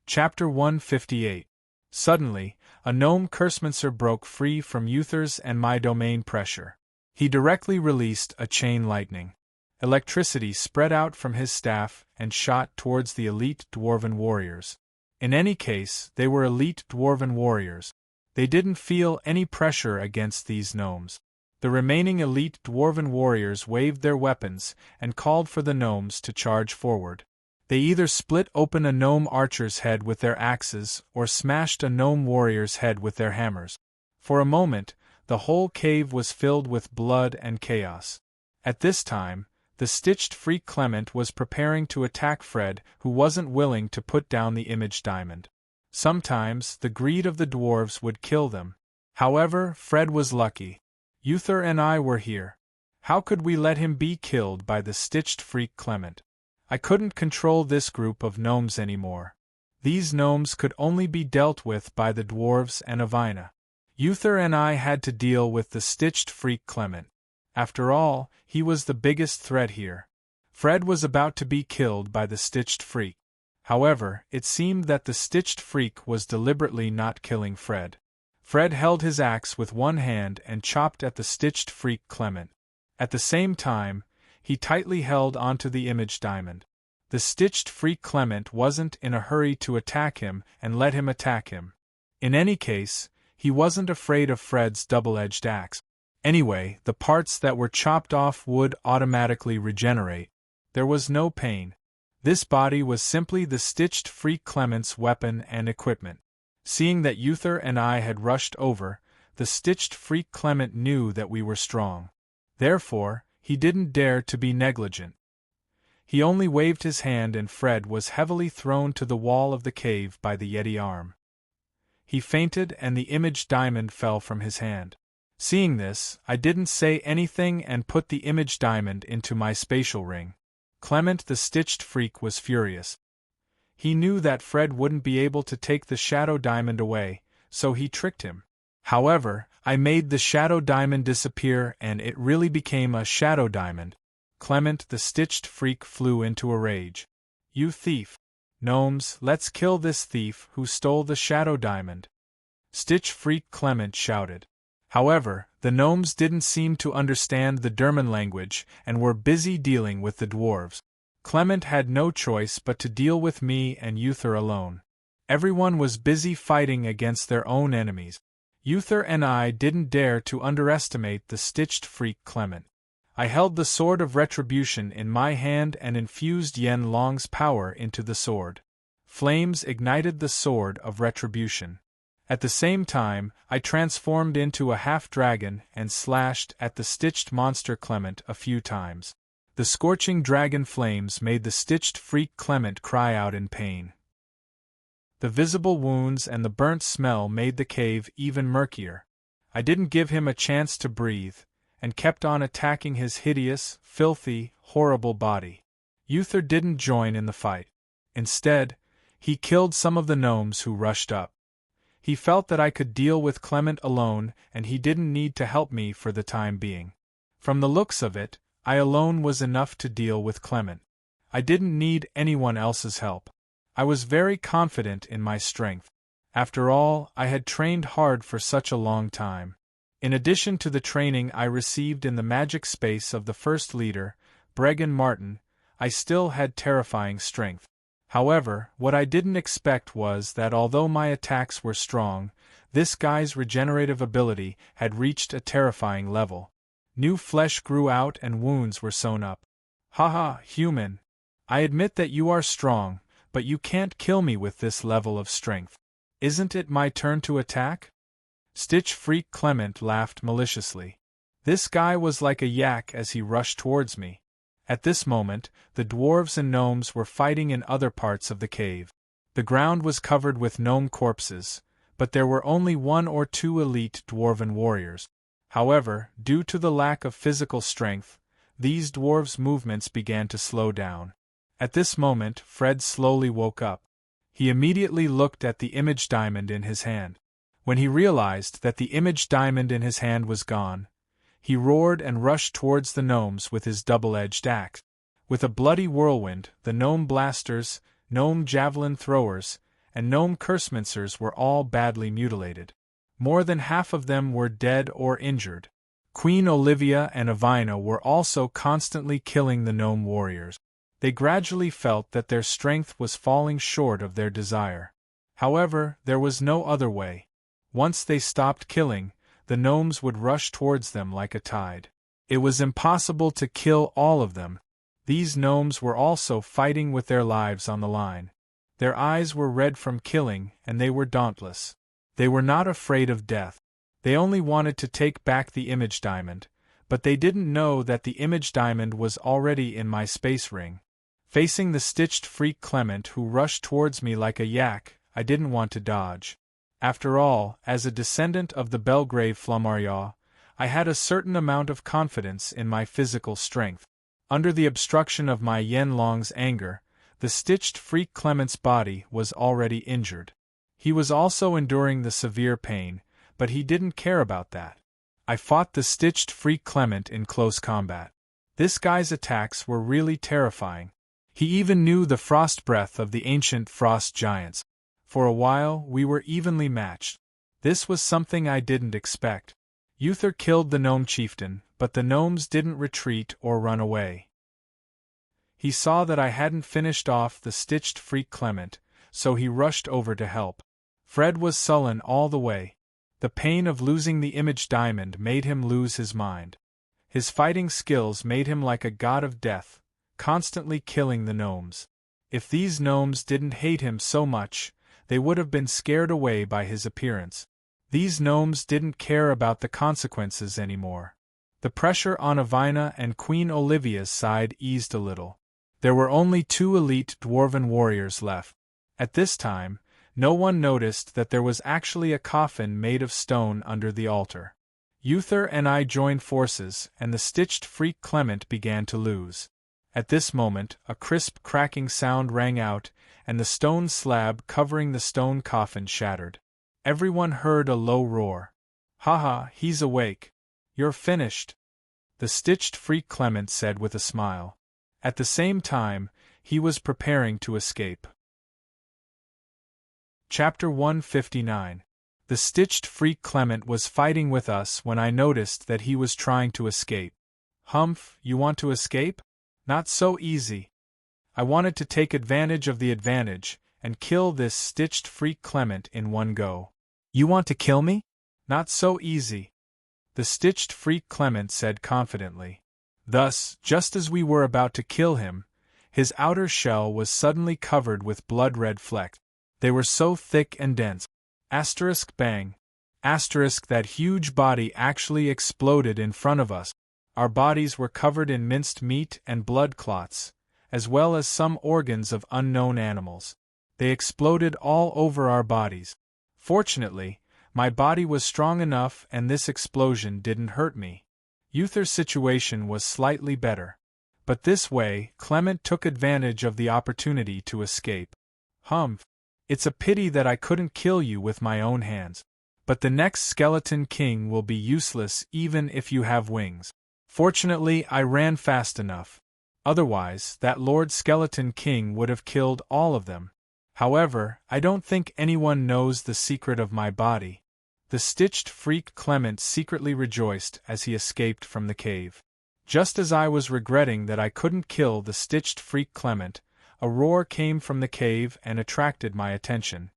Chapter 158. Suddenly, a gnome cursmancer broke free from Uther's and my domain pressure. He directly released a chain lightning. Electricity spread out from his staff and shot towards the elite dwarven warriors. In any case, they were elite dwarven warriors. They didn't feel any pressure against these gnomes. The remaining elite dwarven warriors waved their weapons and called for the gnomes to charge forward. They either split open a gnome archer's head with their axes or smashed a gnome warrior's head with their hammers. For a moment, the whole cave was filled with blood and chaos. At this time, the stitched freak Clement was preparing to attack Fred, who wasn't willing to put down the image diamond. Sometimes, the greed of the dwarves would kill them. However, Fred was lucky. Uther and I were here. How could we let him be killed by the stitched freak Clement? I couldn't control this group of gnomes anymore. These gnomes could only be dealt with by the dwarves and Avina. Uther and I had to deal with the stitched freak Clement. After all, he was the biggest threat here. Fred was about to be killed by the stitched freak. However, it seemed that the stitched freak was deliberately not killing Fred. Fred held his axe with one hand and chopped at the stitched freak Clement. At the same time, he tightly held onto the image diamond. The stitched freak Clement wasn't in a hurry to attack him and let him attack him. In any case, he wasn't afraid of Fred's double-edged axe. Anyway, the parts that were chopped off would automatically regenerate. There was no pain. This body was simply the stitched freak Clement's weapon and equipment. Seeing that Uther and I had rushed over, the stitched freak Clement knew that we were strong. Therefore, he didn't dare to be negligent. He only waved his hand and Fred was heavily thrown to the wall of the cave by the Yeti arm. He fainted and the image diamond fell from his hand. Seeing this, I didn't say anything and put the image diamond into my spatial ring. Clement the stitched freak was furious. He knew that Fred wouldn't be able to take the shadow diamond away, so he tricked him. However, I made the shadow diamond disappear and it really became a shadow diamond. Clement the stitched freak flew into a rage. "You thief! Gnomes, let's kill this thief who stole the shadow diamond!" Stitch freak Clement shouted. However, the gnomes didn't seem to understand the German language and were busy dealing with the dwarves. Clement had no choice but to deal with me and Uther alone. Everyone was busy fighting against their own enemies. Uther and I didn't dare to underestimate the stitched freak Clement. I held the sword of retribution in my hand and infused Yen Long's power into the sword. Flames ignited the sword of retribution. At the same time, I transformed into a half-dragon and slashed at the stitched monster Clement a few times. The scorching dragon flames made the stitched freak Clement cry out in pain. The visible wounds and the burnt smell made the cave even murkier. I didn't give him a chance to breathe, and kept on attacking his hideous, filthy, horrible body. Uther didn't join in the fight. Instead, he killed some of the gnomes who rushed up. He felt that I could deal with Clement alone and he didn't need to help me for the time being. From the looks of it, I alone was enough to deal with Clement. I didn't need anyone else's help. I was very confident in my strength. After all, I had trained hard for such a long time. In addition to the training I received in the magic space of the first leader, Bregan Martin, I still had terrifying strength. However, what I didn't expect was that although my attacks were strong, this guy's regenerative ability had reached a terrifying level. New flesh grew out and wounds were sewn up. "Haha, human. I admit that you are strong, but you can't kill me with this level of strength. Isn't it my turn to attack?" Stitch freak Clement laughed maliciously. This guy was like a yak as he rushed towards me. At this moment, the dwarves and gnomes were fighting in other parts of the cave. The ground was covered with gnome corpses, but there were only 1 or 2 elite dwarven warriors. However, due to the lack of physical strength, these dwarves' movements began to slow down. At this moment, Fred slowly woke up. He immediately looked at the image diamond in his hand. When he realized that the image diamond in his hand was gone, he roared and rushed towards the gnomes with his double-edged axe. With a bloody whirlwind, the gnome blasters, gnome javelin throwers, and gnome cursemancers were all badly mutilated. More than half of them were dead or injured. Queen Olivia and Avina were also constantly killing the gnome warriors. They gradually felt that their strength was falling short of their desire. However, there was no other way. Once they stopped killing, the gnomes would rush towards them like a tide. It was impossible to kill all of them. These gnomes were also fighting with their lives on the line. Their eyes were red from killing, and they were dauntless. They were not afraid of death. They only wanted to take back the image diamond, but they didn't know that the image diamond was already in my space ring. Facing the stitched freak Clement who rushed towards me like a yak, I didn't want to dodge. After all, as a descendant of the Belgrave Flammarion, I had a certain amount of confidence in my physical strength. Under the obstruction of my Yenlong's anger, the stitched freak Clement's body was already injured. He was also enduring the severe pain, but he didn't care about that. I fought the stitched freak Clement in close combat. This guy's attacks were really terrifying. He even knew the frost breath of the ancient frost giants. For a while, we were evenly matched. This was something I didn't expect. Uther killed the gnome chieftain, but the gnomes didn't retreat or run away. He saw that I hadn't finished off the stitched freak Clement, so he rushed over to help. Fred was sullen all the way. The pain of losing the image diamond made him lose his mind. His fighting skills made him like a god of death, constantly killing the gnomes. If these gnomes didn't hate him so much, they would have been scared away by his appearance. These gnomes didn't care about the consequences anymore. The pressure on Avina and Queen Olivia's side eased a little. There were only 2 elite dwarven warriors left. At this time, no one noticed that there was actually a coffin made of stone under the altar. Uther and I joined forces, and the stitched freak Clement began to lose. At this moment, a crisp cracking sound rang out, and the stone slab covering the stone coffin shattered. Everyone heard a low roar. "Haha, he's awake. You're finished," the stitched freak Clement said with a smile. At the same time, he was preparing to escape. Chapter 159. The stitched freak Clement was fighting with us when I noticed that he was trying to escape. "Humph, you want to escape? Not so easy." I wanted to take advantage of the advantage, and kill this stitched freak Clement in one go. "You want to kill me? Not so easy," the stitched freak Clement said confidently. Thus, just as we were about to kill him, his outer shell was suddenly covered with blood-red flecks. They were so thick and dense. Asterisk bang. Asterisk that huge body actually exploded in front of us. Our bodies were covered in minced meat and blood clots, as well as some organs of unknown animals. They exploded all over our bodies. Fortunately, my body was strong enough and this explosion didn't hurt me. Uther's situation was slightly better. But this way, Clement took advantage of the opportunity to escape. "Humph. It's a pity that I couldn't kill you with my own hands. But the next Skeleton King will be useless even if you have wings." Fortunately, I ran fast enough. Otherwise, that Lord Skeleton King would have killed all of them. However, I don't think anyone knows the secret of my body. The stitched freak Clement secretly rejoiced as he escaped from the cave. Just as I was regretting that I couldn't kill the stitched freak Clement, a roar came from the cave and attracted my attention.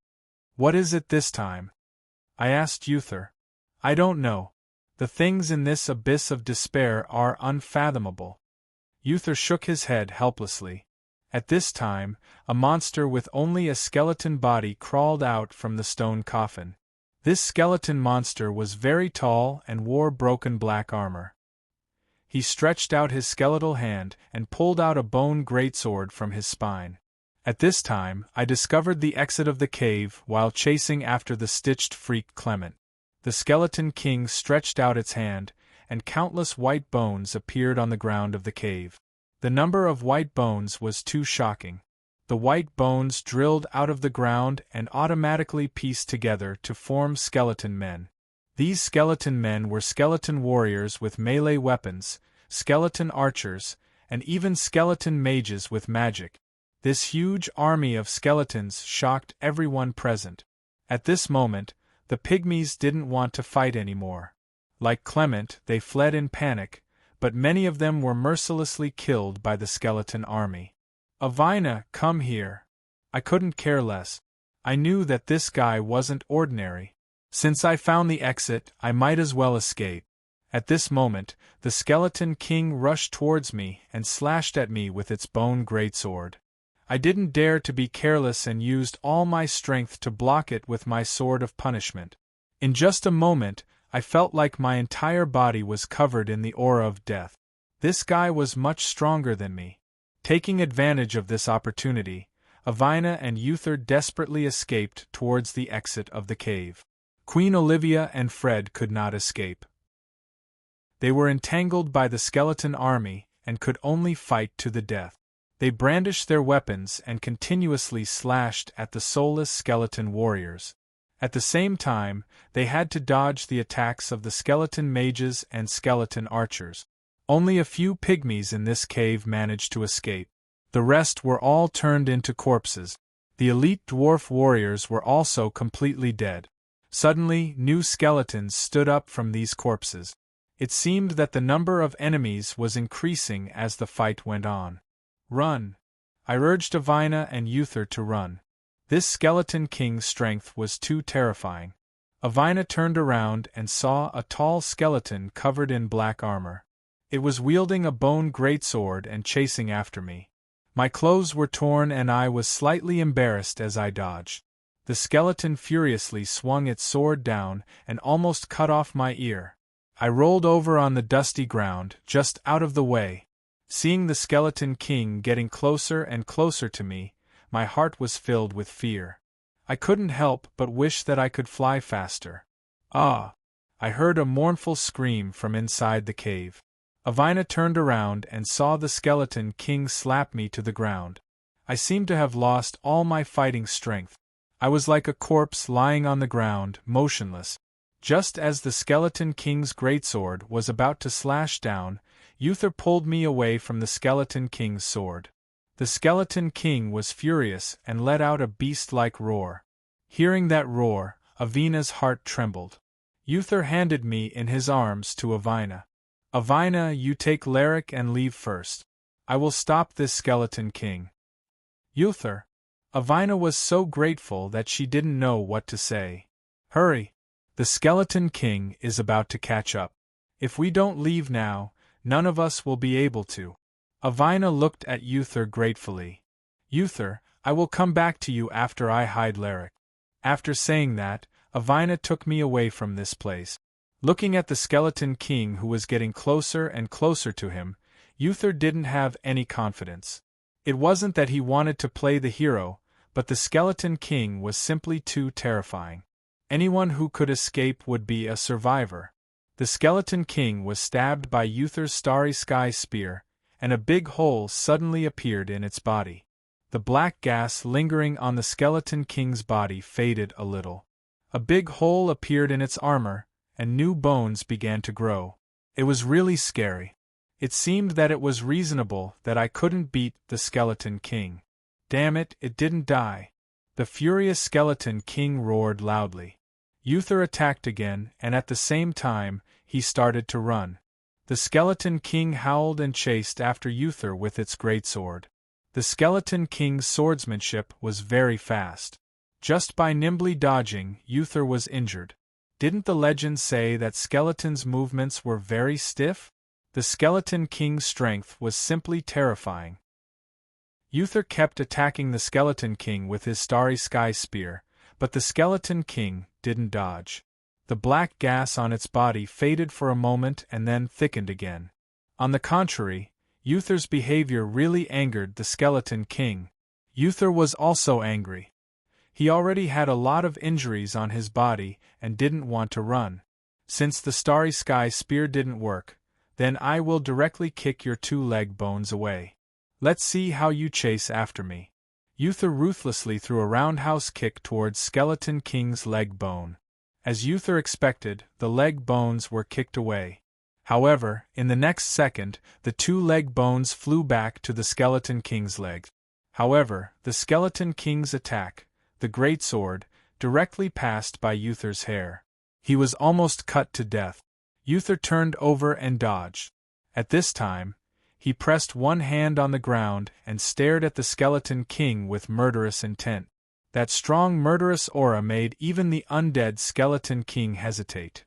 "What is it this time?" I asked Uther. "I don't know. The things in this abyss of despair are unfathomable." Uther shook his head helplessly. At this time, a monster with only a skeleton body crawled out from the stone coffin. This skeleton monster was very tall and wore broken black armor. He stretched out his skeletal hand and pulled out a bone greatsword from his spine. At this time, I discovered the exit of the cave while chasing after the stitched freak Clement. The Skeleton King stretched out its hand, and countless white bones appeared on the ground of the cave. The number of white bones was too shocking. The white bones drilled out of the ground and automatically pieced together to form skeleton men. These skeleton men were skeleton warriors with melee weapons, skeleton archers, and even skeleton mages with magic. This huge army of skeletons shocked everyone present. At this moment, the pygmies didn't want to fight anymore. Like Clement, they fled in panic, but many of them were mercilessly killed by the skeleton army. Avina, come here. I couldn't care less. I knew that this guy wasn't ordinary. Since I found the exit, I might as well escape. At this moment, the skeleton king rushed towards me and slashed at me with its bone greatsword. I didn't dare to be careless and used all my strength to block it with my sword of punishment. In just a moment, I felt like my entire body was covered in the aura of death. This guy was much stronger than me. Taking advantage of this opportunity, Avina and Uther desperately escaped towards the exit of the cave. Queen Olivia and Fred could not escape. They were entangled by the skeleton army and could only fight to the death. They brandished their weapons and continuously slashed at the soulless skeleton warriors. At the same time, they had to dodge the attacks of the skeleton mages and skeleton archers. Only a few pygmies in this cave managed to escape. The rest were all turned into corpses. The elite dwarf warriors were also completely dead. Suddenly, new skeletons stood up from these corpses. It seemed that the number of enemies was increasing as the fight went on. Run! I urged Avina and Uther to run. This skeleton king's strength was too terrifying. Avina turned around and saw a tall skeleton covered in black armor. It was wielding a bone greatsword and chasing after me. My clothes were torn and I was slightly embarrassed as I dodged. The skeleton furiously swung its sword down and almost cut off my ear. I rolled over on the dusty ground, just out of the way. Seeing the skeleton king getting closer and closer to me, my heart was filled with fear. I couldn't help but wish that I could fly faster. Ah! I heard a mournful scream from inside the cave. Avina turned around and saw the skeleton king slap me to the ground. I seemed to have lost all my fighting strength. I was like a corpse lying on the ground, motionless. Just as the skeleton king's greatsword was about to slash down, Uther pulled me away from the skeleton king's sword. The skeleton king was furious and let out a beast-like roar. Hearing that roar, Avina's heart trembled. Uther handed me in his arms to Avina. Avina, you take Leric and leave first. I will stop this skeleton king. Uther. Avina was so grateful that she didn't know what to say. Hurry! The skeleton king is about to catch up. If we don't leave now, none of us will be able to. Avina looked at Uther gratefully. Uther, I will come back to you after I hide Leric. After saying that, Avina took me away from this place. Looking at the skeleton king who was getting closer and closer to him, Uther didn't have any confidence. It wasn't that he wanted to play the hero, but the skeleton king was simply too terrifying. Anyone who could escape would be a survivor. The skeleton king was stabbed by Uther's starry sky spear, and a big hole suddenly appeared in its body. The black gas lingering on the skeleton king's body faded a little. A big hole appeared in its armor, and new bones began to grow. It was really scary. It seemed that it was reasonable that I couldn't beat the skeleton king. Damn it, it didn't die. The furious skeleton king roared loudly. Uther attacked again, and at the same time, he started to run. The skeleton king howled and chased after Uther with its greatsword. The skeleton king's swordsmanship was very fast. Just by nimbly dodging, Uther was injured. Didn't the legend say that skeletons' movements were very stiff? The skeleton king's strength was simply terrifying. Uther kept attacking the skeleton king with his starry sky spear, but the skeleton king didn't dodge. The black gas on its body faded for a moment and then thickened again. On the contrary, Uther's behavior really angered the skeleton king. Uther was also angry. He already had a lot of injuries on his body and didn't want to run. Since the starry sky spear didn't work, then I will directly kick your 2 leg bones away. Let's see how you chase after me. Uther ruthlessly threw a roundhouse kick towards skeleton king's leg bone. As Uther expected, the leg bones were kicked away. However, in the next second, the 2 leg bones flew back to the skeleton king's legs. However, the Skeleton King's attack, the greatsword, directly passed by Uther's hair. He was almost cut to death. Uther turned over and dodged. At this time, he pressed one hand on the ground and stared at the Skeleton King with murderous intent. That strong murderous aura made even the undead Skeleton King hesitate.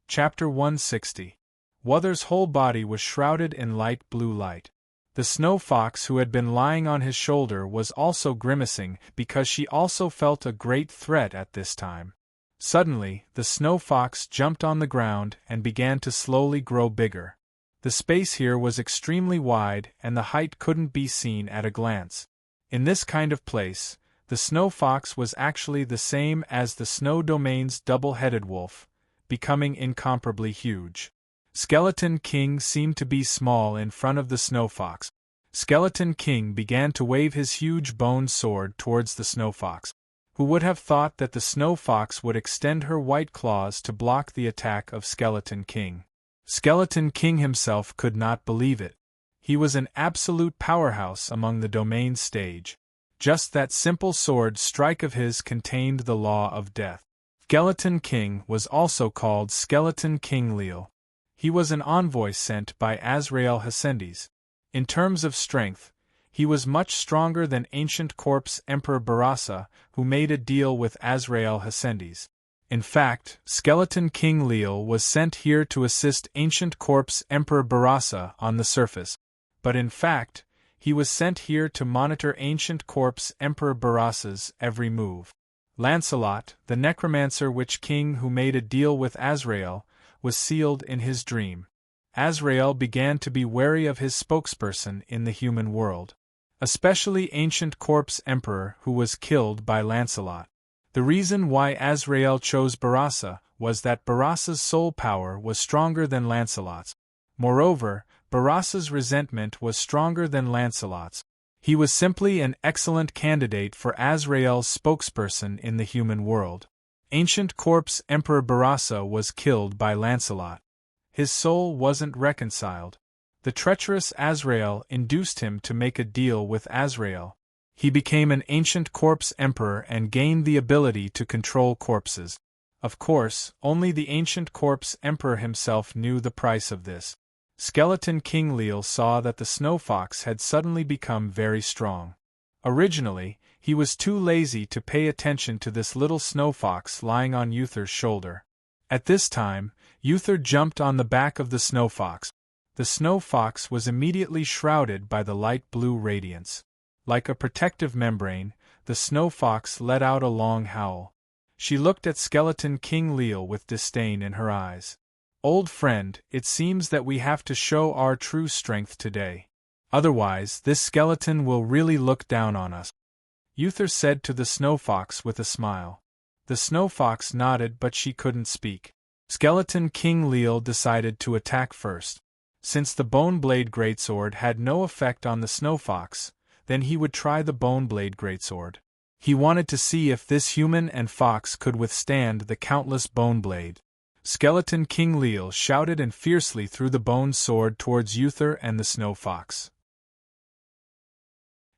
Chapter 160. Wuther's whole body was shrouded in light blue light. The snow fox who had been lying on his shoulder was also grimacing because she also felt a great threat at this time. Suddenly, the snow fox jumped on the ground and began to slowly grow bigger. The space here was extremely wide and the height couldn't be seen at a glance. In this kind of place, the snow fox was actually the same as the snow domain's double-headed wolf, becoming incomparably huge. Skeleton King seemed to be small in front of the snow fox. Skeleton King began to wave his huge bone sword towards the snow fox. Who would have thought that the snow fox would extend her white claws to block the attack of Skeleton King? Skeleton King himself could not believe it. He was an absolute powerhouse among the domain stage. Just that simple sword strike of his contained the law of death. Skeleton King was also called Skeleton King Leal. He was an envoy sent by Azrael Hacendes. In terms of strength, he was much stronger than Ancient Corpse Emperor Barasa, who made a deal with Azrael Hacendes. In fact, Skeleton King Leal was sent here to assist Ancient Corpse Emperor Barasa on the surface. But in fact, he was sent here to monitor Ancient Corpse Emperor Barasa's every move. Lancelot, the necromancer witch king who made a deal with Azrael, was sealed in his dream. Azrael began to be wary of his spokesperson in the human world. Especially Ancient Corpse Emperor who was killed by Lancelot. The reason why Azrael chose Barasa was that Barasa's soul power was stronger than Lancelot's. Moreover, Barasa's resentment was stronger than Lancelot's. He was simply an excellent candidate for Azrael's spokesperson in the human world. Ancient Corpse Emperor Barasa was killed by Lancelot. His soul wasn't reconciled. The treacherous Azrael induced him to make a deal with Azrael. He became an Ancient Corpse Emperor and gained the ability to control corpses. Of course, only the Ancient Corpse Emperor himself knew the price of this. Skeleton King Leal saw that the snow fox had suddenly become very strong. Originally, he was too lazy to pay attention to this little snow fox lying on Uther's shoulder. At this time, Uther jumped on the back of the snow fox. The snow fox was immediately shrouded by the light blue radiance. Like a protective membrane, the snow fox let out a long howl. She looked at Skeleton King Leal with disdain in her eyes. "Old friend, it seems that we have to show our true strength today. Otherwise, this skeleton will really look down on us," Uther said to the snow fox with a smile. The snow fox nodded, but she couldn't speak. Skeleton King Leal decided to attack first. Since the Bone Blade Greatsword had no effect on the snow fox, then he would try the Bone Blade Greatsword. He wanted to see if this human and fox could withstand the countless bone blade. Skeleton King Leal shouted and fiercely threw the bone sword towards Uther and the snow fox.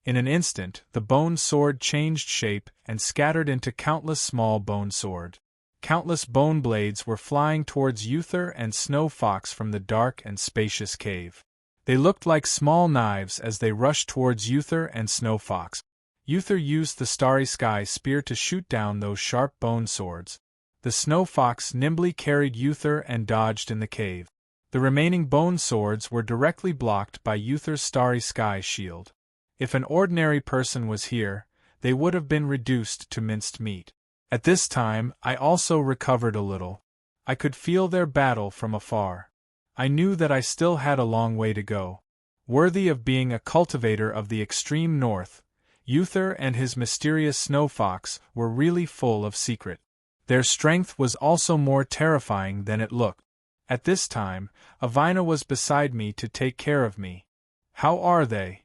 In an instant, the bone sword changed shape and scattered into countless small bone sword. Countless bone blades were flying towards Uther and Snow Fox from the dark and spacious cave. They looked like small knives as they rushed towards Uther and Snow Fox. Uther used the Starry Sky Spear to shoot down those sharp bone swords. The Snow Fox nimbly carried Uther and dodged in the cave. The remaining bone swords were directly blocked by Uther's Starry Sky shield. If an ordinary person was here, they would have been reduced to minced meat. At this time, I also recovered a little. I could feel their battle from afar. I knew that I still had a long way to go. Worthy of being a cultivator of the extreme north, Uther and his mysterious snow fox were really full of secret. Their strength was also more terrifying than it looked. At this time, Avina was beside me to take care of me. "How are they?"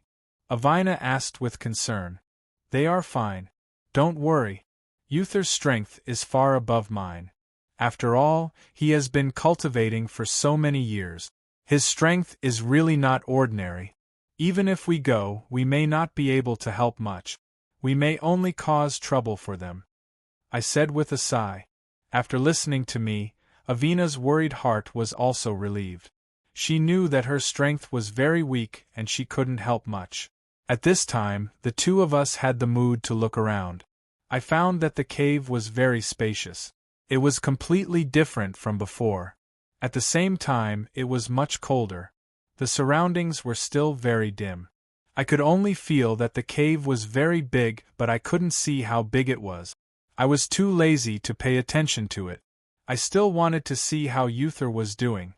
Avina asked with concern. "They are fine. Don't worry. Uther's strength is far above mine. After all, he has been cultivating for so many years. His strength is really not ordinary. Even if we go, we may not be able to help much. We may only cause trouble for them," I said with a sigh. After listening to me, Avina's worried heart was also relieved. She knew that her strength was very weak and she couldn't help much. At this time, the two of us had the mood to look around. I found that the cave was very spacious. It was completely different from before. At the same time, it was much colder. The surroundings were still very dim. I could only feel that the cave was very big, but I couldn't see how big it was. I was too lazy to pay attention to it. I still wanted to see how Uther was doing.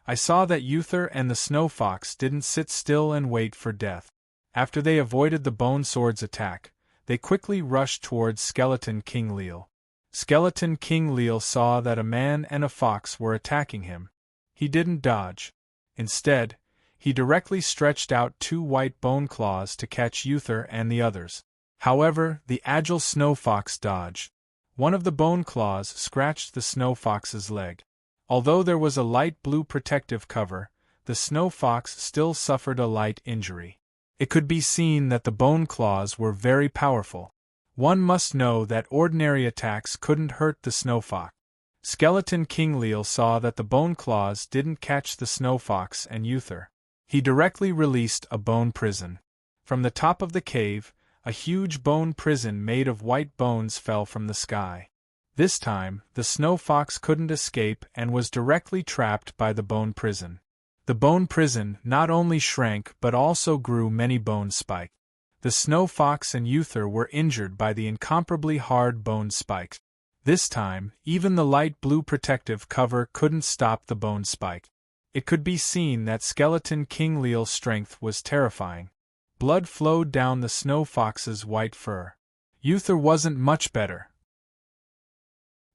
I saw that Uther and the snow fox didn't sit still and wait for death. After they avoided the bone sword's attack, they quickly rushed towards Skeleton King Leal. Skeleton King Leal saw that a man and a fox were attacking him. He didn't dodge. Instead, he directly stretched out two white bone claws to catch Uther and the others. However, the agile snow fox dodged. One of the bone claws scratched the snow fox's leg. Although there was a light blue protective cover, the snow fox still suffered a light injury. It could be seen that the bone claws were very powerful. One must know that ordinary attacks couldn't hurt the snow fox. Skeleton King Leal saw that the bone claws didn't catch the snow fox and Uther. He directly released a bone prison. From the top of the cave, a huge bone prison made of white bones fell from the sky. This time, the snow fox couldn't escape and was directly trapped by the bone prison. The bone prison not only shrank but also grew many bone spikes. The snow fox and Uther were injured by the incomparably hard bone spikes. This time, even the light blue protective cover couldn't stop the bone spike. It could be seen that Skeleton King Leal's strength was terrifying. Blood flowed down the snow fox's white fur. Uther wasn't much better.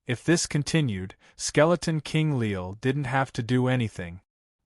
If this continued, Skeleton King Leal didn't have to do anything.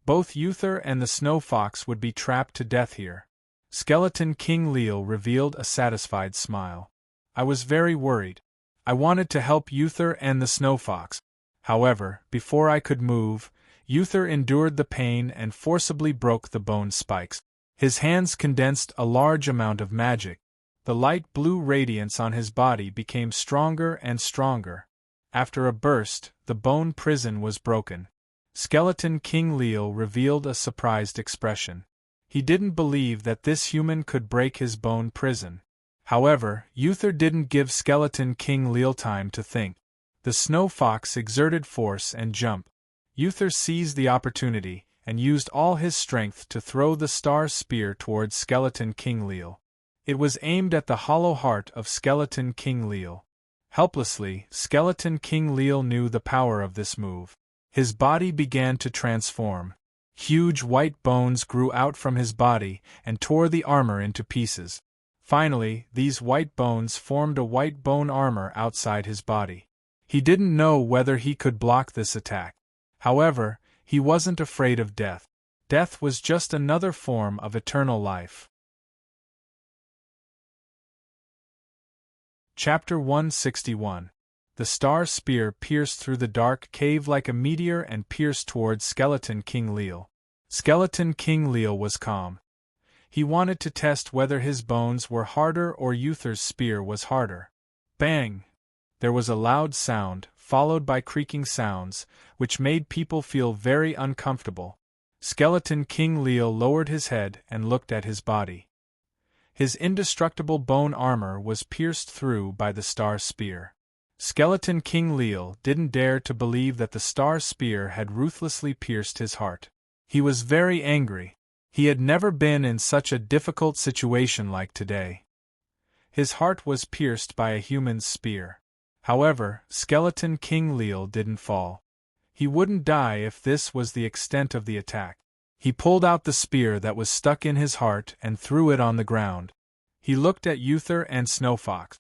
Both Uther and the snow fox would be trapped to death here. Skeleton King Leal revealed a satisfied smile. I was very worried. I wanted to help Uther and the snow fox. However, before I could move, Uther endured the pain and forcibly broke the bone spikes. His hands condensed a large amount of magic. The light blue radiance on his body became stronger and stronger. After a burst, the bone prison was broken. Skeleton King Leal revealed a surprised expression. He didn't believe that this human could break his bone prison. However, Uther didn't give Skeleton King Leal time to think. The snow fox exerted force and jumped. Uther seized the opportunity and used all his strength to throw the star spear towards Skeleton King Leal. It was aimed at the hollow heart of Skeleton King Leal. Helplessly, Skeleton King Leal knew the power of this move. His body began to transform. Huge white bones grew out from his body and tore the armor into pieces. Finally, these white bones formed a white bone armor outside his body. He didn't know whether he could block this attack. However, he wasn't afraid of death. Death was just another form of eternal life. Chapter 161. The star spear pierced through the dark cave like a meteor and pierced towards Skeleton King Leal. Skeleton King Leal was calm. He wanted to test whether his bones were harder or Uther's spear was harder. Bang! There was a loud sound, followed by creaking sounds, which made people feel very uncomfortable. Skeleton King Leal lowered his head and looked at his body. His indestructible bone armor was pierced through by the star spear. Skeleton King Leal didn't dare to believe that the star spear had ruthlessly pierced his heart. He was very angry. He had never been in such a difficult situation like today. His heart was pierced by a human's spear. However, Skeleton King Leal didn't fall. He wouldn't die if this was the extent of the attack. He pulled out the spear that was stuck in his heart and threw it on the ground. He looked at Uther and Snowfox.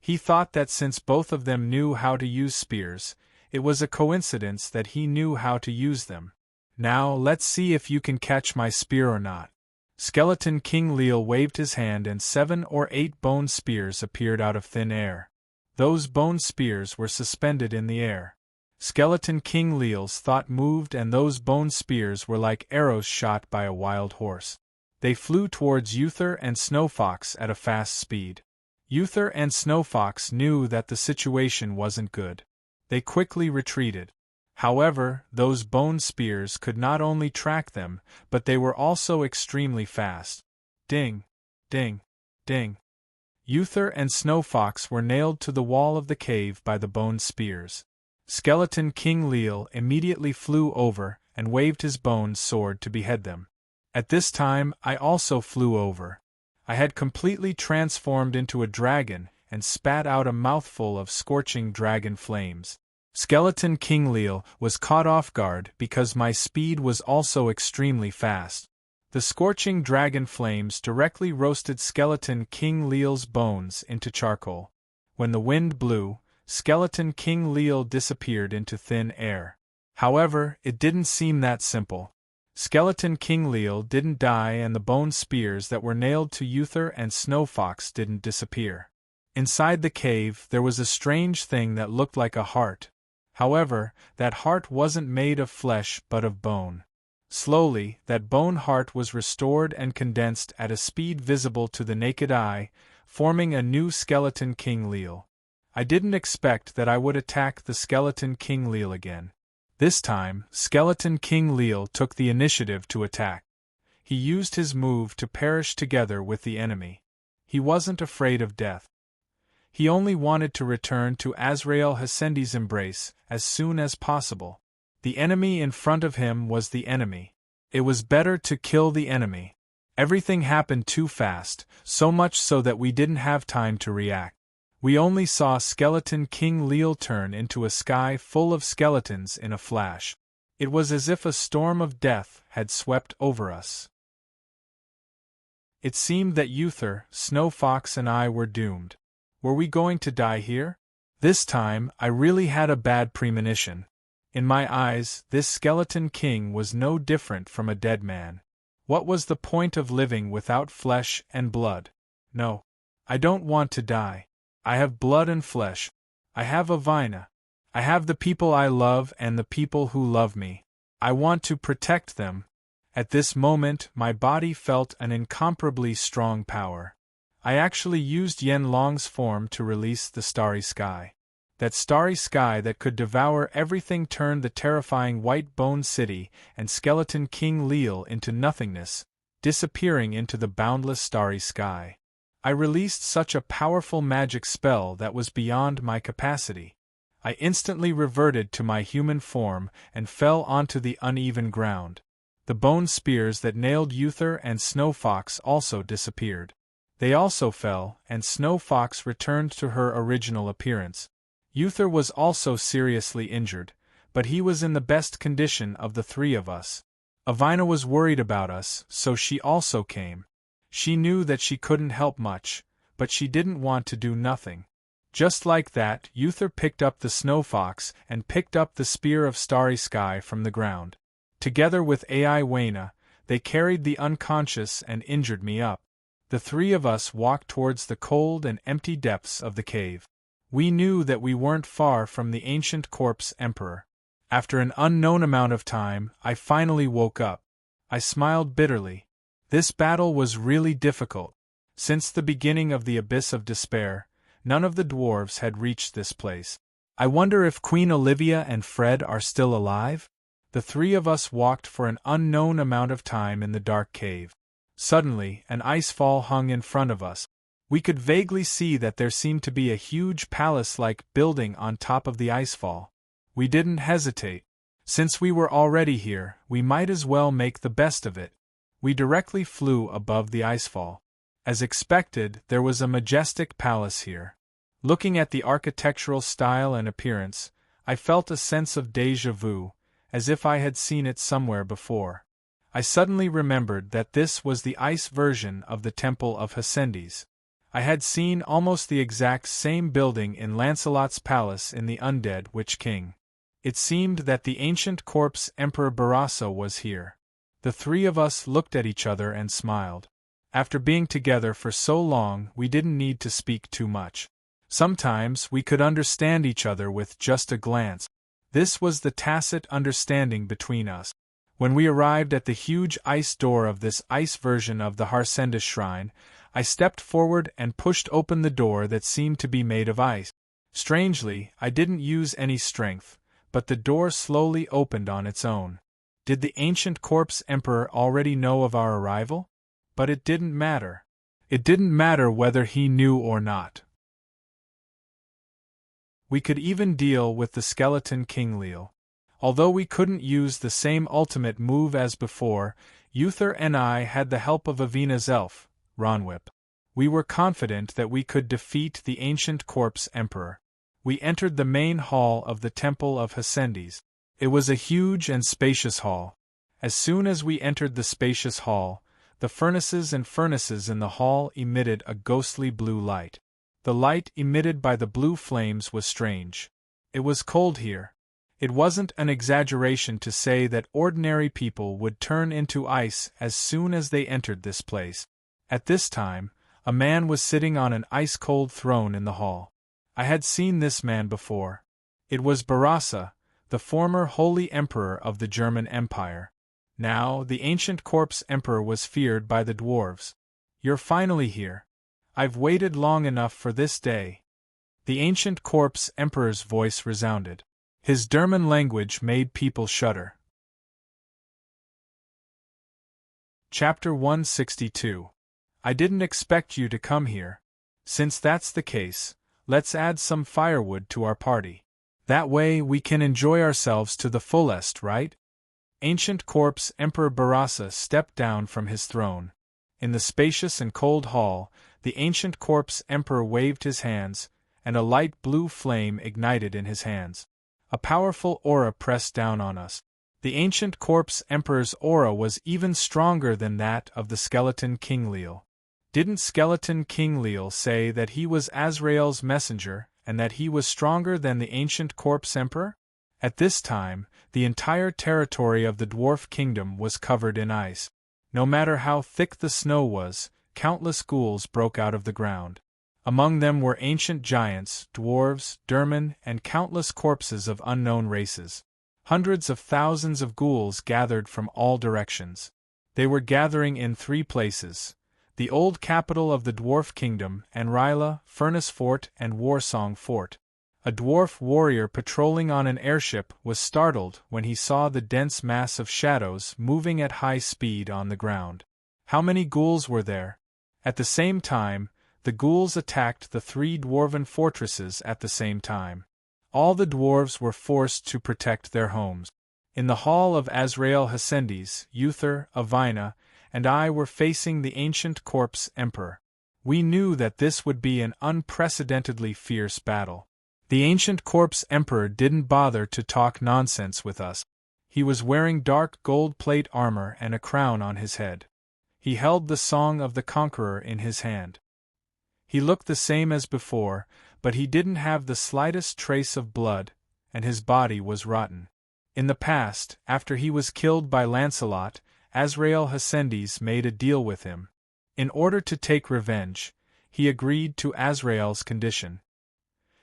He thought that since both of them knew how to use spears, it was a coincidence that he knew how to use them. Now let's see if you can catch my spear or not. Skeleton King Leal waved his hand and 7 or 8 bone spears appeared out of thin air. Those bone spears were suspended in the air. Skeleton King Leal's thought moved and those bone spears were like arrows shot by a wild horse. They flew towards Uther and Snowfox at a fast speed. Uther and Snowfox knew that the situation wasn't good. They quickly retreated. However, those bone spears could not only track them, but they were also extremely fast. Ding! Ding! Ding! Uther and Snowfox were nailed to the wall of the cave by the bone spears. Skeleton King Leal immediately flew over and waved his bone sword to behead them. At this time I also flew over. I had completely transformed into a dragon and spat out a mouthful of scorching dragon flames. Skeleton King Leal was caught off guard because my speed was also extremely fast. The scorching dragon flames directly roasted Skeleton King Leal's bones into charcoal. When the wind blew, Skeleton King Leal disappeared into thin air. However, it didn't seem that simple. Skeleton King Leal didn't die and the bone spears that were nailed to Uther and Snowfox didn't disappear. Inside the cave there was a strange thing that looked like a heart. However, that heart wasn't made of flesh but of bone. Slowly, that bone heart was restored and condensed at a speed visible to the naked eye, forming a new Skeleton King Leal. I didn't expect that I would attack the Skeleton King Leal again. This time, Skeleton King Leal took the initiative to attack. He used his move to perish together with the enemy. He wasn't afraid of death. He only wanted to return to Azrael Hasendi's embrace as soon as possible. The enemy in front of him was the enemy. It was better to kill the enemy. Everything happened too fast, so much so that we didn't have time to react. We only saw Skeleton King Leal turn into a sky full of skeletons in a flash. It was as if a storm of death had swept over us. It seemed that Uther, Snowfox and I were doomed. Were we going to die here? This time, I really had a bad premonition. In my eyes, this Skeleton King was no different from a dead man. What was the point of living without flesh and blood? No. I don't want to die. I have blood and flesh. I have Avina. I have the people I love and the people who love me. I want to protect them. At this moment, my body felt an incomparably strong power. I actually used Yen Long's form to release the starry sky. That starry sky that could devour everything turned the terrifying White Bone City and Skeleton King Leal into nothingness, disappearing into the boundless starry sky. I released such a powerful magic spell that was beyond my capacity. I instantly reverted to my human form and fell onto the uneven ground. The bone spears that nailed Uther and Snowfox also disappeared. They also fell, and Snowfox returned to her original appearance. Uther was also seriously injured, but he was in the best condition of the three of us. Avina was worried about us, so she also came. She knew that she couldn't help much, but she didn't want to do nothing. Just like that, Uther picked up the Snowfox and picked up the Spear of Starry Sky from the ground. Together with Ai Waina, they carried the unconscious and injured me up. The three of us walked towards the cold and empty depths of the cave. We knew that we weren't far from the ancient corpse emperor. After an unknown amount of time, I finally woke up. I smiled bitterly. This battle was really difficult. Since the beginning of the Abyss of Despair, none of the dwarves had reached this place. I wonder if Queen Olivia and Fred are still alive? The three of us walked for an unknown amount of time in the dark cave. Suddenly, an icefall hung in front of us. We could vaguely see that there seemed to be a huge palace-like building on top of the icefall. We didn't hesitate. Since we were already here, we might as well make the best of it. We directly flew above the icefall. As expected, there was a majestic palace here. Looking at the architectural style and appearance, I felt a sense of déjà vu, as if I had seen it somewhere before. I suddenly remembered that this was the ice version of the Temple of Hasendi's. I had seen almost the exact same building in Lancelot's palace in the Undead Witch King. It seemed that the ancient corpse Emperor Barrasso was here. The three of us looked at each other and smiled. After being together for so long, we didn't need to speak too much. Sometimes we could understand each other with just a glance. This was the tacit understanding between us. When we arrived at the huge ice door of this ice version of the Harsendis shrine, I stepped forward and pushed open the door that seemed to be made of ice. Strangely, I didn't use any strength, but the door slowly opened on its own. Did the ancient corpse emperor already know of our arrival? But it didn't matter. It didn't matter whether he knew or not. We could even deal with the skeleton King Leal. Although we couldn't use the same ultimate move as before, Uther and I had the help of Avina's elf, Ronwhip. We were confident that we could defeat the ancient corpse emperor. We entered the main hall of the Temple of Hassendis. It was a huge and spacious hall. As soon as we entered the spacious hall, the furnaces in the hall emitted a ghostly blue light. The light emitted by the blue flames was strange. It was cold here. It wasn't an exaggeration to say that ordinary people would turn into ice as soon as they entered this place. At this time, a man was sitting on an ice-cold throne in the hall. I had seen this man before. It was Barasa, the former Holy Emperor of the German Empire. Now, the ancient corpse emperor was feared by the dwarves. "You're finally here. I've waited long enough for this day." The ancient corpse emperor's voice resounded. His German language made people shudder. Chapter 162. I didn't expect you to come here. Since that's the case, let's add some firewood to our party. That way we can enjoy ourselves to the fullest, right? Ancient corpse Emperor Barasa stepped down from his throne. In the spacious and cold hall, the ancient corpse emperor waved his hands, and a light blue flame ignited in his hands. A powerful aura pressed down on us. The ancient corpse emperor's aura was even stronger than that of the skeleton King Leal. Didn't skeleton King Leal say that he was Azrael's messenger and that he was stronger than the ancient corpse emperor? At this time, the entire territory of the dwarf kingdom was covered in ice. No matter how thick the snow was, countless ghouls broke out of the ground. Among them were ancient giants, dwarves, dermen, and countless corpses of unknown races. Hundreds of thousands of ghouls gathered from all directions. They were gathering in 3 places: the old capital of the dwarf kingdom, Anrila, Furnace Fort, and Warsong Fort. A dwarf warrior patrolling on an airship was startled when he saw the dense mass of shadows moving at high speed on the ground. How many ghouls were there? At the same time, the ghouls attacked the 3 dwarven fortresses at the same time. All the dwarves were forced to protect their homes. In the hall of Azrael Hassendis, Uther, Avina, and I were facing the ancient corpse emperor. We knew that this would be an unprecedentedly fierce battle. The ancient corpse emperor didn't bother to talk nonsense with us. He was wearing dark gold plate armor and a crown on his head. He held the Song of the Conqueror in his hand. He looked the same as before, but he didn't have the slightest trace of blood, and his body was rotten. In the past, after he was killed by Lancelot, Azrael Hassendis made a deal with him. In order to take revenge, he agreed to Azrael's condition.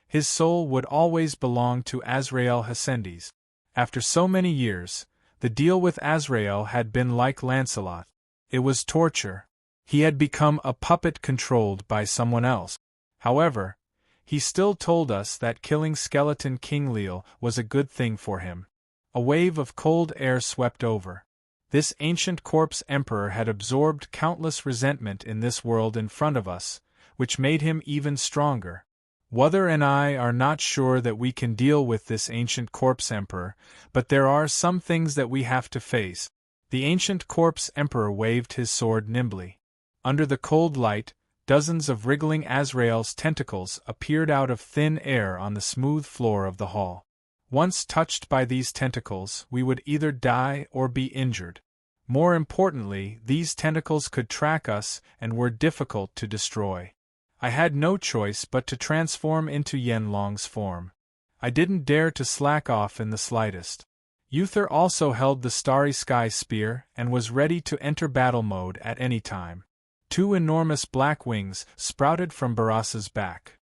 His soul would always belong to Azrael Hassendis. After so many years, the deal with Azrael had been like Lancelot. It was torture. He had become a puppet controlled by someone else. However, he still told us that killing skeleton King Leal was a good thing for him. A wave of cold air swept over. This ancient corpse emperor had absorbed countless resentment in this world in front of us, which made him even stronger. Wuther and I are not sure that we can deal with this ancient corpse emperor, but there are some things that we have to face. The ancient corpse emperor waved his sword nimbly. Under the cold light, dozens of wriggling Azrael's tentacles appeared out of thin air on the smooth floor of the hall. Once touched by these tentacles, we would either die or be injured. More importantly, these tentacles could track us and were difficult to destroy. I had no choice but to transform into Yenlong's form. I didn't dare to slack off in the slightest. Uther also held the Starry Sky Spear and was ready to enter battle mode at any time. 2 enormous black wings sprouted from Barasa's back.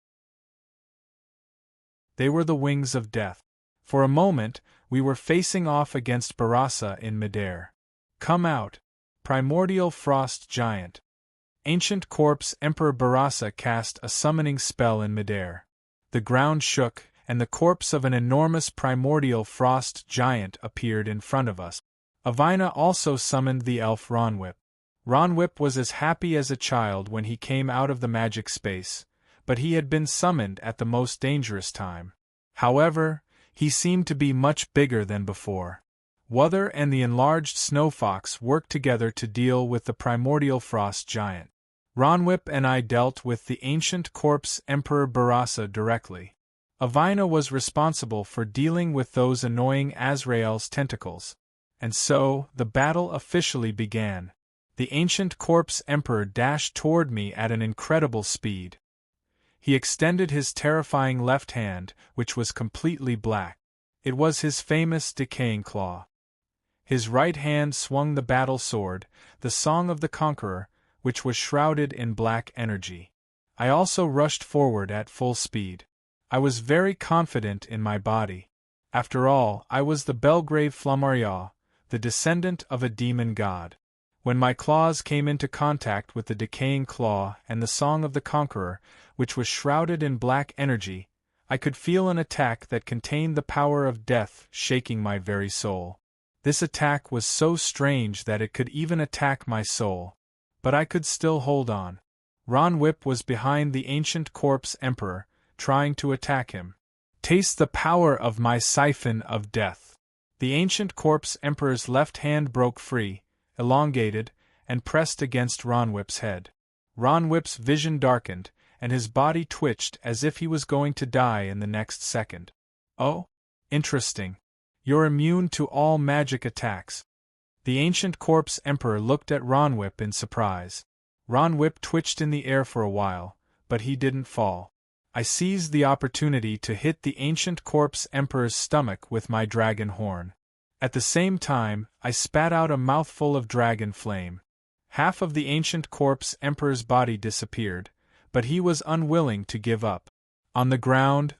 They were the wings of death. For a moment, we were facing off against Barasa in midair. Come out, primordial frost giant. Ancient corpse Emperor Barasa cast a summoning spell in midair. The ground shook, and the corpse of an enormous primordial frost giant appeared in front of us. Avina also summoned the elf Ronwhip. Ronwhip was as happy as a child when he came out of the magic space, but he had been summoned at the most dangerous time. However, he seemed to be much bigger than before. Wuther and the enlarged snow fox worked together to deal with the primordial frost giant. Ronwhip and I dealt with the ancient corpse Emperor Barasa directly. Avina was responsible for dealing with those annoying Azrael's tentacles. And so, the battle officially began. The ancient corpse Emperor dashed toward me at an incredible speed. He extended his terrifying left hand, which was completely black. It was his famous decaying claw. His right hand swung the battle sword, the Song of the Conqueror, which was shrouded in black energy. I also rushed forward at full speed. I was very confident in my body. After all, I was the Belgrave Flammarion, the descendant of a demon god. When my claws came into contact with the decaying claw and the Song of the Conqueror, which was shrouded in black energy, I could feel an attack that contained the power of death shaking my very soul. This attack was so strange that it could even attack my soul. But I could still hold on. Ronwhip was behind the ancient corpse Emperor, trying to attack him. Taste the power of my siphon of death. The ancient corpse Emperor's left hand broke free, elongated, and pressed against Ronwhip's head. Ronwhip's vision darkened, and his body twitched as if he was going to die in the next second. Oh? Interesting. You're immune to all magic attacks. The ancient corpse Emperor looked at Ronwhip in surprise. Ronwhip twitched in the air for a while, but he didn't fall. I seized the opportunity to hit the ancient corpse Emperor's stomach with my dragon horn. At the same time, I spat out a mouthful of dragon flame. Half of the ancient corpse Emperor's body disappeared, but he was unwilling to give up. On the ground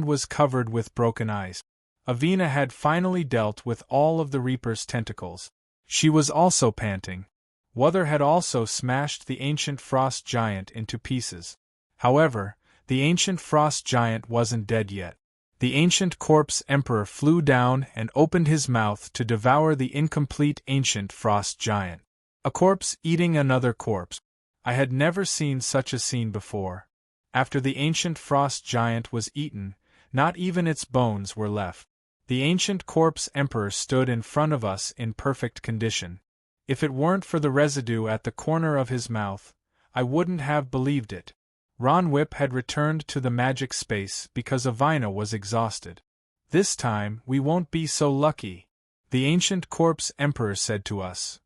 was covered with broken ice. Avina had finally dealt with all of the Reaper's tentacles. She was also panting. Wuther had also smashed the ancient frost giant into pieces. However, the ancient frost giant wasn't dead yet. The ancient corpse Emperor flew down and opened his mouth to devour the incomplete ancient frost giant. A corpse eating another corpse. I had never seen such a scene before. After the ancient frost giant was eaten, not even its bones were left. The ancient corpse Emperor stood in front of us in perfect condition. If it weren't for the residue at the corner of his mouth, I wouldn't have believed it. Ronwhip had returned to the magic space because Avina was exhausted. This time, we won't be so lucky, the ancient corpse Emperor said to us.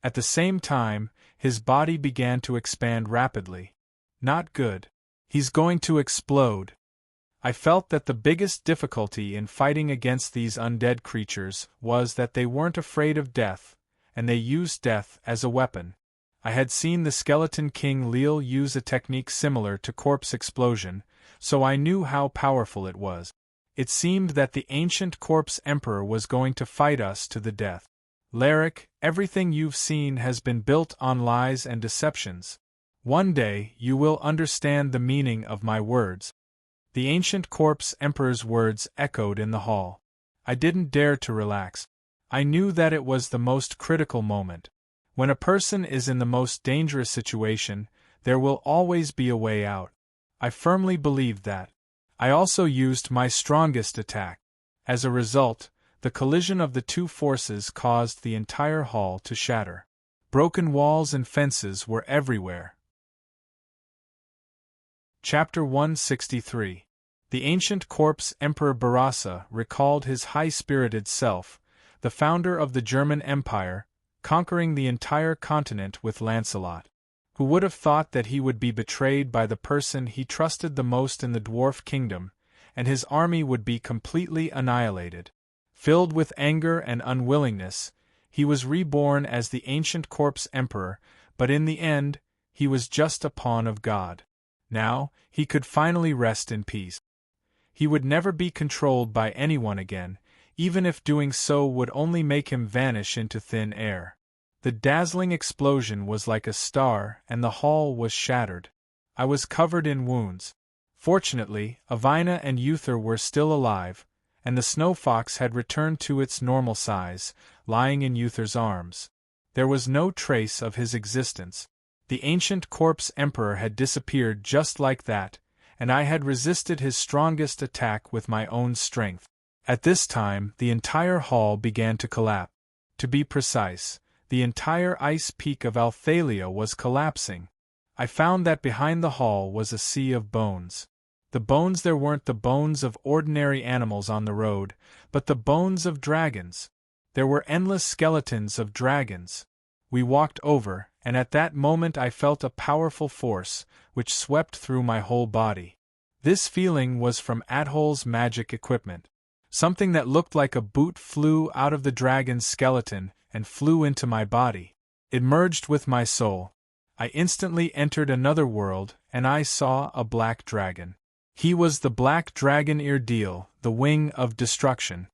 At the same time, his body began to expand rapidly. Not good. He's going to explode. I felt that the biggest difficulty in fighting against these undead creatures was that they weren't afraid of death, and they used death as a weapon. I had seen the Skeleton King Leal use a technique similar to corpse explosion, so I knew how powerful it was. It seemed that the ancient corpse Emperor was going to fight us to the death. Larrick, everything you've seen has been built on lies and deceptions. One day you will understand the meaning of my words. The ancient corpse Emperor's words echoed in the hall. I didn't dare to relax. I knew that it was the most critical moment. When a person is in the most dangerous situation, there will always be a way out. I firmly believed that. I also used my strongest attack. As a result, the collision of the two forces caused the entire hall to shatter. Broken walls and fences were everywhere. Chapter 163. The ancient corpse Emperor Barasa recalled his high-spirited self, the founder of the German Empire, conquering the entire continent with Lancelot. Who would have thought that he would be betrayed by the person he trusted the most in the dwarf kingdom, and his army would be completely annihilated? Filled with anger and unwillingness, he was reborn as the ancient corpse Emperor, but in the end, he was just a pawn of God. Now, he could finally rest in peace. He would never be controlled by anyone again, even if doing so would only make him vanish into thin air. The dazzling explosion was like a star, and the hall was shattered. I was covered in wounds. Fortunately, Avina and Uther were still alive, and the snow fox had returned to its normal size, lying in Uther's arms. There was no trace of his existence. The ancient corpse emperor had disappeared just like that, and I had resisted his strongest attack with my own strength. At this time, the entire hall began to collapse. To be precise, the entire ice peak of Althalia was collapsing. I found that behind the hall was a sea of bones. The bones there weren't the bones of ordinary animals on the road, but the bones of dragons. There were endless skeletons of dragons. We walked over, and at that moment I felt a powerful force, which swept through my whole body. This feeling was from Adhol's magic equipment. Something that looked like a boot flew out of the dragon's skeleton and flew into my body. It merged with my soul. I instantly entered another world, and I saw a black dragon. He was the black dragon Irdil, the wing of destruction.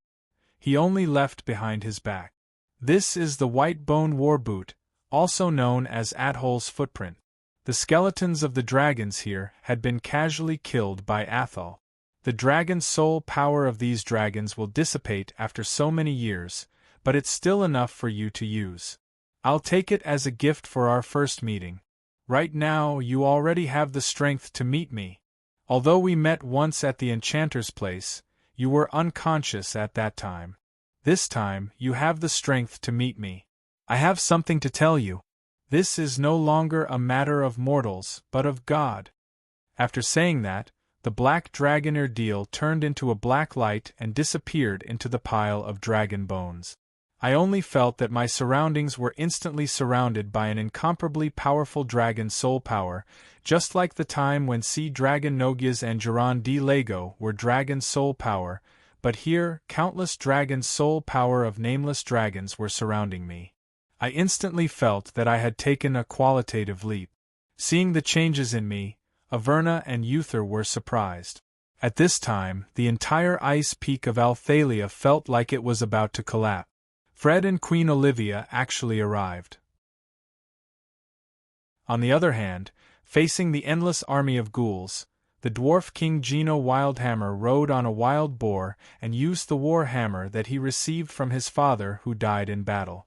He only left behind his back. This is the white bone war boot, also known as Adhol's footprint. The skeletons of the dragons here had been casually killed by Athol. The dragon soul power of these dragons will dissipate after so many years, but it's still enough for you to use. I'll take it as a gift for our first meeting. Right now, you already have the strength to meet me. Although we met once at the enchanter's place, you were unconscious at that time. This time, you have the strength to meet me. I have something to tell you. This is no longer a matter of mortals, but of God. After saying that, the black dragon Irdil turned into a black light and disappeared into the pile of dragon bones. I only felt that my surroundings were instantly surrounded by an incomparably powerful dragon soul power, just like the time when Sea Dragon Nogias and Jiran D. Lego were dragon soul power, but here countless dragon soul power of nameless dragons were surrounding me. I instantly felt that I had taken a qualitative leap. Seeing the changes in me, Averna and Uther were surprised. At this time, the entire ice peak of Althalia felt like it was about to collapse. Fred and Queen Olivia actually arrived. On the other hand, facing the endless army of ghouls, the dwarf King Gino Wildhammer rode on a wild boar and used the war hammer that he received from his father who died in battle.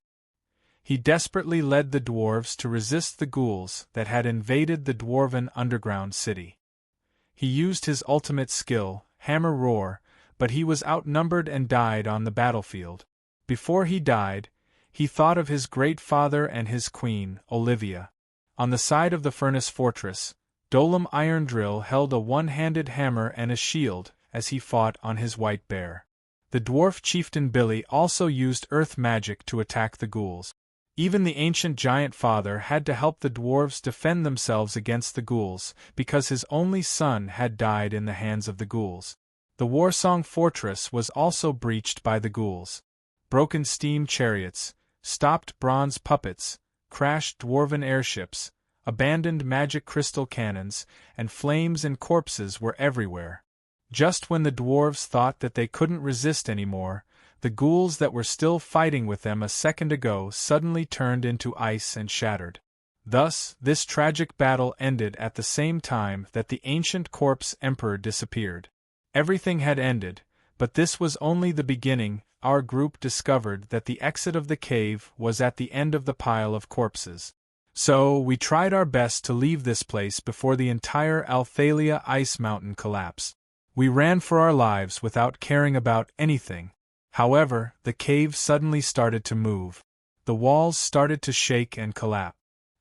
He desperately led the dwarves to resist the ghouls that had invaded the dwarven underground city. He used his ultimate skill, Hammer Roar, but he was outnumbered and died on the battlefield. Before he died, he thought of his great father and his queen, Olivia. On the side of the furnace fortress, Dolam Irondrill held a one-handed hammer and a shield as he fought on his white bear. The dwarf chieftain Billy also used earth magic to attack the ghouls. Even the ancient giant father had to help the dwarves defend themselves against the ghouls, because his only son had died in the hands of the ghouls. The Warsong fortress was also breached by the ghouls. Broken steam chariots, stopped bronze puppets, crashed dwarven airships, abandoned magic crystal cannons, and flames and corpses were everywhere. Just when the dwarves thought that they couldn't resist anymore, the ghouls that were still fighting with them a second ago suddenly turned into ice and shattered. Thus, this tragic battle ended at the same time that the ancient corpse emperor disappeared. Everything had ended, but this was only the beginning. Our group discovered that the exit of the cave was at the end of the pile of corpses. So, we tried our best to leave this place before the entire Althalia ice mountain collapsed. We ran for our lives without caring about anything. However, the cave suddenly started to move. The walls started to shake and collapse.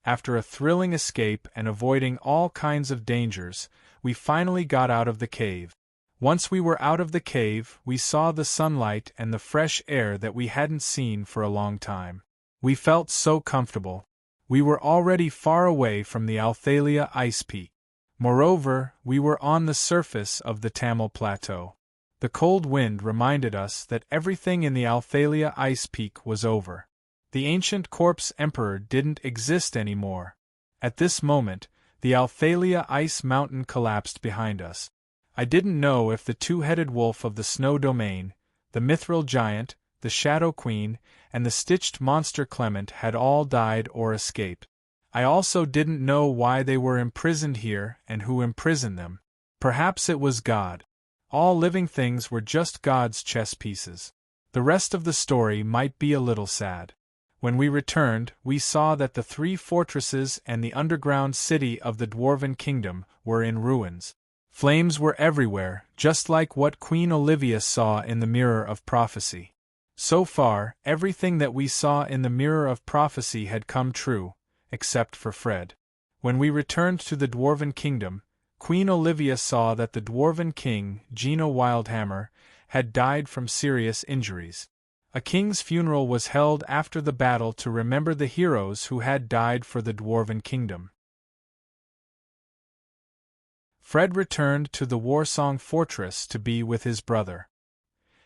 After a thrilling escape and avoiding all kinds of dangers, we finally got out of the cave. Once we were out of the cave, we saw the sunlight and the fresh air that we hadn't seen for a long time. We felt so comfortable. We were already far away from the Althalia ice peak. Moreover, we were on the surface of the Tamil Plateau. The cold wind reminded us that everything in the Althalia ice peak was over. The ancient corpse emperor didn't exist anymore. At this moment, the Althalia ice mountain collapsed behind us. I didn't know if the two-headed wolf of the snow domain, the mithril giant, the shadow queen, and the stitched monster Clement had all died or escaped. I also didn't know why they were imprisoned here and who imprisoned them. Perhaps it was God. All living things were just God's chess pieces. The rest of the story might be a little sad. When we returned, we saw that the 3 fortresses and the underground city of the Dwarven Kingdom were in ruins. Flames were everywhere, just like what Queen Olivia saw in the Mirror of Prophecy. So far, everything that we saw in the Mirror of Prophecy had come true, except for Fred. When we returned to the Dwarven Kingdom, Queen Olivia saw that the Dwarven King, Gino Wildhammer, had died from serious injuries. A king's funeral was held after the battle to remember the heroes who had died for the Dwarven Kingdom. Fred returned to the Warsong Fortress to be with his brother.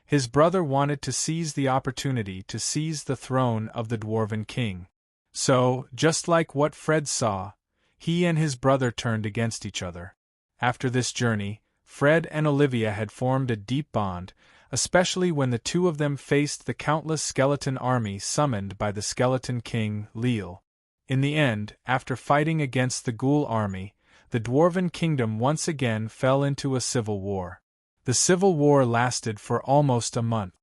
His brother wanted to seize the opportunity to seize the throne of the Dwarven King. So, just like what Fred saw, he and his brother turned against each other. After this journey, Fred and Olivia had formed a deep bond, especially when the two of them faced the countless skeleton army summoned by the Skeleton King, Leal. In the end, after fighting against the Ghoul army, the Dwarven Kingdom once again fell into a civil war. The civil war lasted for almost a month.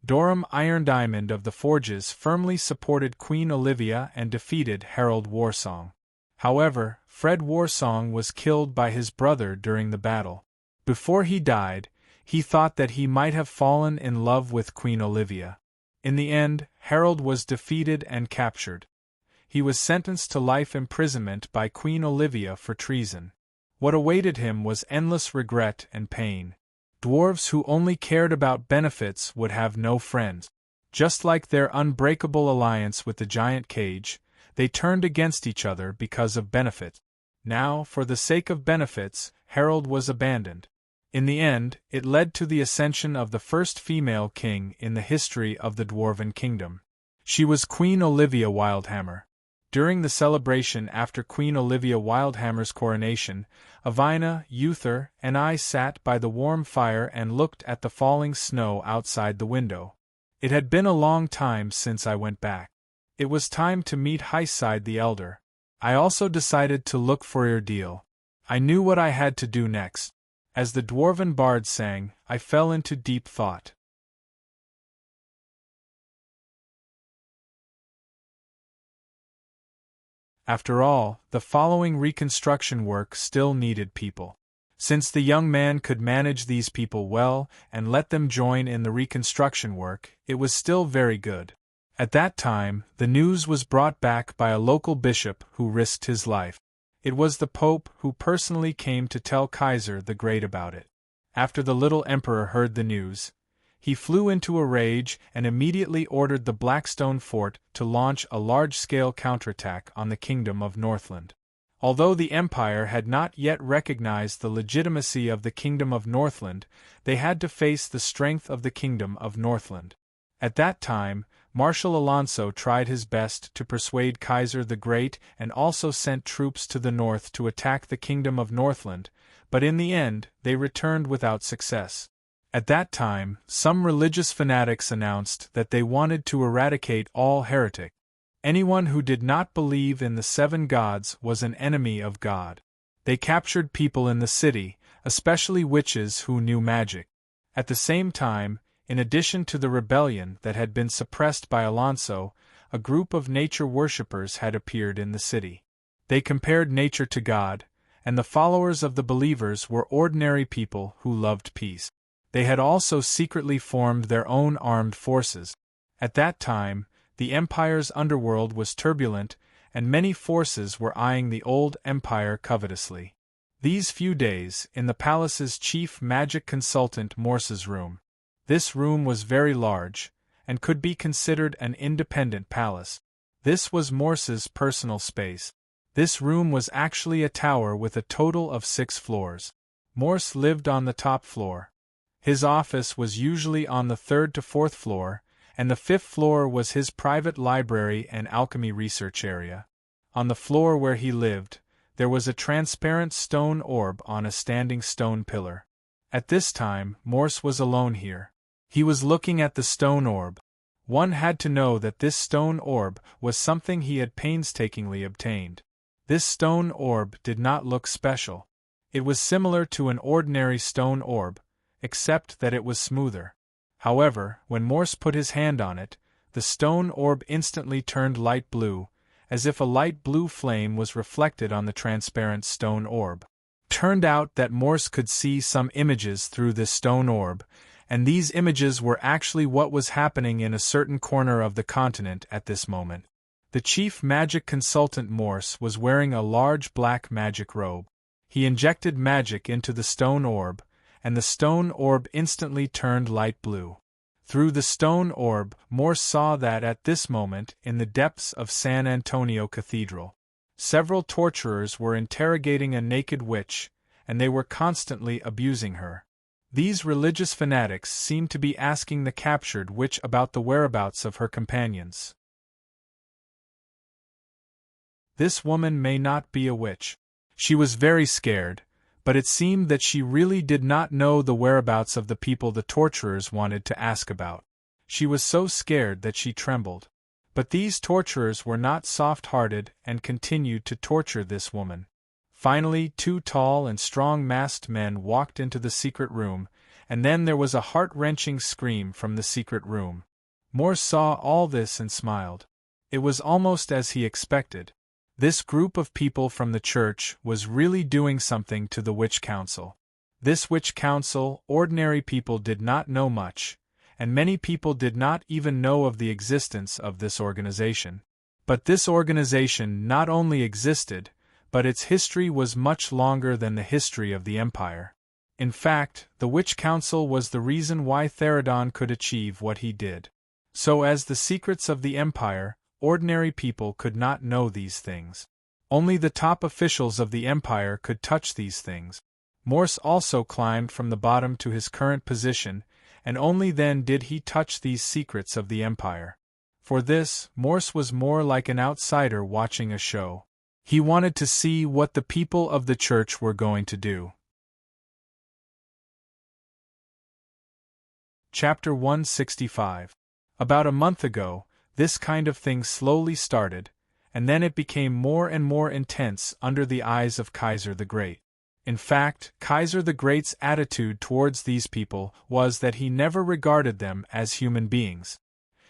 Doram Irondiamond of the Forges firmly supported Queen Olivia and defeated Harold Warsong. However, Fred Warsong was killed by his brother during the battle. Before he died, he thought that he might have fallen in love with Queen Olivia. In the end, Harold was defeated and captured. He was sentenced to life imprisonment by Queen Olivia for treason. What awaited him was endless regret and pain. Dwarves who only cared about benefits would have no friends. Just like their unbreakable alliance with the giant cage, they turned against each other because of benefits. Now, for the sake of benefits, Harold was abandoned. In the end, it led to the ascension of the first female king in the history of the Dwarven Kingdom. She was Queen Olivia Wildhammer. During the celebration after Queen Olivia Wildhammer's coronation, Avina, Uther, and I sat by the warm fire and looked at the falling snow outside the window. It had been a long time since I went back. It was time to meet Hyside the Elder. I also decided to look for Erdeel. I knew what I had to do next. As the Dwarven bard sang, I fell into deep thought. After all, the following reconstruction work still needed people. Since the young man could manage these people well and let them join in the reconstruction work, it was still very good. At that time, the news was brought back by a local bishop who risked his life. It was the Pope who personally came to tell Kaiser the Great about it. After the little emperor heard the news, he flew into a rage and immediately ordered the Blackstone Fort to launch a large-scale counterattack on the Kingdom of Northland. Although the Empire had not yet recognized the legitimacy of the Kingdom of Northland, they had to face the strength of the Kingdom of Northland. At that time, Marshal Alonso tried his best to persuade Kaiser the Great and also sent troops to the north to attack the Kingdom of Northland, but in the end, they returned without success. At that time, some religious fanatics announced that they wanted to eradicate all heretics. Anyone who did not believe in the 7 gods was an enemy of God. They captured people in the city, especially witches who knew magic. At the same time, in addition to the rebellion that had been suppressed by Alonso, a group of nature worshippers had appeared in the city. They compared nature to God, and the followers of the believers were ordinary people who loved peace. They had also secretly formed their own armed forces. At that time, the Empire's underworld was turbulent, and many forces were eyeing the old Empire covetously. These few days, in the palace's chief magic consultant Morse's room. This room was very large, and could be considered an independent palace. This was Morse's personal space. This room was actually a tower with a total of 6 floors. Morse lived on the top floor. His office was usually on the 3rd to 4th floor, and the 5th floor was his private library and alchemy research area. On the floor where he lived, there was a transparent stone orb on a standing stone pillar. At this time, Morse was alone here. He was looking at the stone orb. One had to know that this stone orb was something he had painstakingly obtained. This stone orb did not look special. It was similar to an ordinary stone orb, except that it was smoother. However, when Morse put his hand on it, the stone orb instantly turned light blue, as if a light blue flame was reflected on the transparent stone orb. Turned out that Morse could see some images through this stone orb, and these images were actually what was happening in a certain corner of the continent at this moment. The chief magic consultant Morse was wearing a large black magic robe. He injected magic into the stone orb, and the stone orb instantly turned light blue. Through the stone orb, Morse saw that at this moment, in the depths of San Antonio Cathedral, several torturers were interrogating a naked witch, and they were constantly abusing her. These religious fanatics seemed to be asking the captured witch about the whereabouts of her companions. This woman may not be a witch. She was very scared, but it seemed that she really did not know the whereabouts of the people the torturers wanted to ask about. She was so scared that she trembled. But these torturers were not soft-hearted and continued to torture this woman. Finally, 2 tall and strong masked men walked into the secret room, and then there was a heart-wrenching scream from the secret room. Morse saw all this and smiled. It was almost as he expected. This group of people from the church was really doing something to the witch council. This witch council, ordinary people did not know much, and many people did not even know of the existence of this organization. But this organization not only existed, but its history was much longer than the history of the Empire. In fact, the Witch Council was the reason why Therodon could achieve what he did. So as the secrets of the Empire, ordinary people could not know these things. Only the top officials of the Empire could touch these things. Morse also climbed from the bottom to his current position, and only then did he touch these secrets of the Empire. For this, Morse was more like an outsider watching a show. He wanted to see what the people of the church were going to do. Chapter 165. About a month ago, this kind of thing slowly started, and then it became more and more intense under the eyes of Kaiser the Great. In fact, Kaiser the Great's attitude towards these people was that he never regarded them as human beings.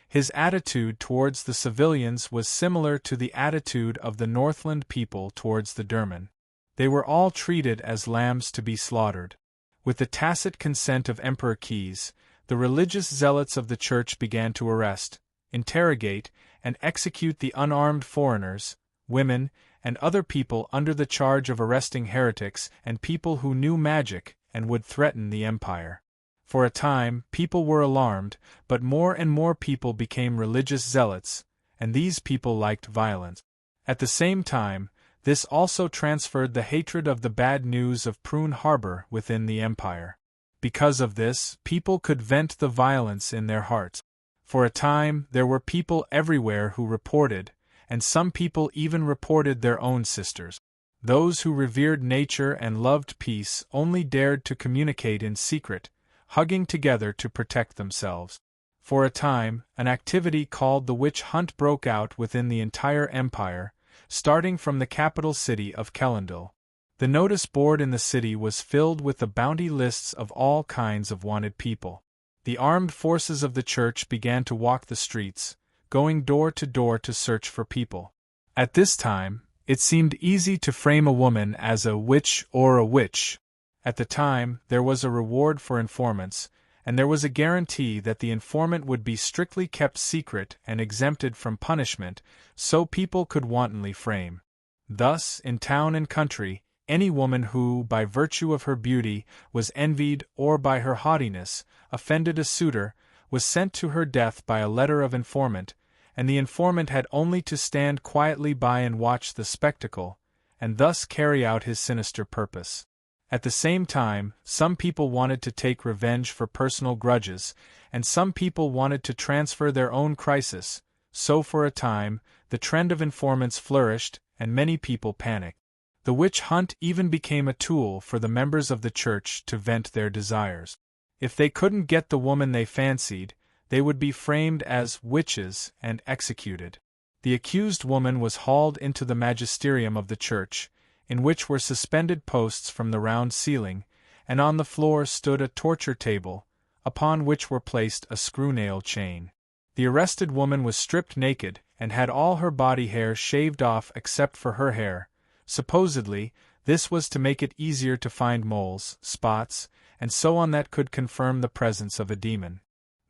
His attitude towards the civilians was similar to the attitude of the Northland people towards the Durman. They were all treated as lambs to be slaughtered. With the tacit consent of Emperor Keys, the religious zealots of the church began to arrest, interrogate, and execute the unarmed foreigners, women, and other people under the charge of arresting heretics and people who knew magic and would threaten the empire. For a time, people were alarmed, but more and more people became religious zealots, and these people liked violence. At the same time, this also transferred the hatred of the bad news of Prune Harbor within the empire. Because of this, people could vent the violence in their hearts. For a time, there were people everywhere who reported, and some people even reported their own sisters. Those who revered nature and loved peace only dared to communicate in secret, hugging together to protect themselves. For a time, an activity called the witch hunt broke out within the entire empire, starting from the capital city of Kellendal. The notice board in the city was filled with the bounty lists of all kinds of wanted people. The armed forces of the church began to walk the streets, going door to search for people. At this time, it seemed easy to frame a woman as a witch or a witch. At the time, there was a reward for informants, and there was a guarantee that the informant would be strictly kept secret and exempted from punishment, so people could wantonly frame. Thus, in town and country, any woman who, by virtue of her beauty, was envied or by her haughtiness, offended a suitor, was sent to her death by a letter of informant, and the informant had only to stand quietly by and watch the spectacle, and thus carry out his sinister purpose. At the same time, some people wanted to take revenge for personal grudges, and some people wanted to transfer their own crisis, so for a time, the trend of informants flourished, and many people panicked. The witch hunt even became a tool for the members of the church to vent their desires. If they couldn't get the woman they fancied, they would be framed as witches and executed. The accused woman was hauled into the magisterium of the church, in which were suspended posts from the round ceiling, and on the floor stood a torture table, upon which were placed a screw-nail chain. The arrested woman was stripped naked and had all her body hair shaved off except for her hair. Supposedly, this was to make it easier to find moles, spots, and so on that could confirm the presence of a demon.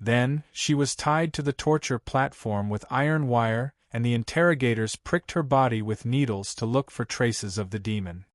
Then, she was tied to the torture platform with iron wire, and the interrogators pricked her body with needles to look for traces of the demon.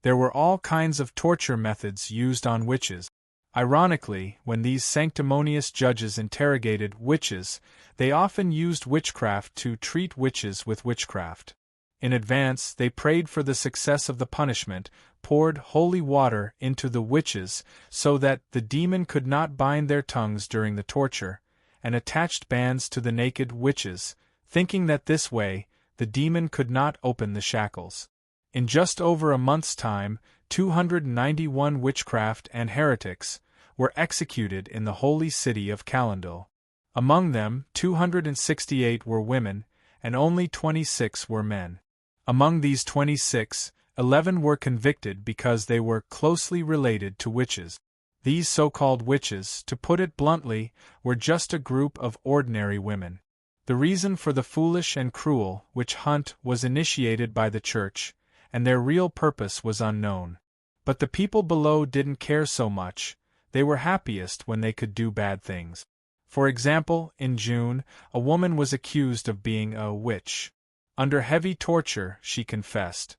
There were all kinds of torture methods used on witches. Ironically, when these sanctimonious judges interrogated witches, they often used witchcraft to treat witches with witchcraft. In advance, they prayed for the success of the punishment, poured holy water into the witches so that the demon could not bind their tongues during the torture, and attached bands to the naked witches, thinking that this way, the demon could not open the shackles. In just over a month's time, 291 witchcraft and heretics were executed in the holy city of Calendul. Among them, 268 were women, and only 26 were men. Among these 26, 11 were convicted because they were closely related to witches. These so-called witches, to put it bluntly, were just a group of ordinary women. The reason for the foolish and cruel witch hunt was initiated by the church, and their real purpose was unknown. But the people below didn't care so much. They were happiest when they could do bad things. For example, in June, a woman was accused of being a witch. Under heavy torture, she confessed,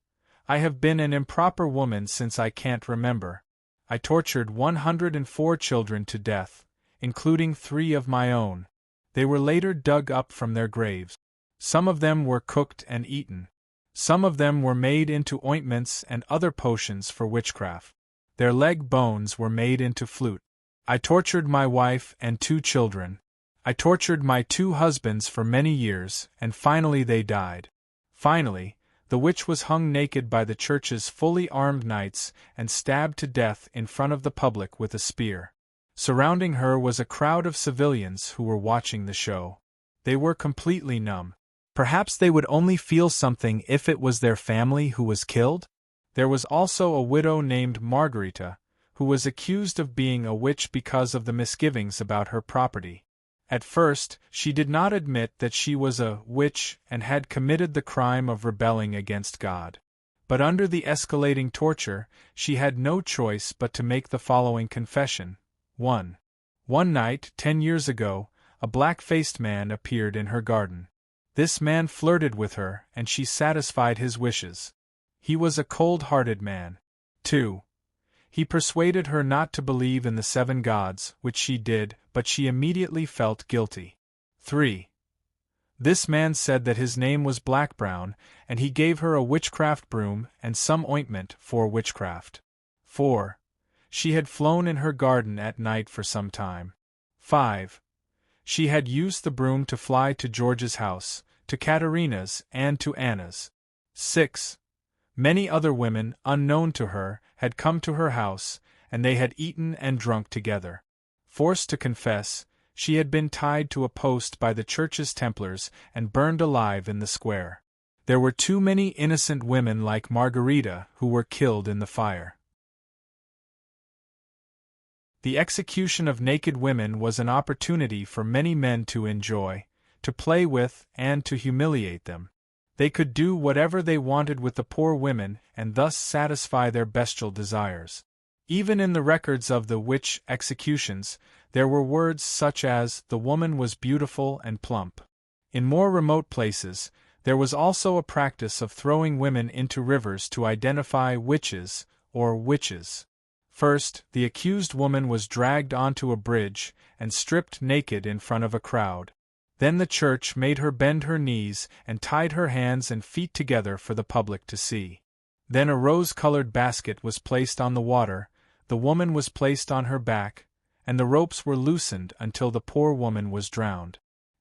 "I have been an improper woman since I can't remember. I tortured 104 children to death, including 3 of my own. They were later dug up from their graves. Some of them were cooked and eaten. Some of them were made into ointments and other potions for witchcraft. Their leg bones were made into flute. I tortured my wife and 2 children. I tortured my 2 husbands for many years, and finally they died." Finally, the witch was hung naked by the church's fully armed knights and stabbed to death in front of the public with a spear. Surrounding her was a crowd of civilians who were watching the show. They were completely numb. Perhaps they would only feel something if it was their family who was killed? There was also a widow named Margarita, who was accused of being a witch because of the misgivings about her property. At first, she did not admit that she was a witch and had committed the crime of rebelling against God. But under the escalating torture, she had no choice but to make the following confession. 1. One night, 10 years ago, a black-faced man appeared in her garden. This man flirted with her, and she satisfied his wishes. He was a cold-hearted man. 2. He persuaded her not to believe in the 7 gods, which she did, but she immediately felt guilty. 3. This man said that his name was Black-Brown, and he gave her a witchcraft broom and some ointment for witchcraft. 4. She had flown in her garden at night for some time. 5. She had used the broom to fly to George's house, to Katerina's, and to Anna's. 6. Many other women, unknown to her, had come to her house, and they had eaten and drunk together. Forced to confess, she had been tied to a post by the church's Templars and burned alive in the square. There were too many innocent women like Margarita who were killed in the fire. The execution of naked women was an opportunity for many men to enjoy, to play with, and to humiliate them. They could do whatever they wanted with the poor women and thus satisfy their bestial desires. Even in the records of the witch executions, there were words such as, "the woman was beautiful and plump." In more remote places, there was also a practice of throwing women into rivers to identify witches, or witches. First, the accused woman was dragged onto a bridge and stripped naked in front of a crowd. Then the church made her bend her knees and tied her hands and feet together for the public to see. Then a rose-colored basket was placed on the water, the woman was placed on her back, and the ropes were loosened until the poor woman was drowned.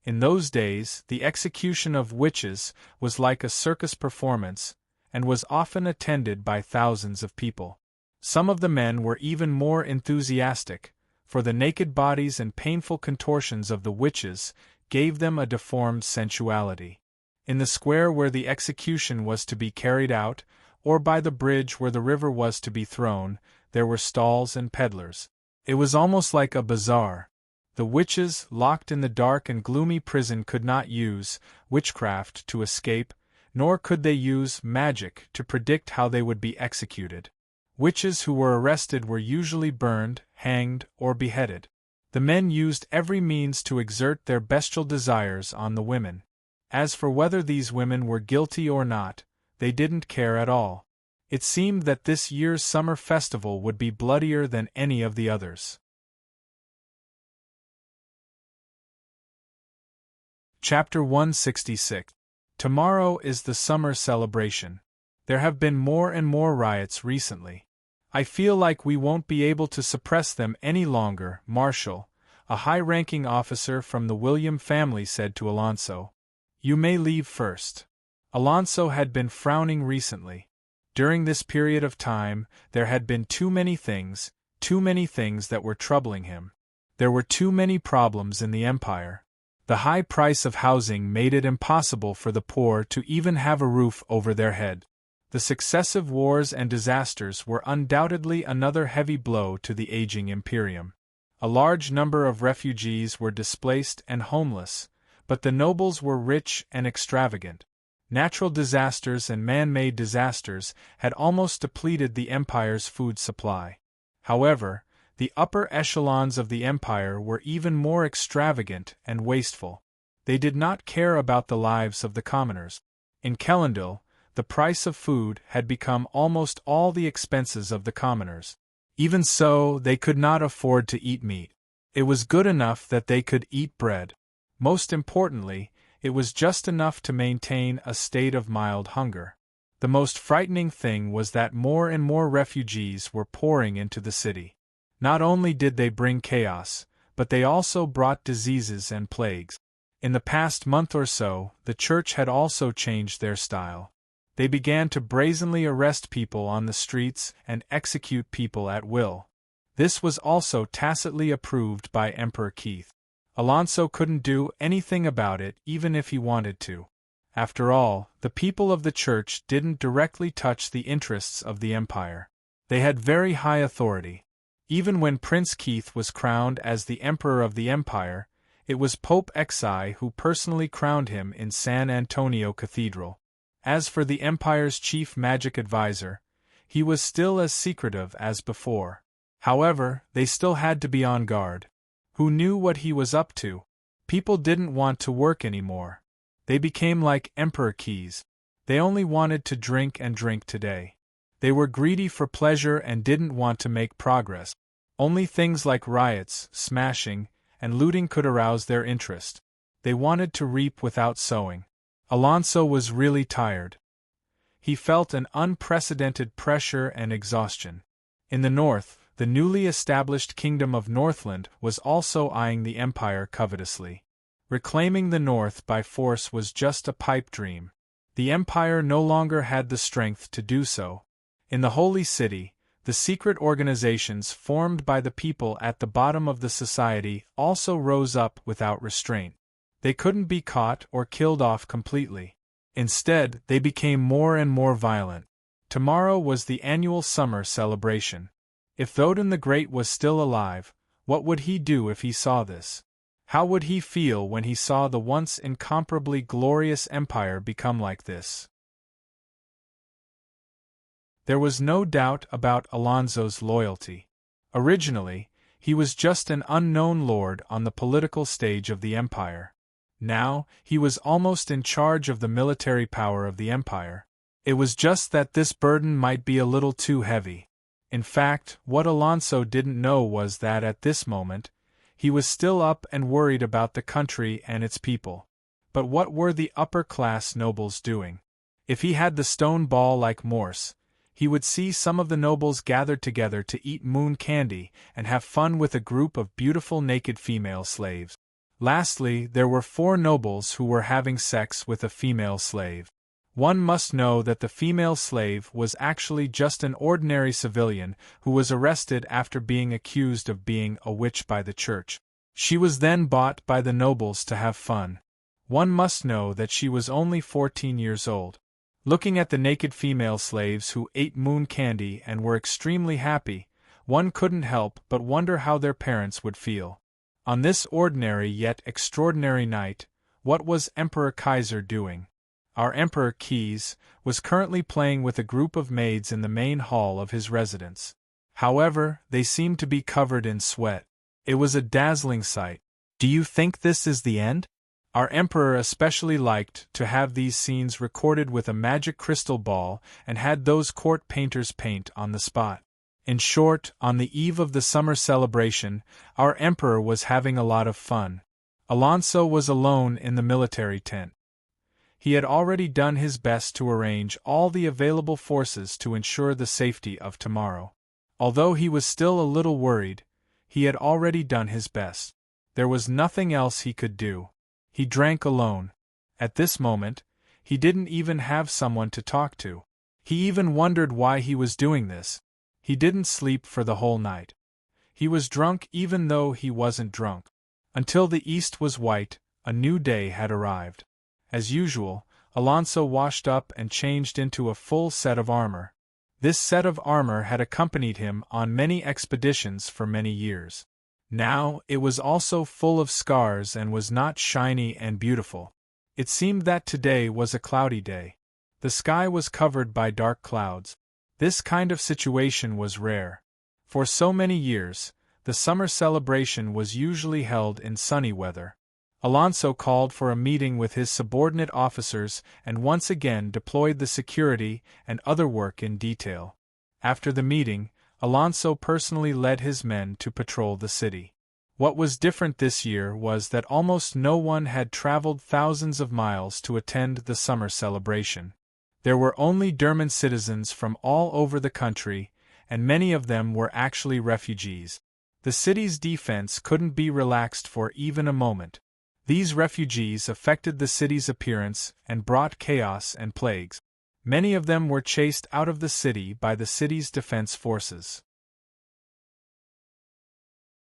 In those days, the execution of witches was like a circus performance, and was often attended by thousands of people. Some of the men were even more enthusiastic, for the naked bodies and painful contortions of the witches gave them a deformed sensuality. In the square where the execution was to be carried out, or by the bridge where the river was to be thrown, there were stalls and peddlers. It was almost like a bazaar. The witches, locked in the dark and gloomy prison, could not use witchcraft to escape, nor could they use magic to predict how they would be executed. Witches who were arrested were usually burned, hanged, or beheaded. The men used every means to exert their bestial desires on the women. As for whether these women were guilty or not, they didn't care at all. It seemed that this year's summer festival would be bloodier than any of the others. Chapter 166. Tomorrow is the summer celebration. There have been more and more riots recently. I feel like we won't be able to suppress them any longer, Marshal, a high-ranking officer from the William family said to Alonso. You may leave first. Alonso had been frowning recently. During this period of time, there had been too many things that were troubling him. There were too many problems in the empire. The high price of housing made it impossible for the poor to even have a roof over their head. The successive wars and disasters were undoubtedly another heavy blow to the aging imperium. A large number of refugees were displaced and homeless, but the nobles were rich and extravagant. Natural disasters and man-made disasters had almost depleted the empire's food supply. However, the upper echelons of the empire were even more extravagant and wasteful. They did not care about the lives of the commoners. In Kellendal, the price of food had become almost all the expenses of the commoners. Even so, they could not afford to eat meat. It was good enough that they could eat bread. Most importantly, it was just enough to maintain a state of mild hunger. The most frightening thing was that more and more refugees were pouring into the city. Not only did they bring chaos, but they also brought diseases and plagues. In the past month or so, the church had also changed their style. They began to brazenly arrest people on the streets and execute people at will. This was also tacitly approved by Emperor Keith. Alonso couldn't do anything about it even if he wanted to. After all, the people of the church didn't directly touch the interests of the empire. They had very high authority. Even when Prince Keith was crowned as the Emperor of the Empire, it was Pope Exai who personally crowned him in San Antonio Cathedral. As for the Empire's chief magic advisor, he was still as secretive as before. However, they still had to be on guard. Who knew what he was up to? People didn't want to work anymore. They became like Emperor Keys. They only wanted to drink and drink today. They were greedy for pleasure and didn't want to make progress. Only things like riots, smashing, and looting could arouse their interest. They wanted to reap without sowing. Alonso was really tired. He felt an unprecedented pressure and exhaustion. In the north, the newly established kingdom of Northland was also eyeing the empire covetously. Reclaiming the north by force was just a pipe dream. The empire no longer had the strength to do so. In the Holy City, the secret organizations formed by the people at the bottom of the society also rose up without restraint. They couldn't be caught or killed off completely. Instead, they became more and more violent. Tomorrow was the annual summer celebration. If Thodin the Great was still alive, what would he do if he saw this? How would he feel when he saw the once incomparably glorious empire become like this? There was no doubt about Alonso's loyalty. Originally, he was just an unknown lord on the political stage of the empire. Now, he was almost in charge of the military power of the empire. It was just that this burden might be a little too heavy. In fact, what Alonso didn't know was that at this moment, he was still up and worried about the country and its people. But what were the upper-class nobles doing? If he had the stone ball like Morse, he would see some of the nobles gathered together to eat moon candy and have fun with a group of beautiful naked female slaves. Lastly, there were 4 nobles who were having sex with a female slave. One must know that the female slave was actually just an ordinary civilian who was arrested after being accused of being a witch by the church. She was then bought by the nobles to have fun. One must know that she was only 14 years old. Looking at the naked female slaves who ate moon candy and were extremely happy, one couldn't help but wonder how their parents would feel. On this ordinary yet extraordinary night, what was Emperor Kaiser doing? Our Emperor Keys was currently playing with a group of maids in the main hall of his residence. However, they seemed to be covered in sweat. It was a dazzling sight. Do you think this is the end? Our Emperor especially liked to have these scenes recorded with a magic crystal ball and had those court painters paint on the spot. In short, on the eve of the summer celebration, our Emperor was having a lot of fun. Alonso was alone in the military tent. He had already done his best to arrange all the available forces to ensure the safety of tomorrow. Although he was still a little worried, he had already done his best. There was nothing else he could do. He drank alone. At this moment, he didn't even have someone to talk to. He even wondered why he was doing this. He didn't sleep for the whole night. He was drunk even though he wasn't drunk. Until the east was white, a new day had arrived. As usual, Alonso washed up and changed into a full set of armor. This set of armor had accompanied him on many expeditions for many years. Now, it was also full of scars and was not shiny and beautiful. It seemed that today was a cloudy day. The sky was covered by dark clouds. This kind of situation was rare. For so many years, the summer celebration was usually held in sunny weather. Alonso called for a meeting with his subordinate officers and once again deployed the security and other work in detail. After the meeting, Alonso personally led his men to patrol the city. What was different this year was that almost no one had traveled thousands of miles to attend the summer celebration. There were only German citizens from all over the country, and many of them were actually refugees. The city's defense couldn't be relaxed for even a moment. These refugees affected the city's appearance and brought chaos and plagues. Many of them were chased out of the city by the city's defense forces.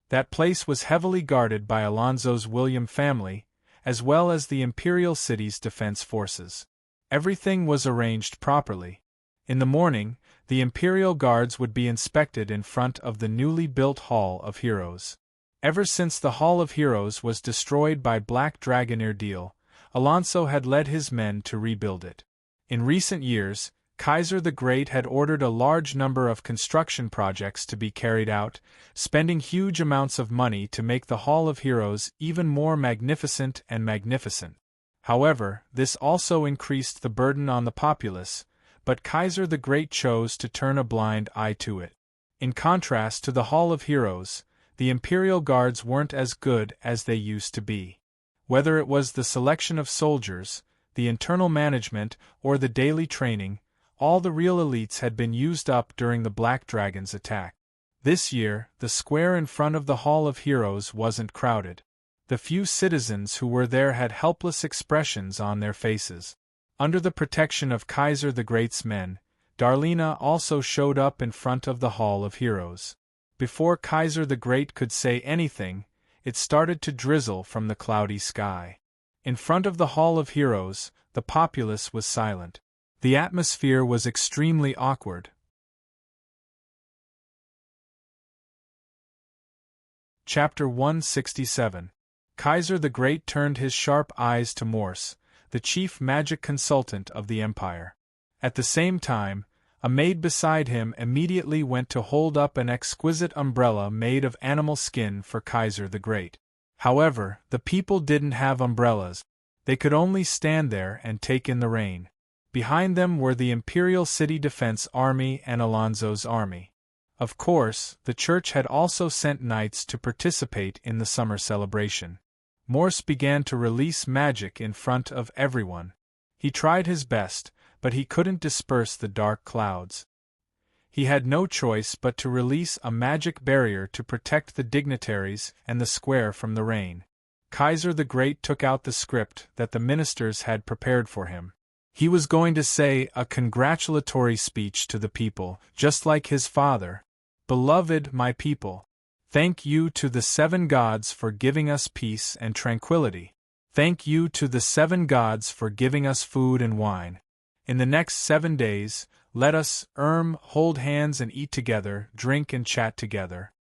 That place was heavily guarded by Alonso's William family, as well as the imperial city's defense forces. Everything was arranged properly. In the morning, the imperial guards would be inspected in front of the newly built Hall of Heroes. Ever since the Hall of Heroes was destroyed by Black Dragoneer Deal, Alonso had led his men to rebuild it. In recent years, Kaiser the Great had ordered a large number of construction projects to be carried out, spending huge amounts of money to make the Hall of Heroes even more magnificent and magnificent. However, this also increased the burden on the populace, but Kaiser the Great chose to turn a blind eye to it. In contrast to the Hall of Heroes, the Imperial Guards weren't as good as they used to be. Whether it was the selection of soldiers, the internal management, or the daily training, all the real elites had been used up during the Black Dragon's attack. This year, the square in front of the Hall of Heroes wasn't crowded. The few citizens who were there had helpless expressions on their faces. Under the protection of Kaiser the Great's men, Darlena also showed up in front of the Hall of Heroes. Before Kaiser the Great could say anything, it started to drizzle from the cloudy sky. In front of the Hall of Heroes, the populace was silent. The atmosphere was extremely awkward. Chapter 167. Kaiser the Great turned his sharp eyes to Morse, the chief magic consultant of the Empire. At the same time, a maid beside him immediately went to hold up an exquisite umbrella made of animal skin for Kaiser the Great. However, the people didn't have umbrellas. They could only stand there and take in the rain. Behind them were the Imperial City Defense Army and Alonso's army. Of course, the church had also sent knights to participate in the summer celebration. Morse began to release magic in front of everyone. He tried his best, but he couldn't disperse the dark clouds. He had no choice but to release a magic barrier to protect the dignitaries and the square from the rain. Kaiser the Great took out the script that the ministers had prepared for him. He was going to say a congratulatory speech to the people, just like his father. Beloved my people, thank you to the 7 gods for giving us peace and tranquility. Thank you to the 7 gods for giving us food and wine. In the next 7 days, let us hold hands and eat together, drink and chat together.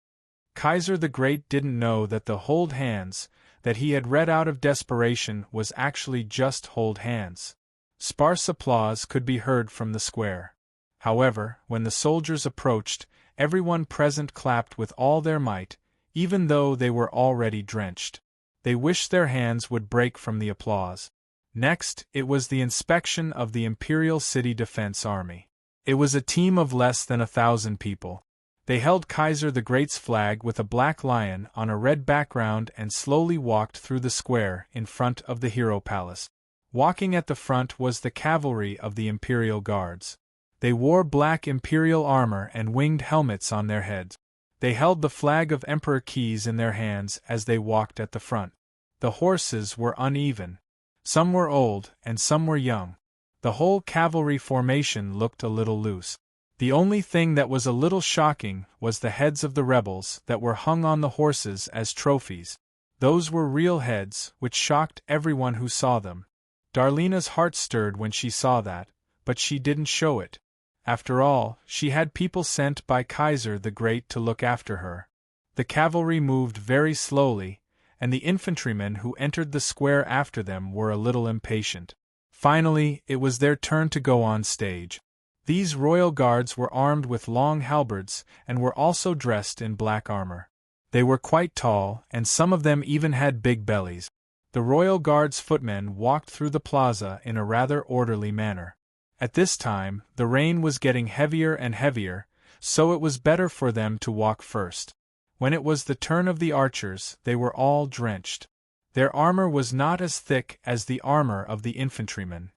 Kaiser the Great didn't know that the hold hands that he had read out of desperation was actually just hold hands. Sparse applause could be heard from the square. However, when the soldiers approached, everyone present clapped with all their might, even though they were already drenched. They wished their hands would break from the applause. Next, it was the inspection of the Imperial City Defense Army. It was a team of less than 1,000 people. They held Kaiser the Great's flag with a black lion on a red background and slowly walked through the square in front of the Hero Palace. Walking at the front was the cavalry of the Imperial Guards. They wore black Imperial armor and winged helmets on their heads. They held the flag of Emperor keys in their hands as they walked at the front. The horses were uneven. Some were old and some were young. The whole cavalry formation looked a little loose. The only thing that was a little shocking was the heads of the rebels that were hung on the horses as trophies. Those were real heads, which shocked everyone who saw them. Darlena's heart stirred when she saw that, but she didn't show it. After all, she had people sent by Kaiser the Great to look after her. The cavalry moved very slowly, and the infantrymen who entered the square after them were a little impatient. Finally, it was their turn to go on stage. These royal guards were armed with long halberds and were also dressed in black armor. They were quite tall, and some of them even had big bellies. The royal guards' footmen walked through the plaza in a rather orderly manner. At this time, the rain was getting heavier and heavier, so it was better for them to walk first. When it was the turn of the archers, they were all drenched. Their armor was not as thick as the armor of the infantrymen.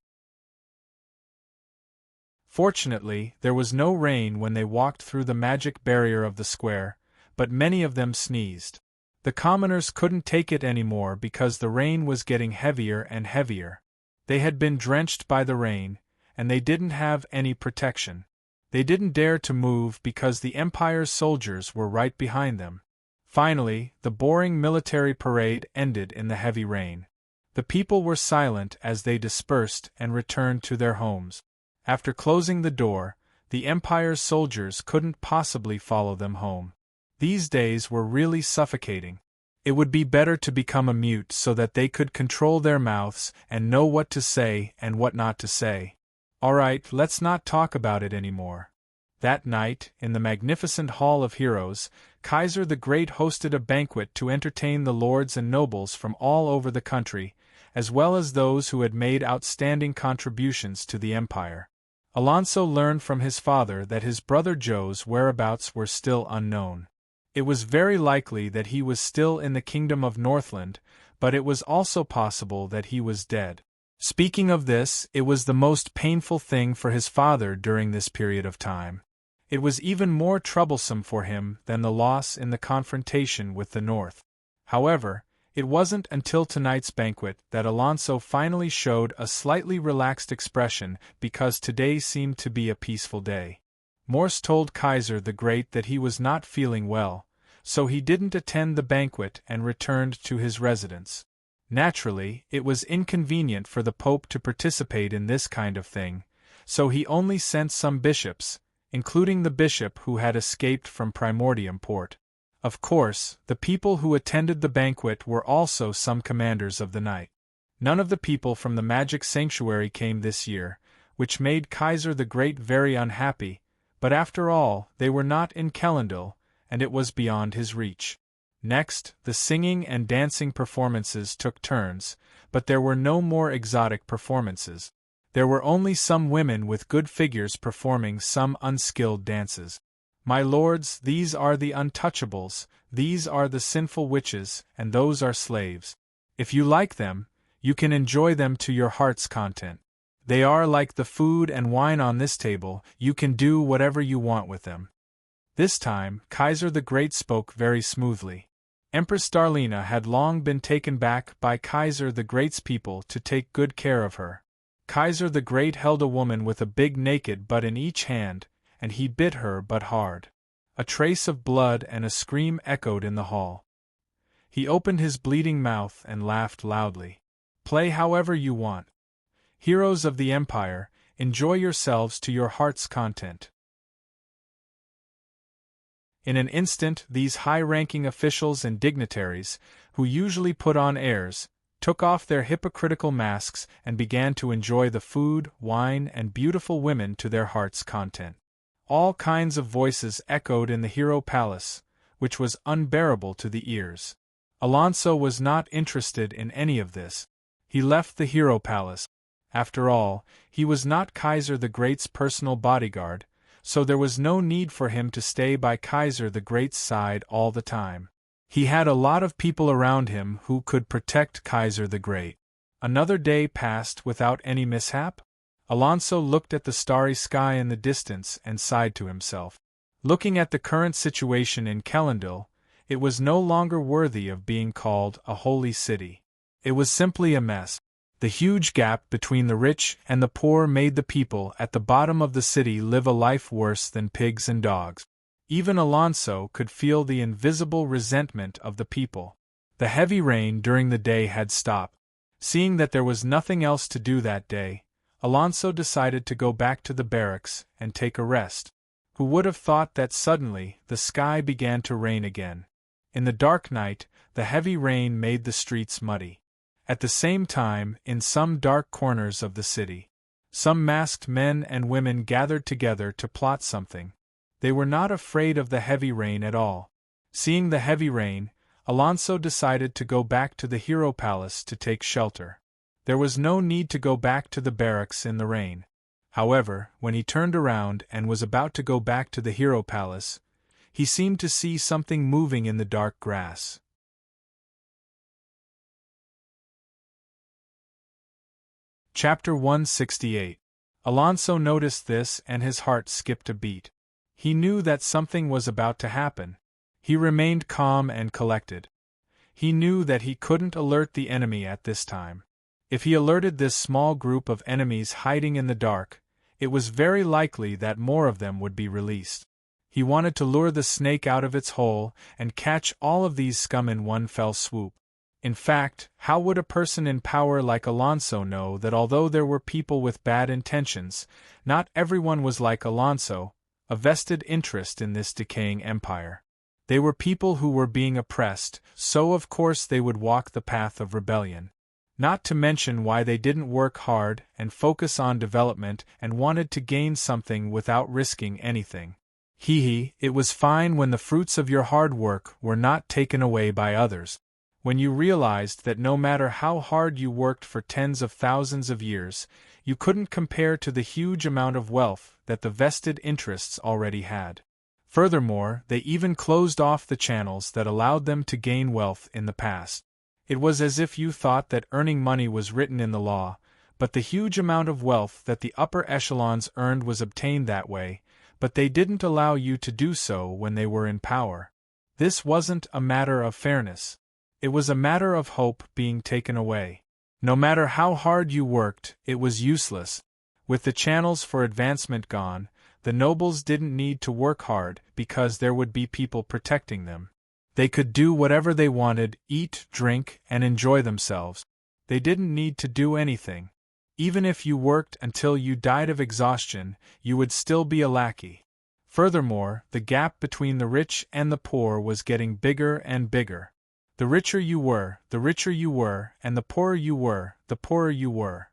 Fortunately, there was no rain when they walked through the magic barrier of the square, but many of them sneezed. The commoners couldn't take it anymore because the rain was getting heavier and heavier. They had been drenched by the rain, and they didn't have any protection. They didn't dare to move because the Empire's soldiers were right behind them. Finally, the boring military parade ended in the heavy rain. The people were silent as they dispersed and returned to their homes. After closing the door, the Empire's soldiers couldn't possibly follow them home. These days were really suffocating. It would be better to become a mute so that they could control their mouths and know what to say and what not to say. Alright, let's not talk about it anymore. That night, in the magnificent Hall of Heroes, Kaiser the Great hosted a banquet to entertain the lords and nobles from all over the country, as well as those who had made outstanding contributions to the empire. Alonso learned from his father that his brother Joe's whereabouts were still unknown. It was very likely that he was still in the kingdom of Northland, but it was also possible that he was dead. Speaking of this, it was the most painful thing for his father during this period of time. It was even more troublesome for him than the loss in the confrontation with the North. However, it wasn't until tonight's banquet that Alonso finally showed a slightly relaxed expression because today seemed to be a peaceful day. Morse told Kaiser the Great that he was not feeling well, so he didn't attend the banquet and returned to his residence. Naturally, it was inconvenient for the Pope to participate in this kind of thing, so he only sent some bishops, including the bishop who had escaped from Primordium Port. Of course, the people who attended the banquet were also some commanders of the night. None of the people from the Magic Sanctuary came this year, which made Kaiser the Great very unhappy, but after all, they were not in Kellendal, and it was beyond his reach. Next, the singing and dancing performances took turns, but there were no more exotic performances. There were only some women with good figures performing some unskilled dances. My lords, these are the untouchables, these are the sinful witches, and those are slaves. If you like them, you can enjoy them to your heart's content. They are like the food and wine on this table, you can do whatever you want with them. This time, Kaiser the Great spoke very smoothly. Empress Darlina had long been taken back by Kaiser the Great's people to take good care of her. Kaiser the Great held a woman with a big naked butt in each hand, and he bit her but hard. A trace of blood and a scream echoed in the hall. He opened his bleeding mouth and laughed loudly. "Play however you want. Heroes of the Empire, enjoy yourselves to your heart's content." In an instant, these high-ranking officials and dignitaries, who usually put on airs, took off their hypocritical masks and began to enjoy the food, wine, and beautiful women to their heart's content. All kinds of voices echoed in the Hero Palace, which was unbearable to the ears. Alonso was not interested in any of this. He left the Hero Palace. After all, he was not Kaiser the Great's personal bodyguard, so there was no need for him to stay by Kaiser the Great's side all the time. He had a lot of people around him who could protect Kaiser the Great. Another day passed without any mishap. Alonso looked at the starry sky in the distance and sighed to himself. Looking at the current situation in Kelendil, it was no longer worthy of being called a holy city. It was simply a mess. The huge gap between the rich and the poor made the people at the bottom of the city live a life worse than pigs and dogs. Even Alonso could feel the invisible resentment of the people. The heavy rain during the day had stopped. Seeing that there was nothing else to do that day, Alonso decided to go back to the barracks and take a rest. Who would have thought that suddenly the sky began to rain again? In the dark night, the heavy rain made the streets muddy. At the same time, in some dark corners of the city, some masked men and women gathered together to plot something. They were not afraid of the heavy rain at all. Seeing the heavy rain, Alonso decided to go back to the Hero Palace to take shelter. There was no need to go back to the barracks in the rain. However, when he turned around and was about to go back to the Hero Palace, he seemed to see something moving in the dark grass. Chapter 168. Alonso noticed this and his heart skipped a beat. He knew that something was about to happen. He remained calm and collected. He knew that he couldn't alert the enemy at this time. If he alerted this small group of enemies hiding in the dark, it was very likely that more of them would be released. He wanted to lure the snake out of its hole and catch all of these scum in one fell swoop. In fact, how would a person in power like Alonso know that although there were people with bad intentions, not everyone was like Alonso, a vested interest in this decaying empire? They were people who were being oppressed, so of course they would walk the path of rebellion. Not to mention why they didn't work hard and focus on development and wanted to gain something without risking anything. It was fine when the fruits of your hard work were not taken away by others. When you realized that no matter how hard you worked for tens of thousands of years, you couldn't compare to the huge amount of wealth that the vested interests already had. Furthermore, they even closed off the channels that allowed them to gain wealth in the past. It was as if you thought that earning money was written in the law, but the huge amount of wealth that the upper echelons earned was obtained that way, but they didn't allow you to do so when they were in power. This wasn't a matter of fairness. It was a matter of hope being taken away. No matter how hard you worked, it was useless. With the channels for advancement gone, the nobles didn't need to work hard because there would be people protecting them. They could do whatever they wanted, eat, drink, and enjoy themselves. They didn't need to do anything. Even if you worked until you died of exhaustion, you would still be a lackey. Furthermore, the gap between the rich and the poor was getting bigger and bigger. The richer you were, and the poorer you were, the poorer you were.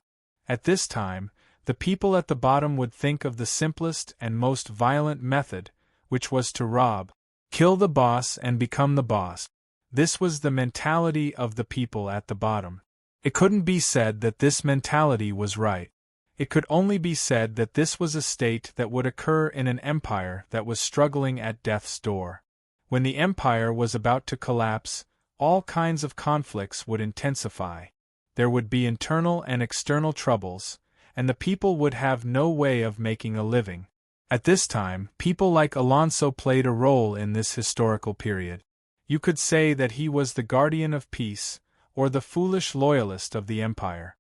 At this time, the people at the bottom would think of the simplest and most violent method, which was to rob, kill the boss and become the boss. This was the mentality of the people at the bottom. It couldn't be said that this mentality was right. It could only be said that this was a state that would occur in an empire that was struggling at death's door. When the empire was about to collapse, all kinds of conflicts would intensify. There would be internal and external troubles, and the people would have no way of making a living. At this time, people like Alonso played a role in this historical period. You could say that he was the guardian of peace, or the foolish loyalist of the empire.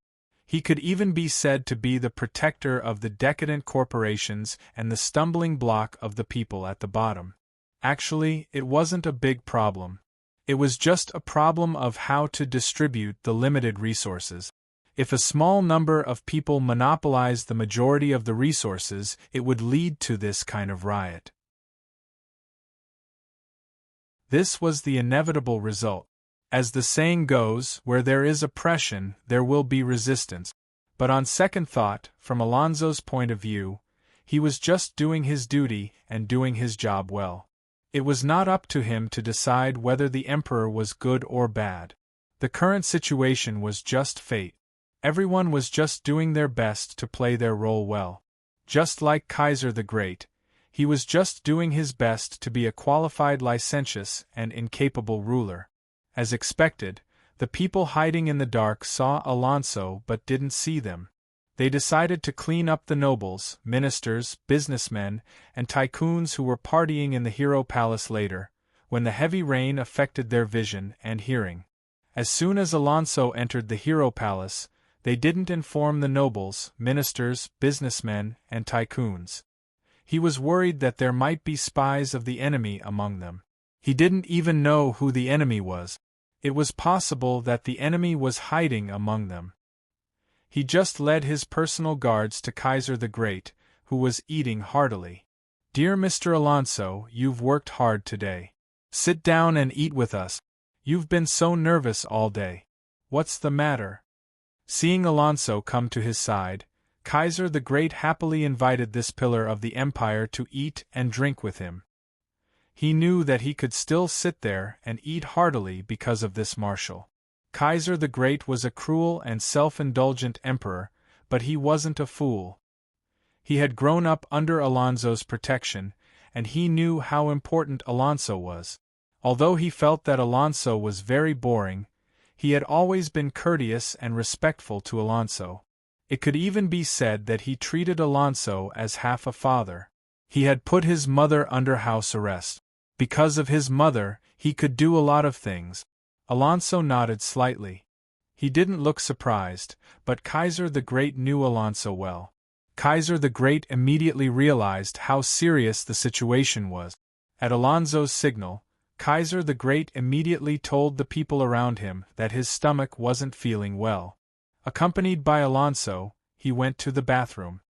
He could even be said to be the protector of the decadent corporations and the stumbling block of the people at the bottom. Actually, it wasn't a big problem. It was just a problem of how to distribute the limited resources. If a small number of people monopolized the majority of the resources, it would lead to this kind of riot. This was the inevitable result. As the saying goes, where there is oppression, there will be resistance. But on second thought, from Alonso's point of view, he was just doing his duty and doing his job well. It was not up to him to decide whether the emperor was good or bad. The current situation was just fate. Everyone was just doing their best to play their role well. Just like Kaiser the Great, he was just doing his best to be a qualified licentious and incapable ruler. As expected, the people hiding in the dark saw Alonso but didn't see them. They decided to clean up the nobles, ministers, businessmen, and tycoons who were partying in the Hero Palace later, when the heavy rain affected their vision and hearing. As soon as Alonso entered the Hero Palace, they didn't inform the nobles, ministers, businessmen, and tycoons. He was worried that there might be spies of the enemy among them. He didn't even know who the enemy was. It was possible that the enemy was hiding among them. He just led his personal guards to Kaiser the Great, who was eating heartily. "Dear Mr. Alonso, you've worked hard today. Sit down and eat with us. You've been so nervous all day. What's the matter?" Seeing Alonso come to his side, Kaiser the Great happily invited this pillar of the empire to eat and drink with him. He knew that he could still sit there and eat heartily because of this marshal. Kaiser the Great was a cruel and self-indulgent emperor, but he wasn't a fool. He had grown up under Alonso's protection, and he knew how important Alonso was. Although he felt that Alonso was very boring, he had always been courteous and respectful to Alonso. It could even be said that he treated Alonso as half a father. He had put his mother under house arrest. Because of his mother, he could do a lot of things. Alonso nodded slightly. He didn't look surprised, but Kaiser the Great knew Alonso well. Kaiser the Great immediately realized how serious the situation was. At Alonso's signal, Kaiser the Great immediately told the people around him that his stomach wasn't feeling well. Accompanied by Alonso, he went to the bathroom.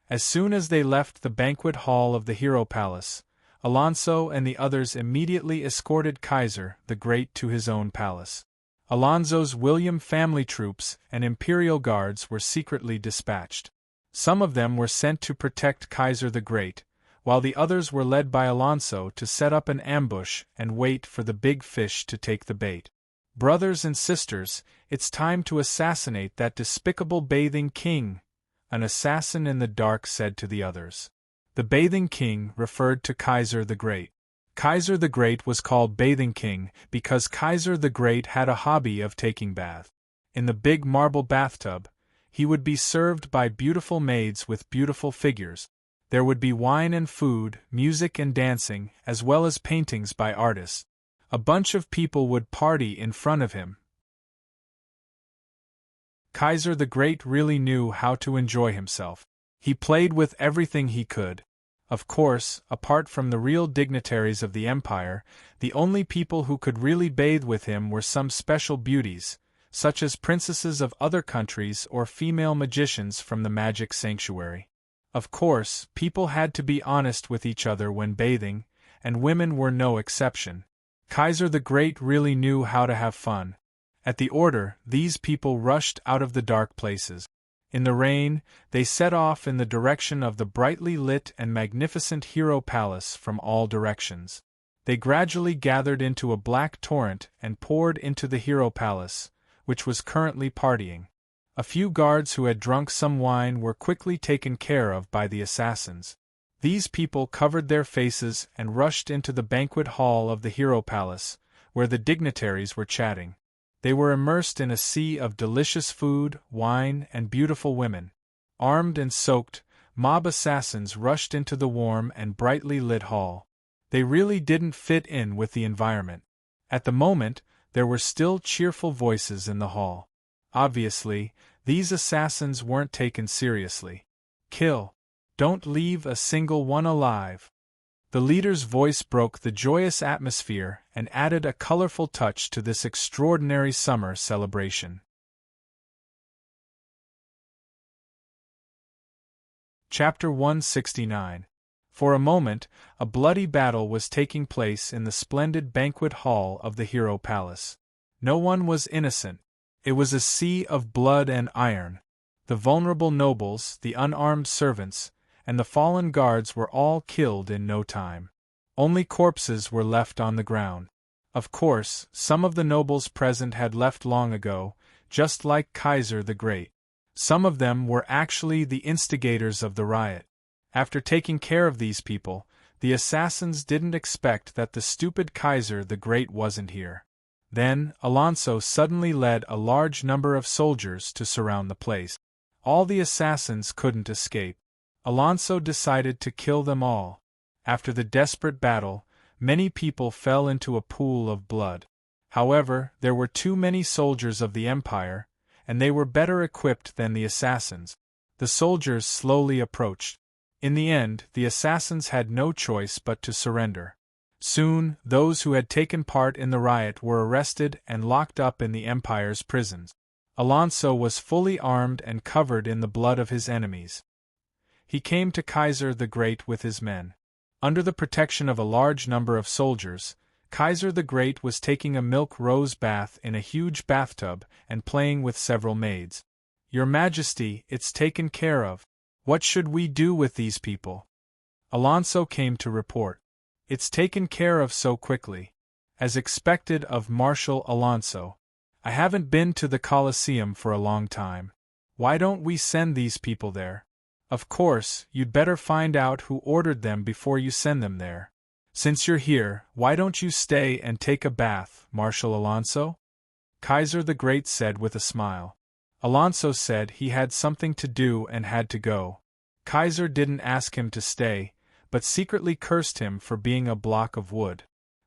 As soon as they left the banquet hall of the Hero Palace, Alonso and the others immediately escorted Kaiser the Great to his own palace. Alonso's William family troops and imperial guards were secretly dispatched. Some of them were sent to protect Kaiser the Great, while the others were led by Alonso to set up an ambush and wait for the big fish to take the bait. "Brothers and sisters, it's time to assassinate that despicable bathing king," an assassin in the dark said to the others. The bathing king referred to Kaiser the Great. Kaiser the Great was called Bathing King because Kaiser the Great had a hobby of taking bath. In the big marble bathtub, he would be served by beautiful maids with beautiful figures. There would be wine and food, music and dancing, as well as paintings by artists. A bunch of people would party in front of him. Kaiser the Great really knew how to enjoy himself. He played with everything he could. Of course, apart from the real dignitaries of the empire, the only people who could really bathe with him were some special beauties, such as princesses of other countries or female magicians from the magic sanctuary. Of course, people had to be honest with each other when bathing, and women were no exception. Kaiser the Great really knew how to have fun. At the order, these people rushed out of the dark places. In the rain, they set off in the direction of the brightly lit and magnificent Hero Palace from all directions. They gradually gathered into a black torrent and poured into the Hero Palace, which was currently partying. A few guards who had drunk some wine were quickly taken care of by the assassins. These people covered their faces and rushed into the banquet hall of the Hero Palace, where the dignitaries were chatting. They were immersed in a sea of delicious food, wine, and beautiful women. Armed and soaked, mob assassins rushed into the warm and brightly lit hall. They really didn't fit in with the environment. At the moment, there were still cheerful voices in the hall. Obviously, these assassins weren't taken seriously. Kill. Don't leave a single one alive. The leader's voice broke the joyous atmosphere and added a colorful touch to this extraordinary summer celebration. Chapter 169. For a moment, a bloody battle was taking place in the splendid banquet hall of the Hero Palace. No one was innocent. It was a sea of blood and iron. The vulnerable nobles, the unarmed servants, and the fallen guards were all killed in no time. Only corpses were left on the ground. Of course, some of the nobles present had left long ago, just like Kaiser the Great. Some of them were actually the instigators of the riot. After taking care of these people, the assassins didn't expect that the stupid Kaiser the Great wasn't here. Then, Alonso suddenly led a large number of soldiers to surround the place. All the assassins couldn't escape. Alonso decided to kill them all. After the desperate battle, many people fell into a pool of blood. However, there were too many soldiers of the Empire, and they were better equipped than the assassins. The soldiers slowly approached. In the end, the assassins had no choice but to surrender. Soon, those who had taken part in the riot were arrested and locked up in the Empire's prisons. Alonso was fully armed and covered in the blood of his enemies. He came to Kaiser the Great with his men. Under the protection of a large number of soldiers, Kaiser the Great was taking a milk rose bath in a huge bathtub and playing with several maids. "Your Majesty, it's taken care of. What should we do with these people?" Alonso came to report. "It's taken care of so quickly. As expected of Marshal Alonso. I haven't been to the Colosseum for a long time. Why don't we send these people there? Of course, you'd better find out who ordered them before you send them there. Since you're here, why don't you stay and take a bath, Marshal Alonso?" Kaiser the Great said with a smile. Alonso said he had something to do and had to go. Kaiser didn't ask him to stay, but secretly cursed him for being a block of wood.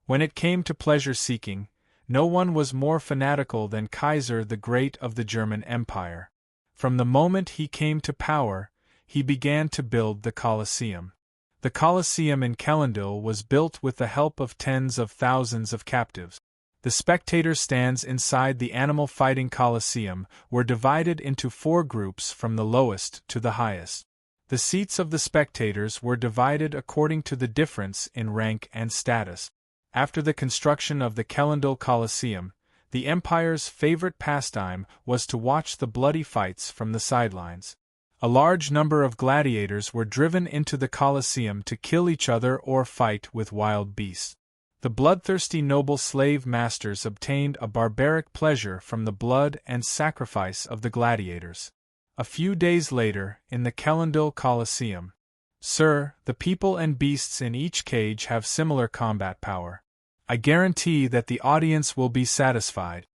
When it came to pleasure-seeking, no one was more fanatical than Kaiser the Great of the German Empire. From the moment he came to power, he began to build the Colosseum. The Colosseum in Kellendil was built with the help of tens of thousands of captives. The spectator stands inside the animal fighting Colosseum were divided into 4 groups from the lowest to the highest. The seats of the spectators were divided according to the difference in rank and status. After the construction of the Kellendil Colosseum, the Empire's favorite pastime was to watch the bloody fights from the sidelines. A large number of gladiators were driven into the Colosseum to kill each other or fight with wild beasts. The bloodthirsty noble slave masters obtained a barbaric pleasure from the blood and sacrifice of the gladiators. A few days later, in the Kellendil Colosseum, "Sir, the people and beasts in each cage have similar combat power. I guarantee that the audience will be satisfied."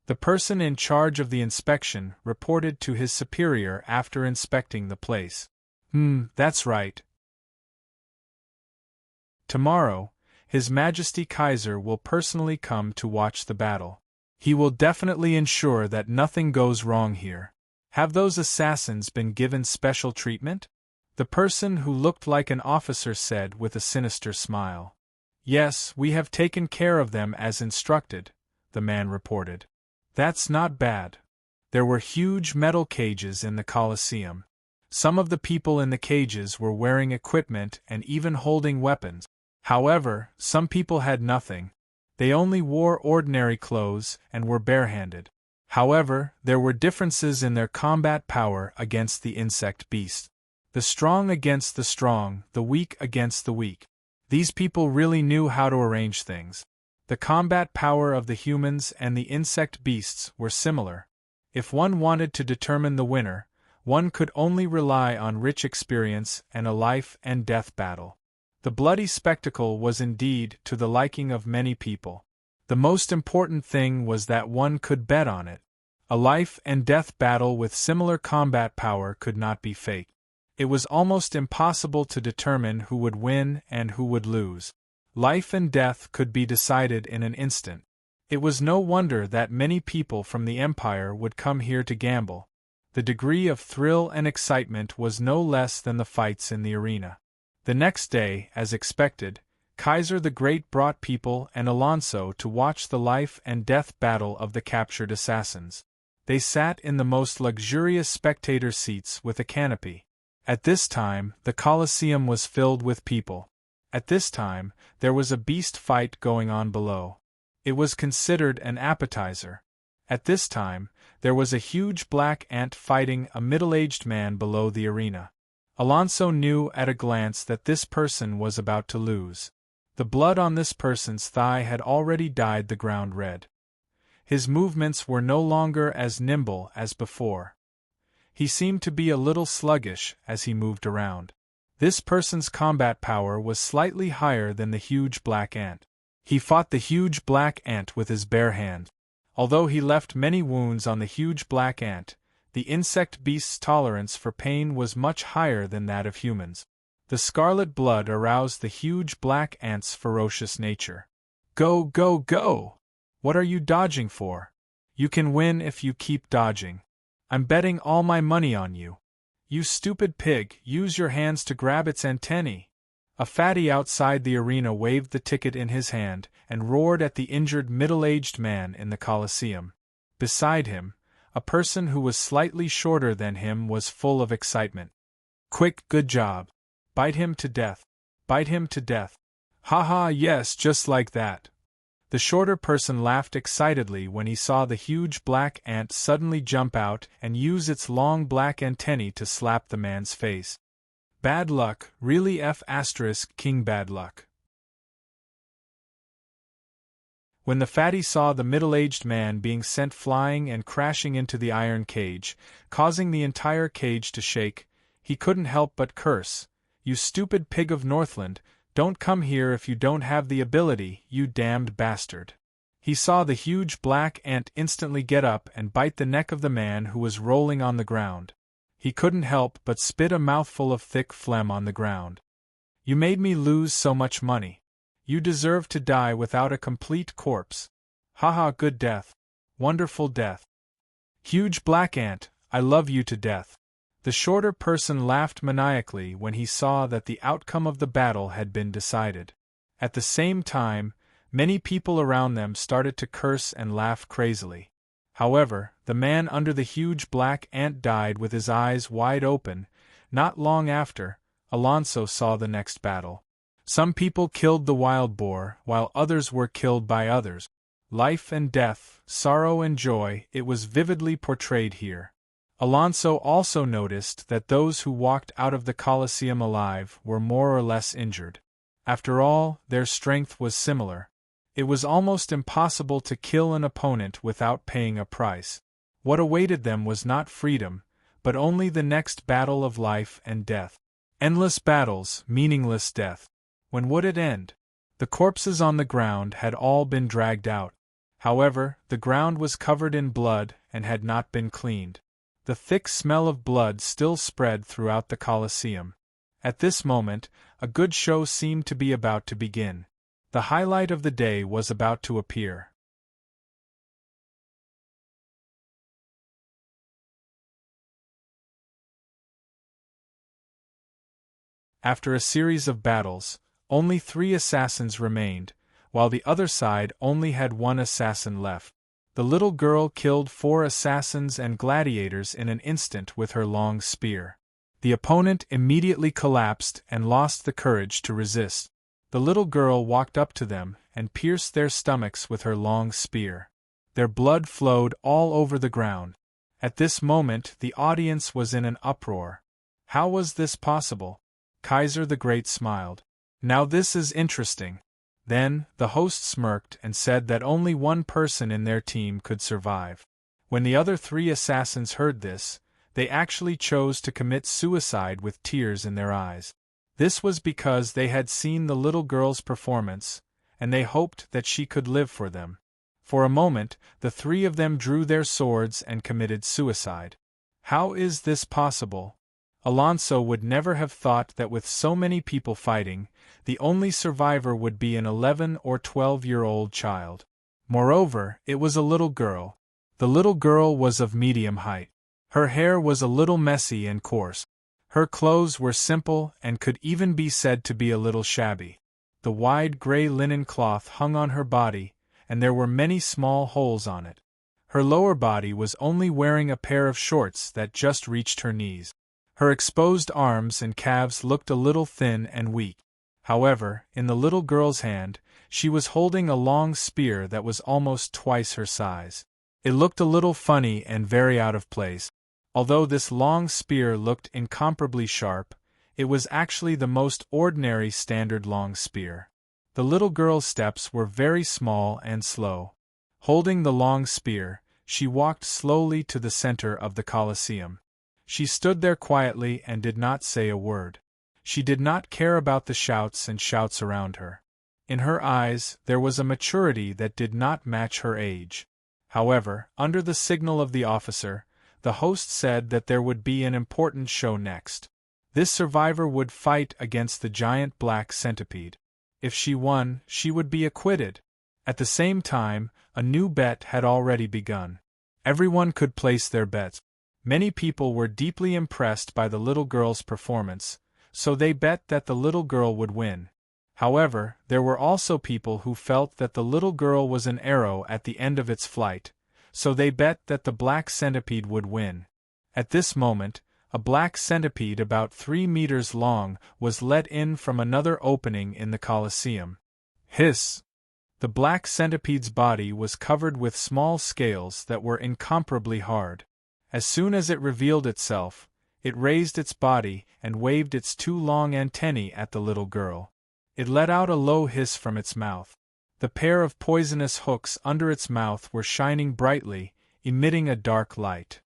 The person in charge of the inspection reported to his superior after inspecting the place. That's right. Tomorrow, His Majesty Kaiser will personally come to watch the battle. He will definitely ensure that nothing goes wrong here. Have those assassins been given special treatment? The person who looked like an officer said with a sinister smile. "Yes, we have taken care of them as instructed," the man reported. "That's not bad." There were huge metal cages in the Colosseum. Some of the people in the cages were wearing equipment and even holding weapons. However, some people had nothing. They only wore ordinary clothes and were barehanded. However, there were differences in their combat power against the insect beasts. The strong against the strong, the weak against the weak. These people really knew how to arrange things. The combat power of the humans and the insect beasts were similar. If one wanted to determine the winner, one could only rely on rich experience and a life-and-death battle. The bloody spectacle was indeed to the liking of many people. The most important thing was that one could bet on it. A life-and-death battle with similar combat power could not be faked. It was almost impossible to determine who would win and who would lose. Life and death could be decided in an instant. It was no wonder that many people from the Empire would come here to gamble. The degree of thrill and excitement was no less than the fights in the arena. The next day, as expected, Kaiser the Great brought people and Alonso to watch the life and death battle of the captured assassins. They sat in the most luxurious spectator seats with a canopy. At this time, the Colosseum was filled with people. At this time, there was a beast fight going on below. It was considered an appetizer. At this time, there was a huge black ant fighting a middle-aged man below the arena. Alonso knew at a glance that this person was about to lose. The blood on this person's thigh had already dyed the ground red. His movements were no longer as nimble as before. He seemed to be a little sluggish as he moved around. This person's combat power was slightly higher than the huge black ant. He fought the huge black ant with his bare hand. Although he left many wounds on the huge black ant, the insect beast's tolerance for pain was much higher than that of humans. The scarlet blood aroused the huge black ant's ferocious nature. Go, go, go! What are you dodging for? You can win if you keep dodging. I'm betting all my money on you. You stupid pig, use your hands to grab its antennae. A fatty outside the arena waved the ticket in his hand and roared at the injured middle-aged man in the Colosseum. Beside him, a person who was slightly shorter than him was full of excitement. Quick, good job. Bite him to death. Bite him to death. Ha ha, yes, just like that. The shorter person laughed excitedly when he saw the huge black ant suddenly jump out and use its long black antennae to slap the man's face. Bad luck, really King bad luck. When the fatty saw the middle-aged man being sent flying and crashing into the iron cage, causing the entire cage to shake, he couldn't help but curse. You stupid pig of Northland, don't come here if you don't have the ability, you damned bastard. He saw the huge black ant instantly get up and bite the neck of the man who was rolling on the ground. He couldn't help but spit a mouthful of thick phlegm on the ground. You made me lose so much money. You deserve to die without a complete corpse. Haha, good death. Wonderful death. Huge black ant, I love you to death. The shorter person laughed maniacally when he saw that the outcome of the battle had been decided. At the same time, many people around them started to curse and laugh crazily. However, the man under the huge black ant died with his eyes wide open. Not long after, Alonso saw the next battle. Some people killed the wild boar, while others were killed by others. Life and death, sorrow and joy, it was vividly portrayed here. Alonso also noticed that those who walked out of the Colosseum alive were more or less injured. After all, their strength was similar. It was almost impossible to kill an opponent without paying a price. What awaited them was not freedom, but only the next battle of life and death. Endless battles, meaningless death. When would it end? The corpses on the ground had all been dragged out. However, the ground was covered in blood and had not been cleaned. The thick smell of blood still spread throughout the Colosseum. At this moment, a good show seemed to be about to begin. The highlight of the day was about to appear. After a series of battles, only 3 assassins remained, while the other side only had 1 assassin left. The little girl killed 4 assassins and gladiators in an instant with her long spear. The opponent immediately collapsed and lost the courage to resist. The little girl walked up to them and pierced their stomachs with her long spear. Their blood flowed all over the ground. At this moment the audience was in an uproar. How was this possible? Kaiser the Great smiled. Now this is interesting. Then, the host smirked and said that only 1 person in their team could survive. When the other 3 assassins heard this, they actually chose to commit suicide with tears in their eyes. This was because they had seen the little girl's performance, and they hoped that she could live for them. For a moment, the 3 of them drew their swords and committed suicide. How is this possible? Alonso would never have thought that with so many people fighting, the only survivor would be an 11 or 12-year-old child. Moreover, it was a little girl. The little girl was of medium height. Her hair was a little messy and coarse. Her clothes were simple and could even be said to be a little shabby. The wide gray linen cloth hung on her body, and there were many small holes on it. Her lower body was only wearing a pair of shorts that just reached her knees. Her exposed arms and calves looked a little thin and weak. However, in the little girl's hand, she was holding a long spear that was almost twice her size. It looked a little funny and very out of place. Although this long spear looked incomparably sharp, it was actually the most ordinary standard long spear. The little girl's steps were very small and slow. Holding the long spear, she walked slowly to the center of the Colosseum. She stood there quietly and did not say a word. She did not care about the shouts and shouts around her. In her eyes, there was a maturity that did not match her age. However, under the signal of the officer, the host said that there would be an important show next. This survivor would fight against the giant black centipede. If she won, she would be acquitted. At the same time, a new bet had already begun. Everyone could place their bets. Many people were deeply impressed by the little girl's performance, so they bet that the little girl would win. However, there were also people who felt that the little girl was an arrow at the end of its flight, so they bet that the black centipede would win. At this moment, a black centipede about 3 meters long was let in from another opening in the Colosseum. Hiss! The black centipede's body was covered with small scales that were incomparably hard. As soon as it revealed itself, it raised its body and waved its 2 long antennae at the little girl. It let out a low hiss from its mouth. The pair of poisonous hooks under its mouth were shining brightly, emitting a dark light.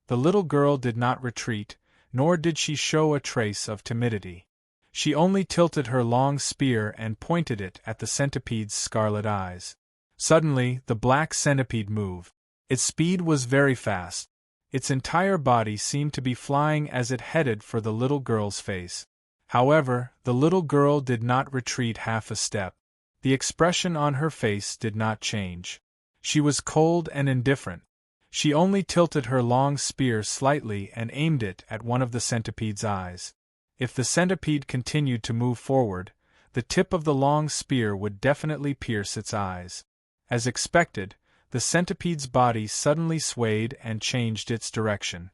The little girl did not retreat, nor did she show a trace of timidity. She only tilted her long spear and pointed it at the centipede's scarlet eyes. Suddenly, the black centipede moved. Its speed was very fast. Its entire body seemed to be flying as it headed for the little girl's face. However, the little girl did not retreat half a step. The expression on her face did not change. She was cold and indifferent. She only tilted her long spear slightly and aimed it at one of the centipede's eyes. If the centipede continued to move forward, the tip of the long spear would definitely pierce its eyes. As expected, the centipede's body suddenly swayed and changed its direction.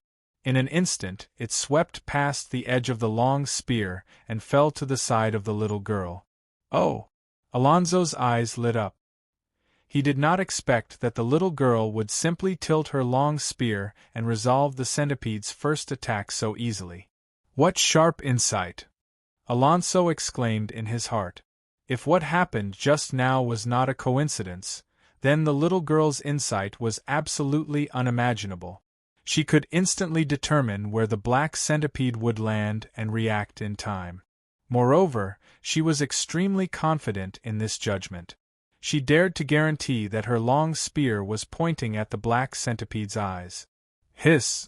In an instant, it swept past the edge of the long spear and fell to the side of the little girl. Oh! Alonso's eyes lit up. He did not expect that the little girl would simply tilt her long spear and resolve the centipede's first attack so easily. What sharp insight! Alonso exclaimed in his heart. If what happened just now was not a coincidence, then the little girl's insight was absolutely unimaginable. She could instantly determine where the black centipede would land and react in time. Moreover, she was extremely confident in this judgment. She dared to guarantee that her long spear was pointing at the black centipede's eyes. Hiss!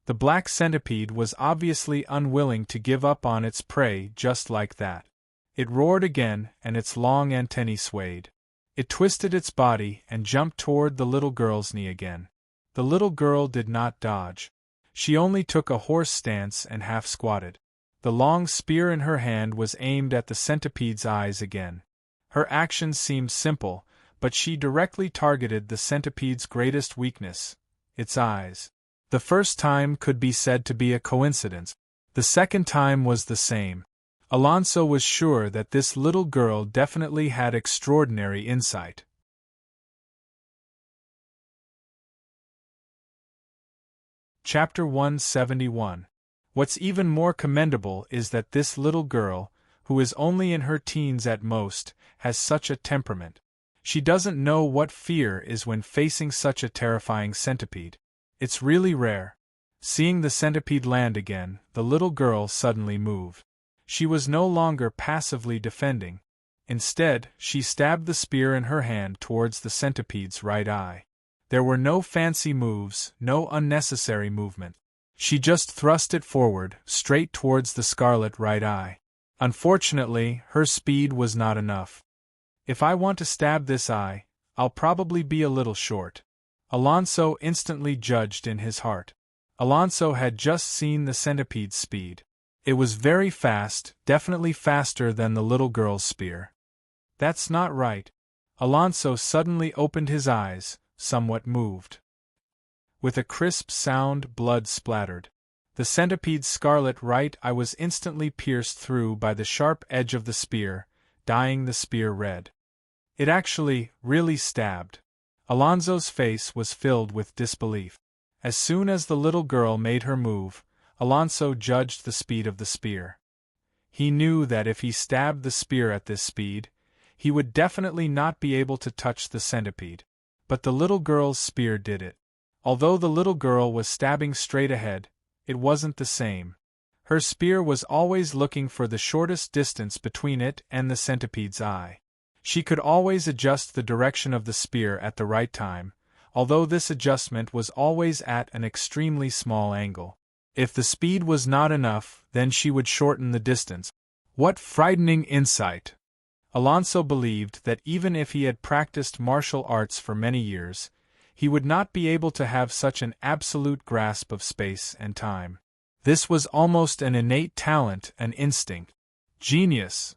The black centipede was obviously unwilling to give up on its prey just like that. It roared again, and its long antennae swayed. It twisted its body and jumped toward the little girl's knee again. The little girl did not dodge. She only took a horse stance and half squatted. The long spear in her hand was aimed at the centipede's eyes again. Her actions seemed simple, but she directly targeted the centipede's greatest weakness, its eyes. The first time could be said to be a coincidence. The second time was the same. Alonso was sure that this little girl definitely had extraordinary insight. Chapter 171. What's even more commendable is that this little girl, who is only in her teens at most, has such a temperament. She doesn't know what fear is when facing such a terrifying centipede. It's really rare. Seeing the centipede land again, the little girl suddenly moved. She was no longer passively defending. Instead, she stabbed the spear in her hand towards the centipede's right eye. There were no fancy moves, no unnecessary movement. She just thrust it forward, straight towards the scarlet right eye. Unfortunately, her speed was not enough. If I want to stab this eye, I'll probably be a little short. Alonso instantly judged in his heart. Alonso had just seen the centipede's speed. It was very fast, definitely faster than the little girl's spear. That's not right. Alonso suddenly opened his eyes, somewhat moved. With a crisp sound, blood splattered. The centipede's scarlet right eye was instantly pierced through by the sharp edge of the spear, dyeing the spear red. It actually, really stabbed. Alonso's face was filled with disbelief. As soon as the little girl made her move, Alonso judged the speed of the spear. He knew that if he stabbed the spear at this speed, he would definitely not be able to touch the centipede. But the little girl's spear did it. Although the little girl was stabbing straight ahead, it wasn't the same. Her spear was always looking for the shortest distance between it and the centipede's eye. She could always adjust the direction of the spear at the right time, although this adjustment was always at an extremely small angle. If the speed was not enough, then she would shorten the distance. What frightening insight! Alonso believed that even if he had practiced martial arts for many years, he would not be able to have such an absolute grasp of space and time. This was almost an innate talent, an instinct. Genius!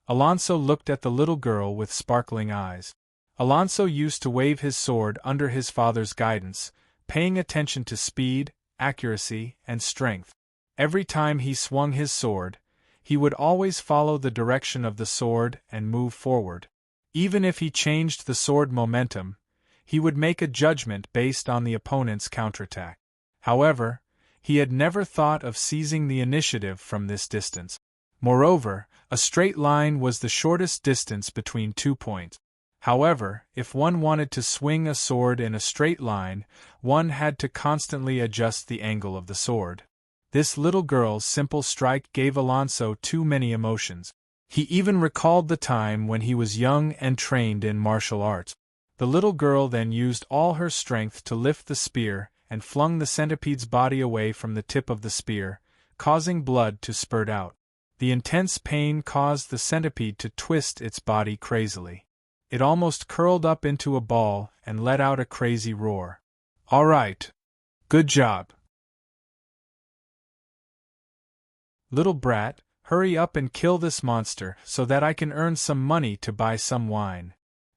Alonso looked at the little girl with sparkling eyes. Alonso used to wave his sword under his father's guidance, paying attention to speed, accuracy, and strength. Every time he swung his sword, he would always follow the direction of the sword and move forward. Even if he changed the sword momentum, he would make a judgment based on the opponent's counterattack. However, he had never thought of seizing the initiative from this distance. Moreover, a straight line was the shortest distance between 2 points. However, if one wanted to swing a sword in a straight line, one had to constantly adjust the angle of the sword. This little girl's simple strike gave Alonso too many emotions. He even recalled the time when he was young and trained in martial arts. The little girl then used all her strength to lift the spear and flung the centipede's body away from the tip of the spear, causing blood to spurt out. The intense pain caused the centipede to twist its body crazily. It almost curled up into a ball and let out a crazy roar. "All right. Good job. Little brat, hurry up and kill this monster so that I can earn some money to buy some wine."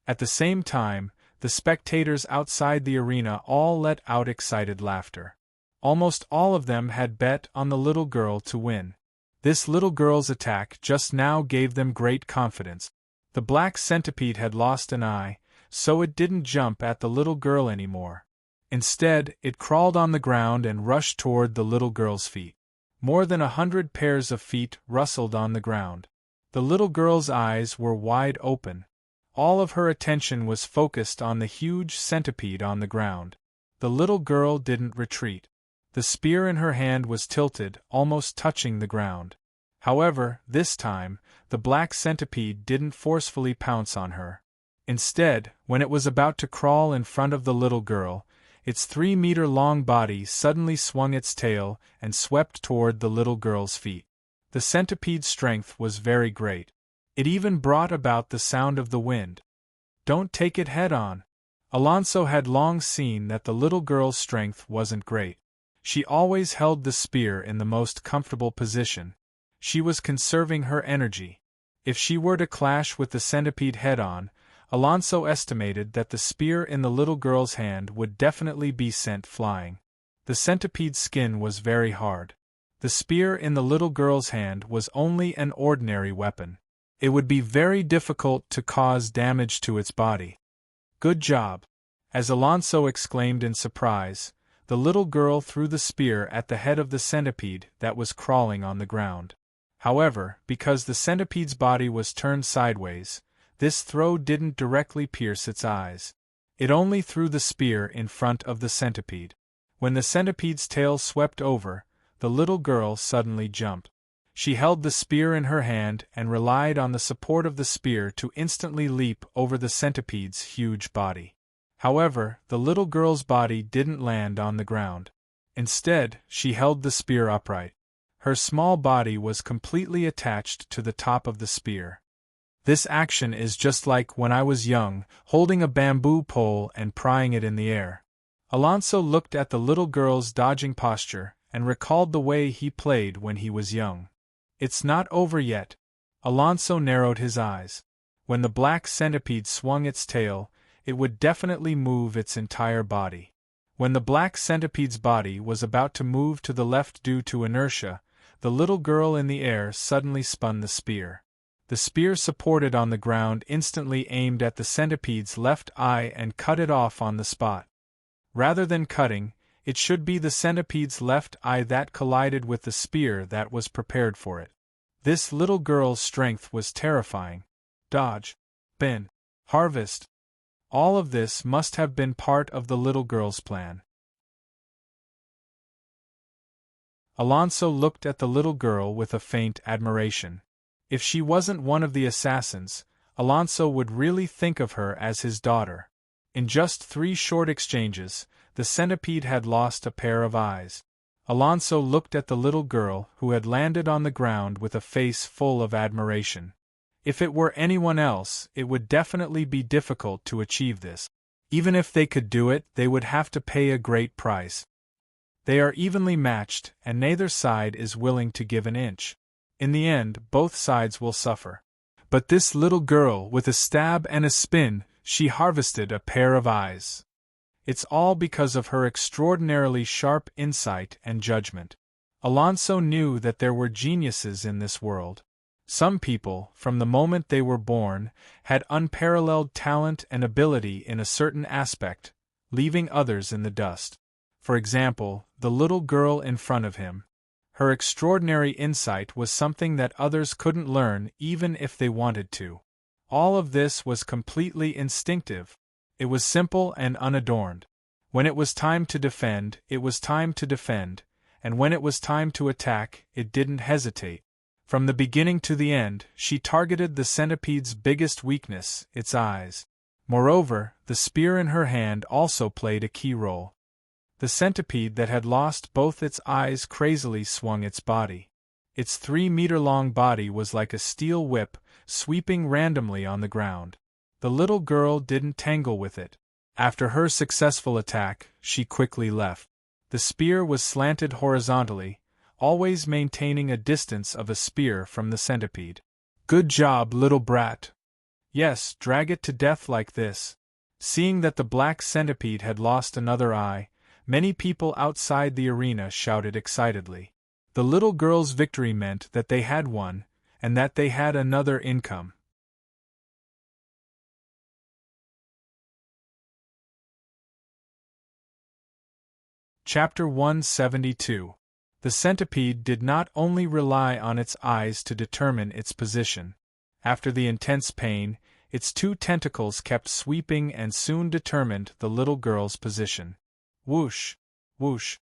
At the same time, the spectators outside the arena all let out excited laughter. Almost all of them had bet on the little girl to win. This little girl's attack just now gave them great confidence. The black centipede had lost an eye, so it didn't jump at the little girl anymore. Instead, it crawled on the ground and rushed toward the little girl's feet. More than 100 pairs of feet rustled on the ground. The little girl's eyes were wide open. All of her attention was focused on the huge centipede on the ground. The little girl didn't retreat. The spear in her hand was tilted, almost touching the ground. However, this time, the black centipede didn't forcefully pounce on her. Instead, when it was about to crawl in front of the little girl, its 3-meter-long body suddenly swung its tail and swept toward the little girl's feet. The centipede's strength was very great. It even brought about the sound of the wind. Don't take it head-on. Alonso had long seen that the little girl's strength wasn't great. She always held the spear in the most comfortable position. She was conserving her energy. If she were to clash with the centipede head-on, Alonso estimated that the spear in the little girl's hand would definitely be sent flying. The centipede's skin was very hard. The spear in the little girl's hand was only an ordinary weapon. It would be very difficult to cause damage to its body. "Good job!" As Alonso exclaimed in surprise, the little girl threw the spear at the head of the centipede that was crawling on the ground. However, because the centipede's body was turned sideways, this throw didn't directly pierce its eyes. It only threw the spear in front of the centipede. When the centipede's tail swept over, the little girl suddenly jumped. She held the spear in her hand and relied on the support of the spear to instantly leap over the centipede's huge body. However, the little girl's body didn't land on the ground. Instead, she held the spear upright. Her small body was completely attached to the top of the spear. This action is just like when I was young, holding a bamboo pole and prying it in the air. Alonso looked at the little girl's dodging posture and recalled the way he played when he was young. It's not over yet. Alonso narrowed his eyes. When the black centipede swung its tail, it would definitely move its entire body. When the black centipede's body was about to move to the left due to inertia, the little girl in the air suddenly spun the spear. The spear supported on the ground instantly aimed at the centipede's left eye and cut it off on the spot. Rather than cutting, it should be the centipede's left eye that collided with the spear that was prepared for it. This little girl's strength was terrifying. Dodge, bin, harvest. All of this must have been part of the little girl's plan. Alonso looked at the little girl with a faint admiration. If she wasn't one of the assassins, Alonso would really think of her as his daughter. In just 3 short exchanges, the centipede had lost a pair of eyes. Alonso looked at the little girl who had landed on the ground with a face full of admiration. If it were anyone else, it would definitely be difficult to achieve this. Even if they could do it, they would have to pay a great price. They are evenly matched, and neither side is willing to give an inch. In the end, both sides will suffer. But this little girl, with a stab and a spin, she harvested a pair of eyes. It's all because of her extraordinarily sharp insight and judgment. Alonso knew that there were geniuses in this world. Some people, from the moment they were born, had unparalleled talent and ability in a certain aspect, leaving others in the dust. For example, the little girl in front of him. Her extraordinary insight was something that others couldn't learn even if they wanted to. All of this was completely instinctive. It was simple and unadorned. When it was time to defend, it was time to defend, and when it was time to attack, it didn't hesitate. From the beginning to the end, she targeted the centipede's biggest weakness, its eyes. Moreover, the spear in her hand also played a key role. The centipede that had lost both its eyes crazily swung its body. Its 3-meter-long body was like a steel whip, sweeping randomly on the ground. The little girl didn't tangle with it. After her successful attack, she quickly left. The spear was slanted horizontally, always maintaining a distance of a spear from the centipede. Good job, little brat. Yes, drag it to death like this. Seeing that the black centipede had lost another eye, many people outside the arena shouted excitedly. The little girl's victory meant that they had won, and that they had another income. Chapter 172. The centipede did not only rely on its eyes to determine its position. After the intense pain, its 2 tentacles kept sweeping and soon determined the little girl's position. Whoosh! Whoosh!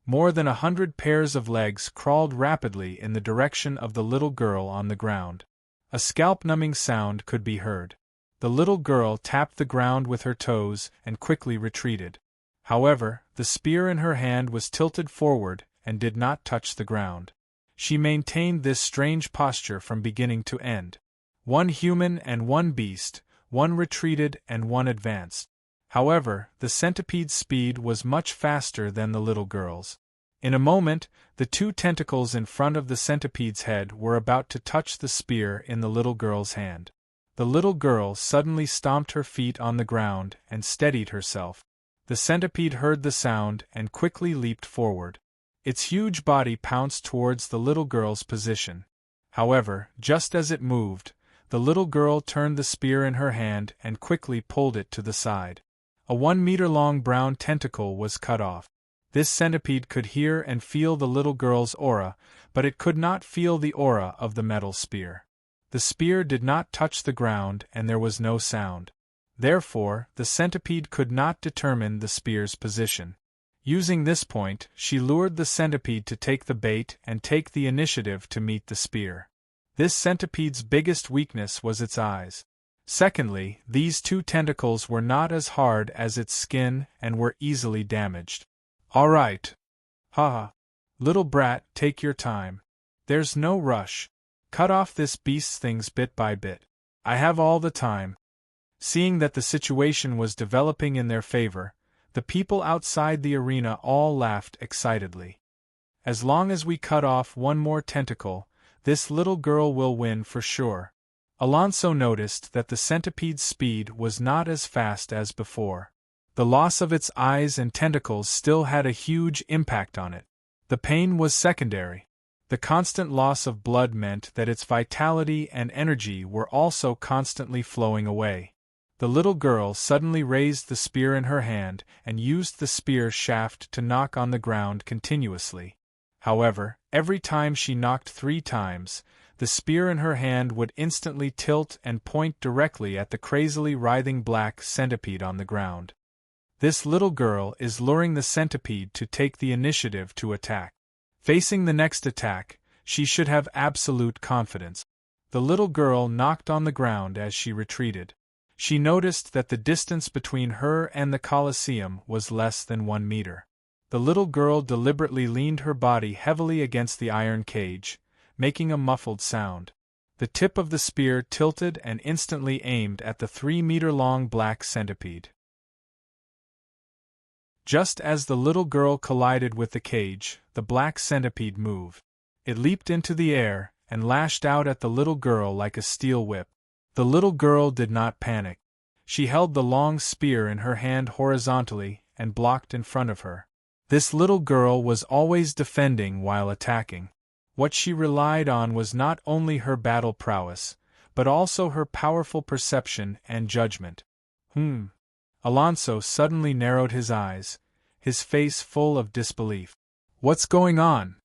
More than 100 pairs of legs crawled rapidly in the direction of the little girl on the ground. A scalp-numbing sound could be heard. The little girl tapped the ground with her toes and quickly retreated. However, the spear in her hand was tilted forward and did not touch the ground. She maintained this strange posture from beginning to end. 1 human and 1 beast, 1 retreated and 1 advanced. However, the centipede's speed was much faster than the little girl's. In a moment, the 2 tentacles in front of the centipede's head were about to touch the spear in the little girl's hand. The little girl suddenly stomped her feet on the ground and steadied herself. The centipede heard the sound and quickly leaped forward. Its huge body pounced towards the little girl's position. However, just as it moved, the little girl turned the spear in her hand and quickly pulled it to the side. A 1-meter-long brown tentacle was cut off. This centipede could hear and feel the little girl's aura, but it could not feel the aura of the metal spear. The spear did not touch the ground and there was no sound. Therefore, the centipede could not determine the spear's position. Using this point, she lured the centipede to take the bait and take the initiative to meet the spear. This centipede's biggest weakness was its eyes. Secondly, these 2 tentacles were not as hard as its skin and were easily damaged. All right. Haha. Little brat, take your time. There's no rush. Cut off this beast's things bit by bit. I have all the time. Seeing that the situation was developing in their favor, the people outside the arena all laughed excitedly. As long as we cut off one more tentacle, this little girl will win for sure. Alonso noticed that the centipede's speed was not as fast as before. The loss of its eyes and tentacles still had a huge impact on it. The pain was secondary. The constant loss of blood meant that its vitality and energy were also constantly flowing away. The little girl suddenly raised the spear in her hand and used the spear shaft to knock on the ground continuously. However, every time she knocked 3 times, the spear in her hand would instantly tilt and point directly at the crazily writhing black centipede on the ground. This little girl is luring the centipede to take the initiative to attack. Facing the next attack, she should have absolute confidence. The little girl knocked on the ground as she retreated. She noticed that the distance between her and the Colosseum was less than 1 meter. The little girl deliberately leaned her body heavily against the iron cage, making a muffled sound. The tip of the spear tilted and instantly aimed at the 3-meter-long black centipede. Just as the little girl collided with the cage, the black centipede moved. It leaped into the air and lashed out at the little girl like a steel whip. The little girl did not panic. She held the long spear in her hand horizontally and blocked in front of her. This little girl was always defending while attacking. What she relied on was not only her battle prowess, but also her powerful perception and judgment. Alonso suddenly narrowed his eyes, his face full of disbelief. What's going on?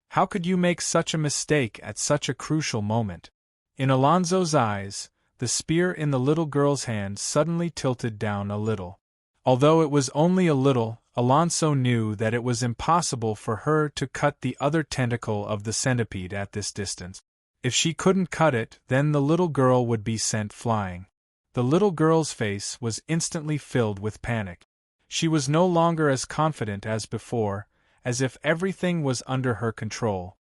How could you make such a mistake at such a crucial moment? In Alonso's eyes, the spear in the little girl's hand suddenly tilted down a little. Although it was only a little, Alonso knew that it was impossible for her to cut the other tentacle of the centipede at this distance. If she couldn't cut it, then the little girl would be sent flying. The little girl's face was instantly filled with panic. She was no longer as confident as before, as if everything was under her control.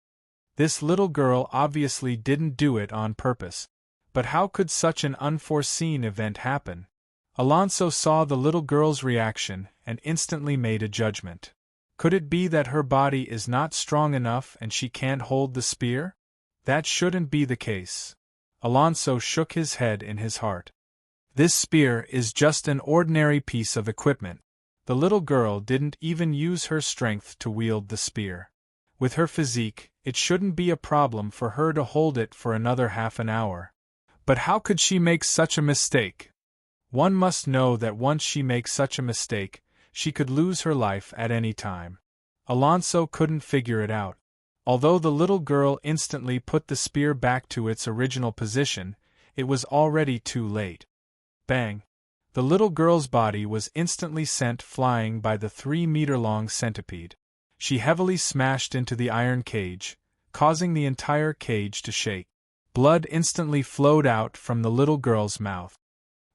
This little girl obviously didn't do it on purpose. But how could such an unforeseen event happen? Alonso saw the little girl's reaction and instantly made a judgment. Could it be that her body is not strong enough and she can't hold the spear? That shouldn't be the case. Alonso shook his head in his heart. This spear is just an ordinary piece of equipment. The little girl didn't even use her strength to wield the spear. With her physique, it shouldn't be a problem for her to hold it for another half an hour. But how could she make such a mistake? One must know that once she makes such a mistake, she could lose her life at any time. Alonso couldn't figure it out. Although the little girl instantly put the spear back to its original position, it was already too late. Bang! The little girl's body was instantly sent flying by the 3-meter-long centipede. She heavily smashed into the iron cage, causing the entire cage to shake. Blood instantly flowed out from the little girl's mouth.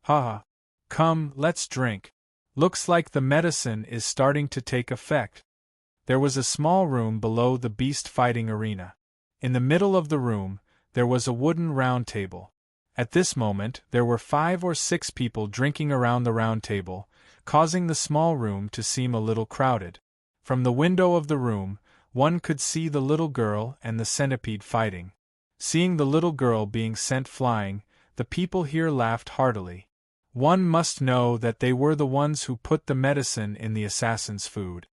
Ha! Come, let's drink. Looks like the medicine is starting to take effect. There was a small room below the beast fighting arena. In the middle of the room, there was a wooden round table. At this moment, there were 5 or 6 people drinking around the round table, causing the small room to seem a little crowded. From the window of the room, one could see the little girl and the centipede fighting. Seeing the little girl being sent flying, the people here laughed heartily. One must know that they were the ones who put the medicine in the assassin's food.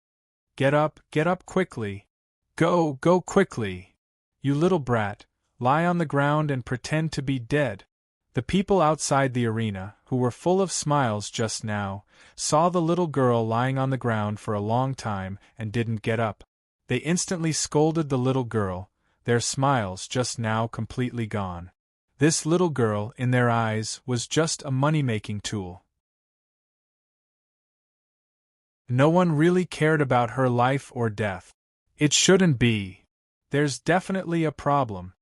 Get up quickly. Go quickly. You little brat, lie on the ground and pretend to be dead. The people outside the arena, who were full of smiles just now, saw the little girl lying on the ground for a long time and didn't get up. They instantly scolded the little girl, their smiles just now completely gone. This little girl, in their eyes, was just a money-making tool. No one really cared about her life or death. It shouldn't be. There's definitely a problem.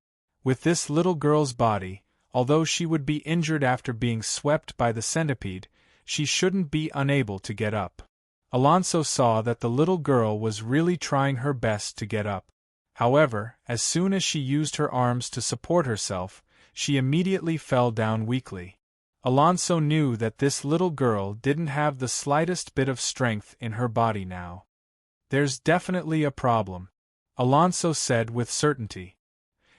With this little girl's body, although she would be injured after being swept by the centipede, she shouldn't be unable to get up. Alonso saw that the little girl was really trying her best to get up. However, as soon as she used her arms to support herself, she immediately fell down weakly. Alonso knew that this little girl didn't have the slightest bit of strength in her body now. "There's definitely a problem," Alonso said with certainty.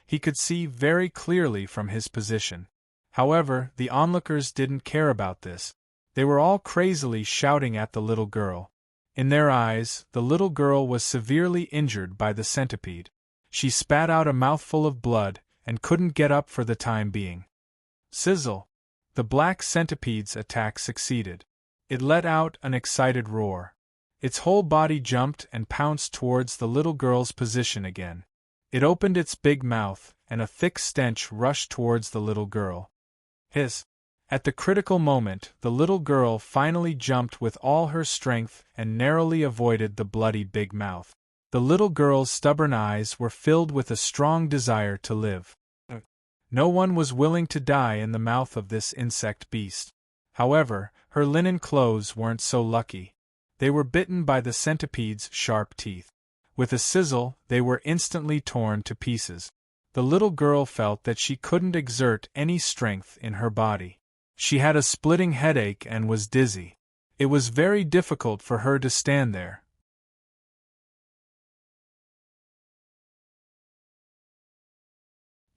He could see very clearly from his position. However, the onlookers didn't care about this. They were all crazily shouting at the little girl. In their eyes, the little girl was severely injured by the centipede. She spat out a mouthful of blood and couldn't get up for the time being. Sizzle! The black centipede's attack succeeded. It let out an excited roar. Its whole body jumped and pounced towards the little girl's position again. It opened its big mouth, and a thick stench rushed towards the little girl. Hiss! At the critical moment, the little girl finally jumped with all her strength and narrowly avoided the bloody big mouth. The little girl's stubborn eyes were filled with a strong desire to live. No one was willing to die in the mouth of this insect beast. However, her linen clothes weren't so lucky. They were bitten by the centipede's sharp teeth. With a sizzle, they were instantly torn to pieces. The little girl felt that she couldn't exert any strength in her body. She had a splitting headache and was dizzy. It was very difficult for her to stand there.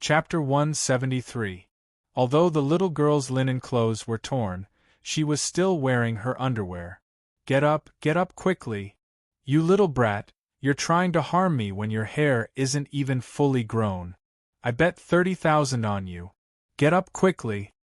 Chapter 173. Although the little girl's linen clothes were torn, she was still wearing her underwear. Get up quickly. You little brat, you're trying to harm me when your hair isn't even fully grown. I bet 30,000 on you. Get up quickly.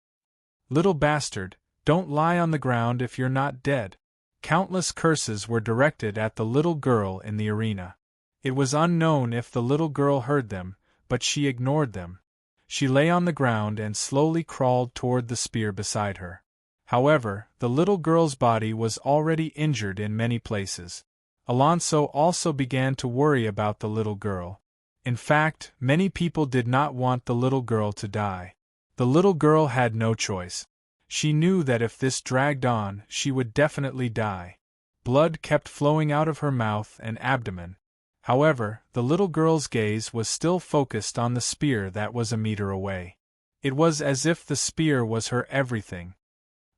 Little bastard, don't lie on the ground if you're not dead. Countless curses were directed at the little girl in the arena. It was unknown if the little girl heard them, but she ignored them. She lay on the ground and slowly crawled toward the spear beside her. However, the little girl's body was already injured in many places. Alonso also began to worry about the little girl. In fact, many people did not want the little girl to die. The little girl had no choice. She knew that if this dragged on, she would definitely die. Blood kept flowing out of her mouth and abdomen. However, the little girl's gaze was still focused on the spear that was a meter away. It was as if the spear was her everything.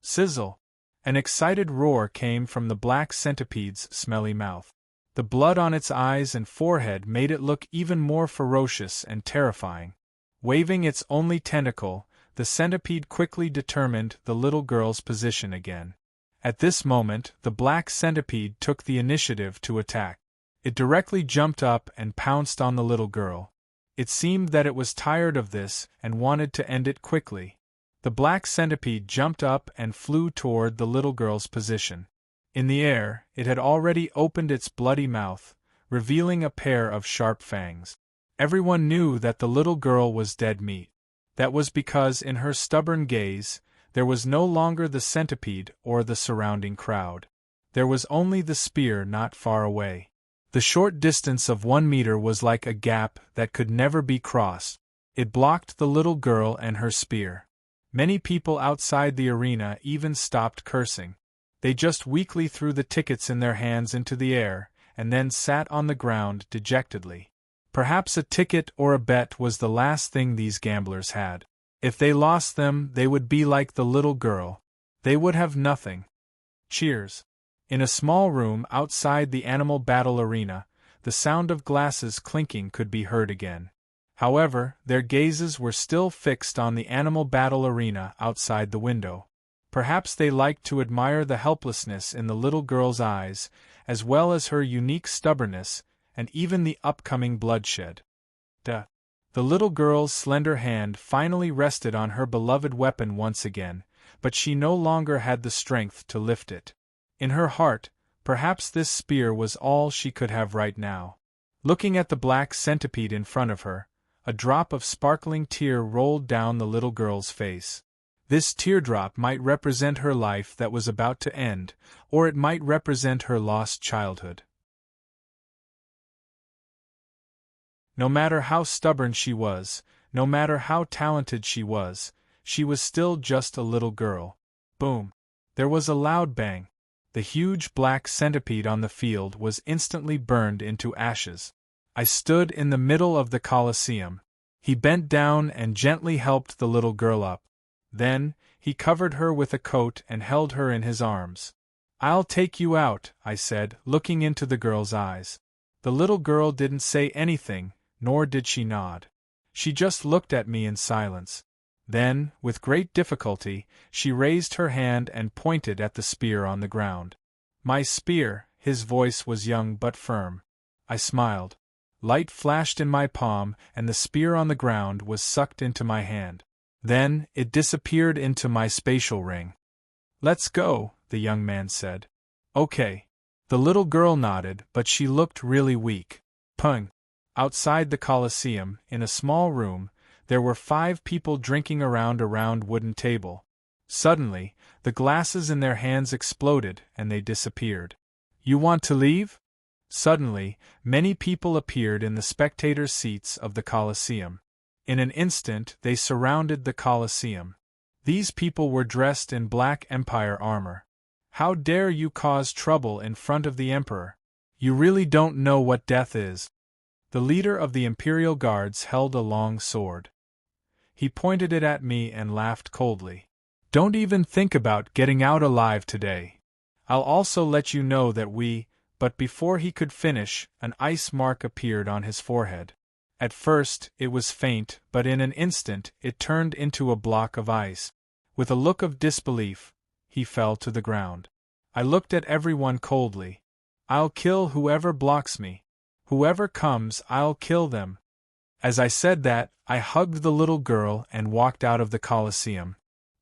Sizzle! An excited roar came from the black centipede's smelly mouth. The blood on its eyes and forehead made it look even more ferocious and terrifying. Waving its only tentacle, the centipede quickly determined the little girl's position again. At this moment, the black centipede took the initiative to attack. It directly jumped up and pounced on the little girl. It seemed that it was tired of this and wanted to end it quickly. The black centipede jumped up and flew toward the little girl's position. In the air, it had already opened its bloody mouth, revealing a pair of sharp fangs. Everyone knew that the little girl was dead meat. That was because in her stubborn gaze, there was no longer the centipede or the surrounding crowd. There was only the spear not far away. The short distance of 1 meter was like a gap that could never be crossed. It blocked the little girl and her spear. Many people outside the arena even stopped cursing. They just weakly threw the tickets in their hands into the air, and then sat on the ground dejectedly. Perhaps a ticket or a bet was the last thing these gamblers had. If they lost them, they would be like the little girl. They would have nothing. Cheers. In a small room outside the animal battle arena, the sound of glasses clinking could be heard again. However, their gazes were still fixed on the animal battle arena outside the window. Perhaps they liked to admire the helplessness in the little girl's eyes, as well as her unique stubbornness, and even the upcoming bloodshed. The little girl's slender hand finally rested on her beloved weapon once again, but she no longer had the strength to lift it. In her heart, perhaps this spear was all she could have right now. Looking at the black centipede in front of her, a drop of sparkling tear rolled down the little girl's face. This teardrop might represent her life that was about to end, or it might represent her lost childhood. No matter how stubborn she was, no matter how talented she was still just a little girl. Boom! There was a loud bang. The huge black centipede on the field was instantly burned into ashes. I stood in the middle of the Colosseum. He bent down and gently helped the little girl up. Then, he covered her with a coat and held her in his arms. "I'll take you out," I said, looking into the girl's eyes. The little girl didn't say anything, nor did she nod. She just looked at me in silence. Then, with great difficulty, she raised her hand and pointed at the spear on the ground. "My spear," his voice was young but firm. I smiled. Light flashed in my palm, and the spear on the ground was sucked into my hand. Then, it disappeared into my spatial ring. "Let's go," the young man said. "Okay." The little girl nodded, but she looked really weak. Pung! Outside the Colosseum, in a small room, there were 5 people drinking around a round wooden table. Suddenly, the glasses in their hands exploded and they disappeared. "You want to leave?" Suddenly, many people appeared in the spectators' seats of the Colosseum. In an instant, they surrounded the Colosseum. These people were dressed in black Empire armor. "How dare you cause trouble in front of the Emperor? You really don't know what death is." The leader of the Imperial Guards held a long sword. He pointed it at me and laughed coldly. "Don't even think about getting out alive today. I'll also let you know that we—" But before he could finish, an ice mark appeared on his forehead. At first, it was faint, but in an instant, it turned into a block of ice. With a look of disbelief, he fell to the ground. I looked at everyone coldly. "I'll kill whoever blocks me. Whoever comes, I'll kill them." As I said that, I hugged the little girl and walked out of the Colosseum.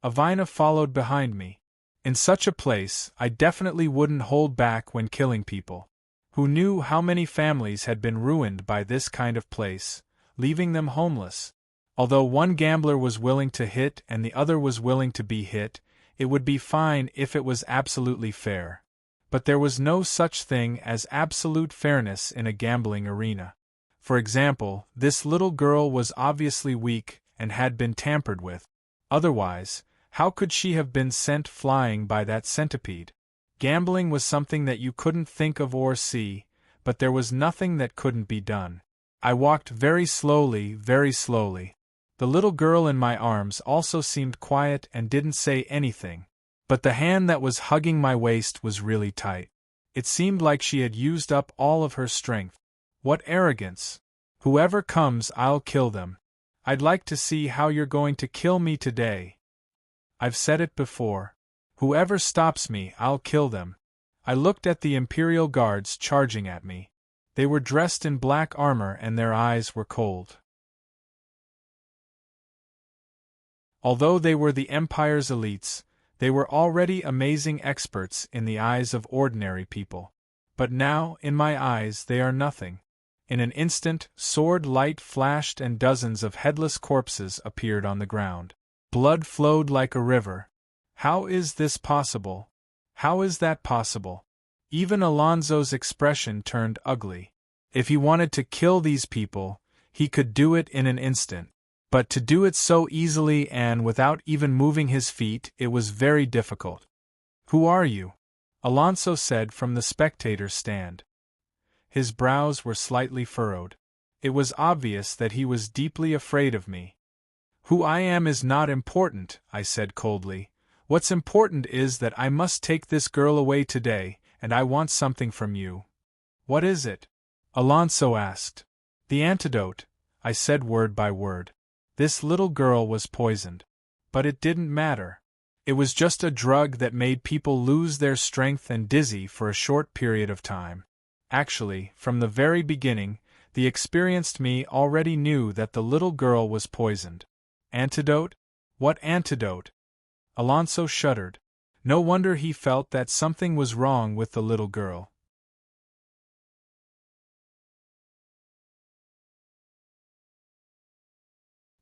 Avina followed behind me. In such a place, I definitely wouldn't hold back when killing people. Who knew how many families had been ruined by this kind of place, leaving them homeless? Although one gambler was willing to hit and the other was willing to be hit, it would be fine if it was absolutely fair. But there was no such thing as absolute fairness in a gambling arena. For example, this little girl was obviously weak and had been tampered with. Otherwise, how could she have been sent flying by that centipede? Gambling was something that you couldn't think of or see, but there was nothing that couldn't be done. I walked very slowly, very slowly. The little girl in my arms also seemed quiet and didn't say anything, but the hand that was hugging my waist was really tight. It seemed like she had used up all of her strength. What arrogance! "Whoever comes, I'll kill them. I'd like to see how you're going to kill me today. I've said it before. Whoever stops me, I'll kill them." I looked at the Imperial Guards charging at me. They were dressed in black armor and their eyes were cold. Although they were the Empire's elites, they were already amazing experts in the eyes of ordinary people. But now, in my eyes, they are nothing. In an instant, sword light flashed and dozens of headless corpses appeared on the ground. Blood flowed like a river. How is this possible? How is that possible? Even Alonso's expression turned ugly. If he wanted to kill these people, he could do it in an instant. But to do it so easily and without even moving his feet, it was very difficult. "Who are you?" Alonso said from the spectator's stand. His brows were slightly furrowed. It was obvious that he was deeply afraid of me. "Who I am is not important," I said coldly. "What's important is that I must take this girl away today, and I want something from you." "What is it?" Alonso asked. "The antidote," I said word by word. This little girl was poisoned. But it didn't matter. It was just a drug that made people lose their strength and dizzy for a short period of time. Actually, from the very beginning, the experienced me already knew that the little girl was poisoned. Antidote? What antidote? Alonso shuddered. No wonder he felt that something was wrong with the little girl.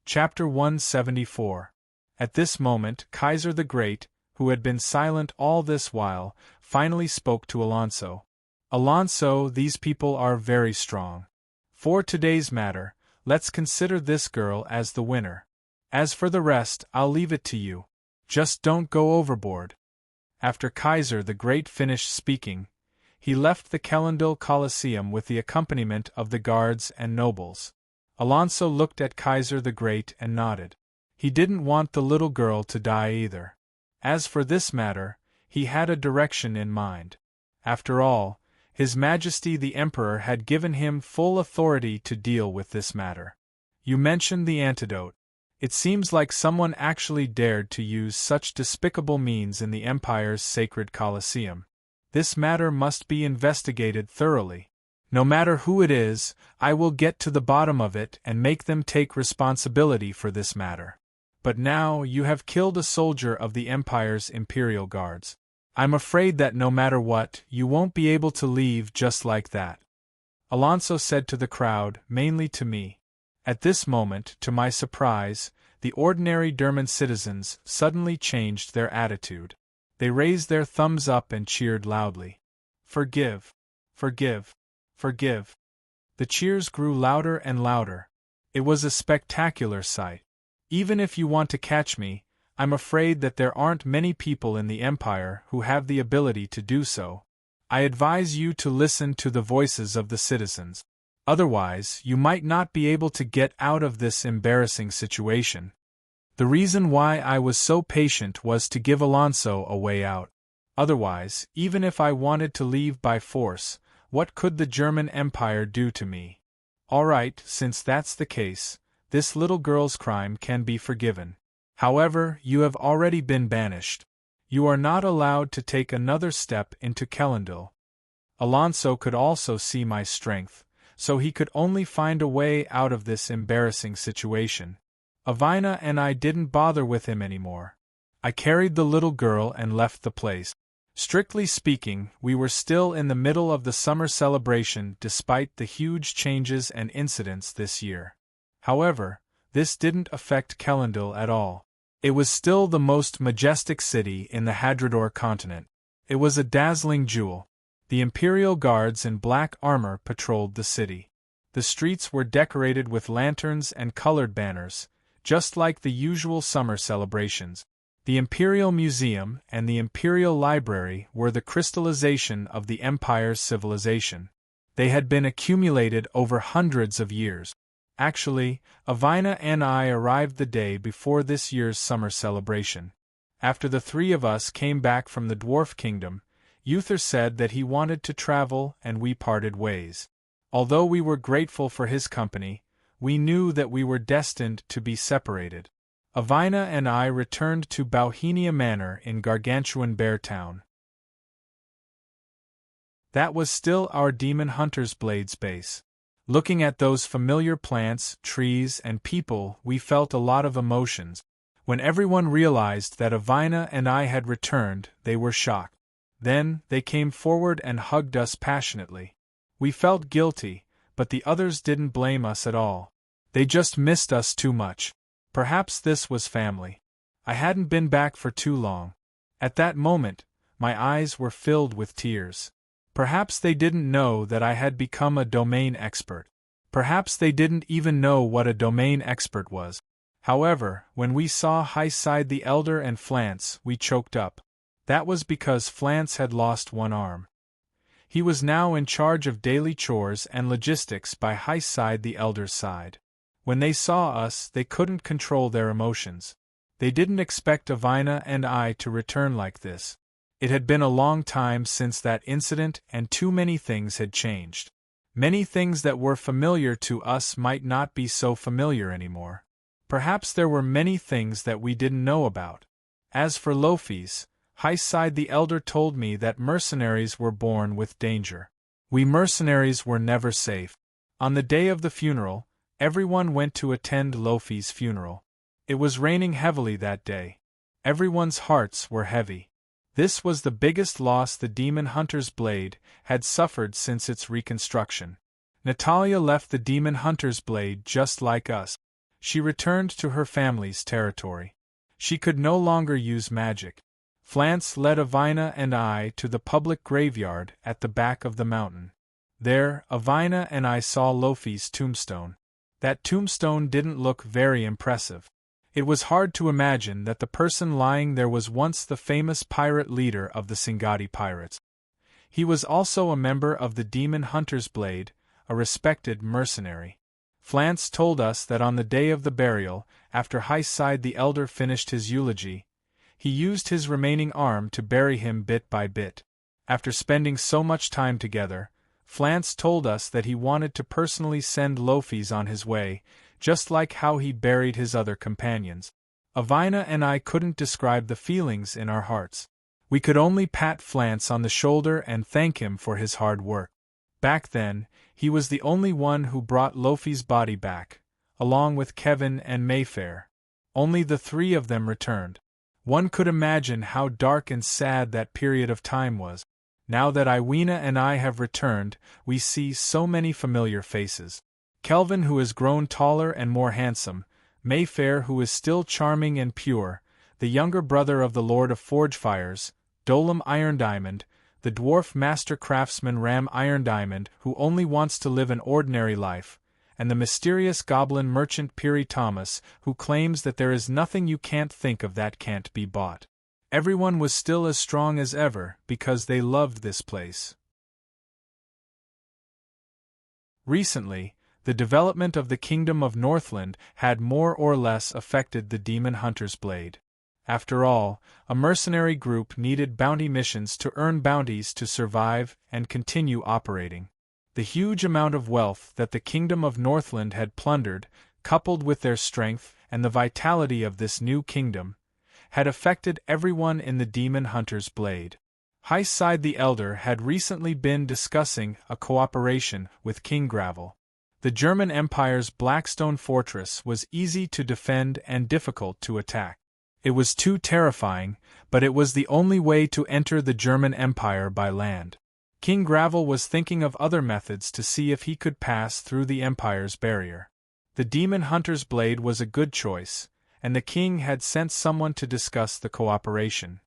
Chapter 174. At this moment, Kaiser the Great, who had been silent all this while, finally spoke to Alonso. "Alonso, these people are very strong. For today's matter, let's consider this girl as the winner. As for the rest, I'll leave it to you. Just don't go overboard." After Kaiser the Great finished speaking, he left the Kelendil Colosseum with the accompaniment of the guards and nobles. Alonso looked at Kaiser the Great and nodded. He didn't want the little girl to die either. As for this matter, he had a direction in mind. After all, His Majesty the Emperor had given him full authority to deal with this matter. You mentioned the antidote. It seems like someone actually dared to use such despicable means in the Empire's sacred Colosseum. This matter must be investigated thoroughly. No matter who it is, I will get to the bottom of it and make them take responsibility for this matter. But now you have killed a soldier of the Empire's Imperial Guards. I'm afraid that no matter what, you won't be able to leave just like that. Alonso said to the crowd, mainly to me. At this moment, to my surprise, the ordinary German citizens suddenly changed their attitude. They raised their thumbs up and cheered loudly. Forgive! Forgive! Forgive! The cheers grew louder and louder. It was a spectacular sight. Even if you want to catch me, I'm afraid that there aren't many people in the Empire who have the ability to do so. I advise you to listen to the voices of the citizens. Otherwise, you might not be able to get out of this embarrassing situation. The reason why I was so patient was to give Alonso a way out. Otherwise, even if I wanted to leave by force, what could the German Empire do to me? All right, since that's the case, this little girl's crime can be forgiven. However, you have already been banished. You are not allowed to take another step into Kellendal. Alonso could also see my strength, so he could only find a way out of this embarrassing situation. Avina and I didn't bother with him anymore. I carried the little girl and left the place. Strictly speaking, we were still in the middle of the summer celebration despite the huge changes and incidents this year. However, this didn't affect Kellendal at all. It was still the most majestic city in the Hadrodor continent. It was a dazzling jewel. The Imperial Guards in black armor patrolled the city. The streets were decorated with lanterns and colored banners, just like the usual summer celebrations. The Imperial Museum and the Imperial Library were the crystallization of the Empire's civilization. They had been accumulated over hundreds of years. Actually, Avina and I arrived the day before this year's summer celebration. After the three of us came back from the Dwarf Kingdom, Uther said that he wanted to travel and we parted ways. Although we were grateful for his company, we knew that we were destined to be separated. Avina and I returned to Bauhinia Manor in Gargantuan Bear Town. That was still our Demon Hunter's Blade's base. Looking at those familiar plants, trees, and people, we felt a lot of emotions. When everyone realized that Avina and I had returned, they were shocked. Then, they came forward and hugged us passionately. We felt guilty, but the others didn't blame us at all. They just missed us too much. Perhaps this was family. I hadn't been back for too long. At that moment, my eyes were filled with tears. Perhaps they didn't know that I had become a domain expert. Perhaps they didn't even know what a domain expert was. However, when we saw Highside the Elder and Flance, we choked up. That was because Flance had lost one arm. He was now in charge of daily chores and logistics by Highside the Elder's side. When they saw us, they couldn't control their emotions. They didn't expect Avina and I to return like this. It had been a long time since that incident and too many things had changed. Many things that were familiar to us might not be so familiar anymore. Perhaps there were many things that we didn't know about. As for Lofis, Highside the Elder told me that mercenaries were born with danger. We mercenaries were never safe. On the day of the funeral, everyone went to attend Lofis' funeral. It was raining heavily that day. Everyone's hearts were heavy. This was the biggest loss the Demon Hunter's Blade had suffered since its reconstruction. Natalia left the Demon Hunter's Blade just like us. She returned to her family's territory. She could no longer use magic. Flance led Avina and I to the public graveyard at the back of the mountain. There, Avina and I saw Lofis' tombstone. That tombstone didn't look very impressive. It was hard to imagine that the person lying there was once the famous pirate leader of the Singati pirates. He was also a member of the Demon Hunter's Blade, a respected mercenary. Flance told us that on the day of the burial, after Hyside the elder finished his eulogy, he used his remaining arm to bury him bit by bit. After spending so much time together, Flance told us that he wanted to personally send Lofes on his way, just like how he buried his other companions. Avina and I couldn't describe the feelings in our hearts. We could only pat Flance on the shoulder and thank him for his hard work. Back then, he was the only one who brought Lofes' body back, along with Kevin and Mayfair. Only the three of them returned. One could imagine how dark and sad that period of time was. Now that Iwina and I have returned, we see so many familiar faces. Kelvin, who has grown taller and more handsome, Mayfair, who is still charming and pure, the younger brother of the Lord of Forgefires, Dolam Irondiamond, the dwarf master craftsman Ram Irondiamond, who only wants to live an ordinary life, and the mysterious goblin merchant Peary Thomas, who claims that there is nothing you can't think of that can't be bought. Everyone was still as strong as ever, because they loved this place. Recently, the development of the Kingdom of Northland had more or less affected the Demon Hunter's Blade. After all, a mercenary group needed bounty missions to earn bounties to survive and continue operating. The huge amount of wealth that the Kingdom of Northland had plundered, coupled with their strength and the vitality of this new kingdom, had affected everyone in the Demon Hunter's Blade. Hyside the Elder had recently been discussing a cooperation with King Gravel. The German Empire's Blackstone fortress was easy to defend and difficult to attack. It was too terrifying, but it was the only way to enter the German Empire by land. King Gravel was thinking of other methods to see if he could pass through the Empire's barrier. The Demon Hunter's Blade was a good choice, and the king had sent someone to discuss the cooperation.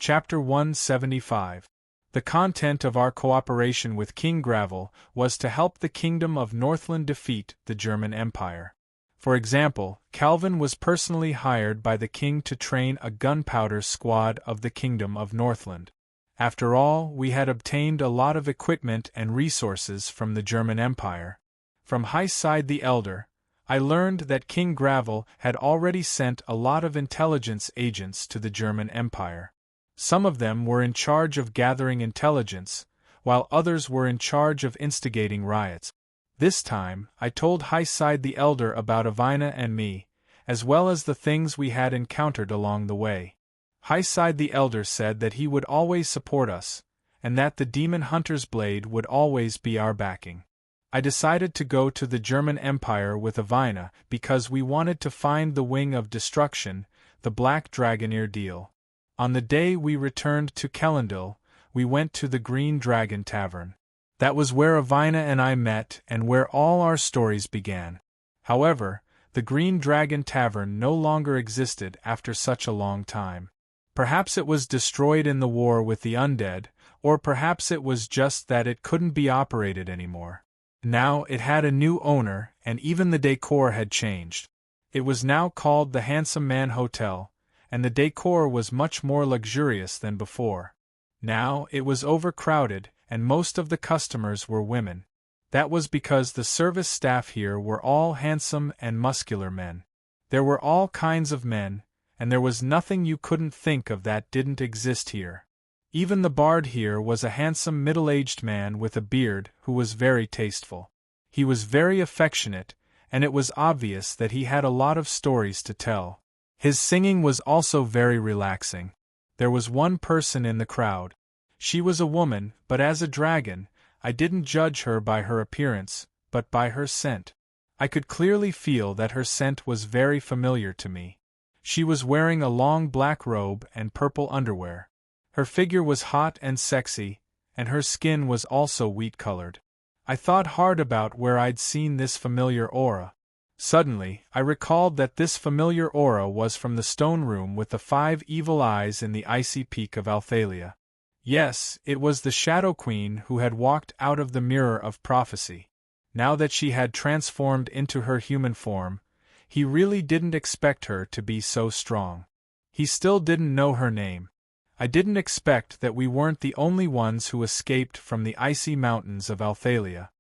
Chapter 175. The content of our cooperation with King Gravel was to help the Kingdom of Northland defeat the German Empire. For example, Calvin was personally hired by the king to train a gunpowder squad of the Kingdom of Northland. After all, we had obtained a lot of equipment and resources from the German Empire. From Hyside the Elder, I learned that King Gravel had already sent a lot of intelligence agents to the German Empire. Some of them were in charge of gathering intelligence, while others were in charge of instigating riots. This time, I told Hyside the Elder about Avina and me, as well as the things we had encountered along the way. Hyside the Elder said that he would always support us, and that the Demon Hunter's Blade would always be our backing. I decided to go to the German Empire with Avina because we wanted to find the Wing of Destruction, the Black Dragoneer deal. On the day we returned to Kellendil, we went to the Green Dragon Tavern. That was where Avina and I met and where all our stories began. However, the Green Dragon Tavern no longer existed after such a long time. Perhaps it was destroyed in the war with the undead, or perhaps it was just that it couldn't be operated anymore. Now it had a new owner, and even the decor had changed. It was now called the Handsome Man Hotel, and the decor was much more luxurious than before. Now it was overcrowded, and most of the customers were women. That was because the service staff here were all handsome and muscular men. There were all kinds of men, and there was nothing you couldn't think of that didn't exist here. Even the bard here was a handsome middle-aged man with a beard who was very tasteful. He was very affectionate, and it was obvious that he had a lot of stories to tell. His singing was also very relaxing. There was one person in the crowd. She was a woman, but as a dragon, I didn't judge her by her appearance, but by her scent. I could clearly feel that her scent was very familiar to me. She was wearing a long black robe and purple underwear. Her figure was hot and sexy, and her skin was also wheat-colored. I thought hard about where I'd seen this familiar aura. Suddenly, I recalled that this familiar aura was from the stone room with the 5 evil eyes in the icy peak of Althalia. Yes, it was the Shadow Queen who had walked out of the Mirror of Prophecy. Now that she had transformed into her human form, he really didn't expect her to be so strong. He still didn't know her name. I didn't expect that we weren't the only ones who escaped from the icy mountains of Althalia.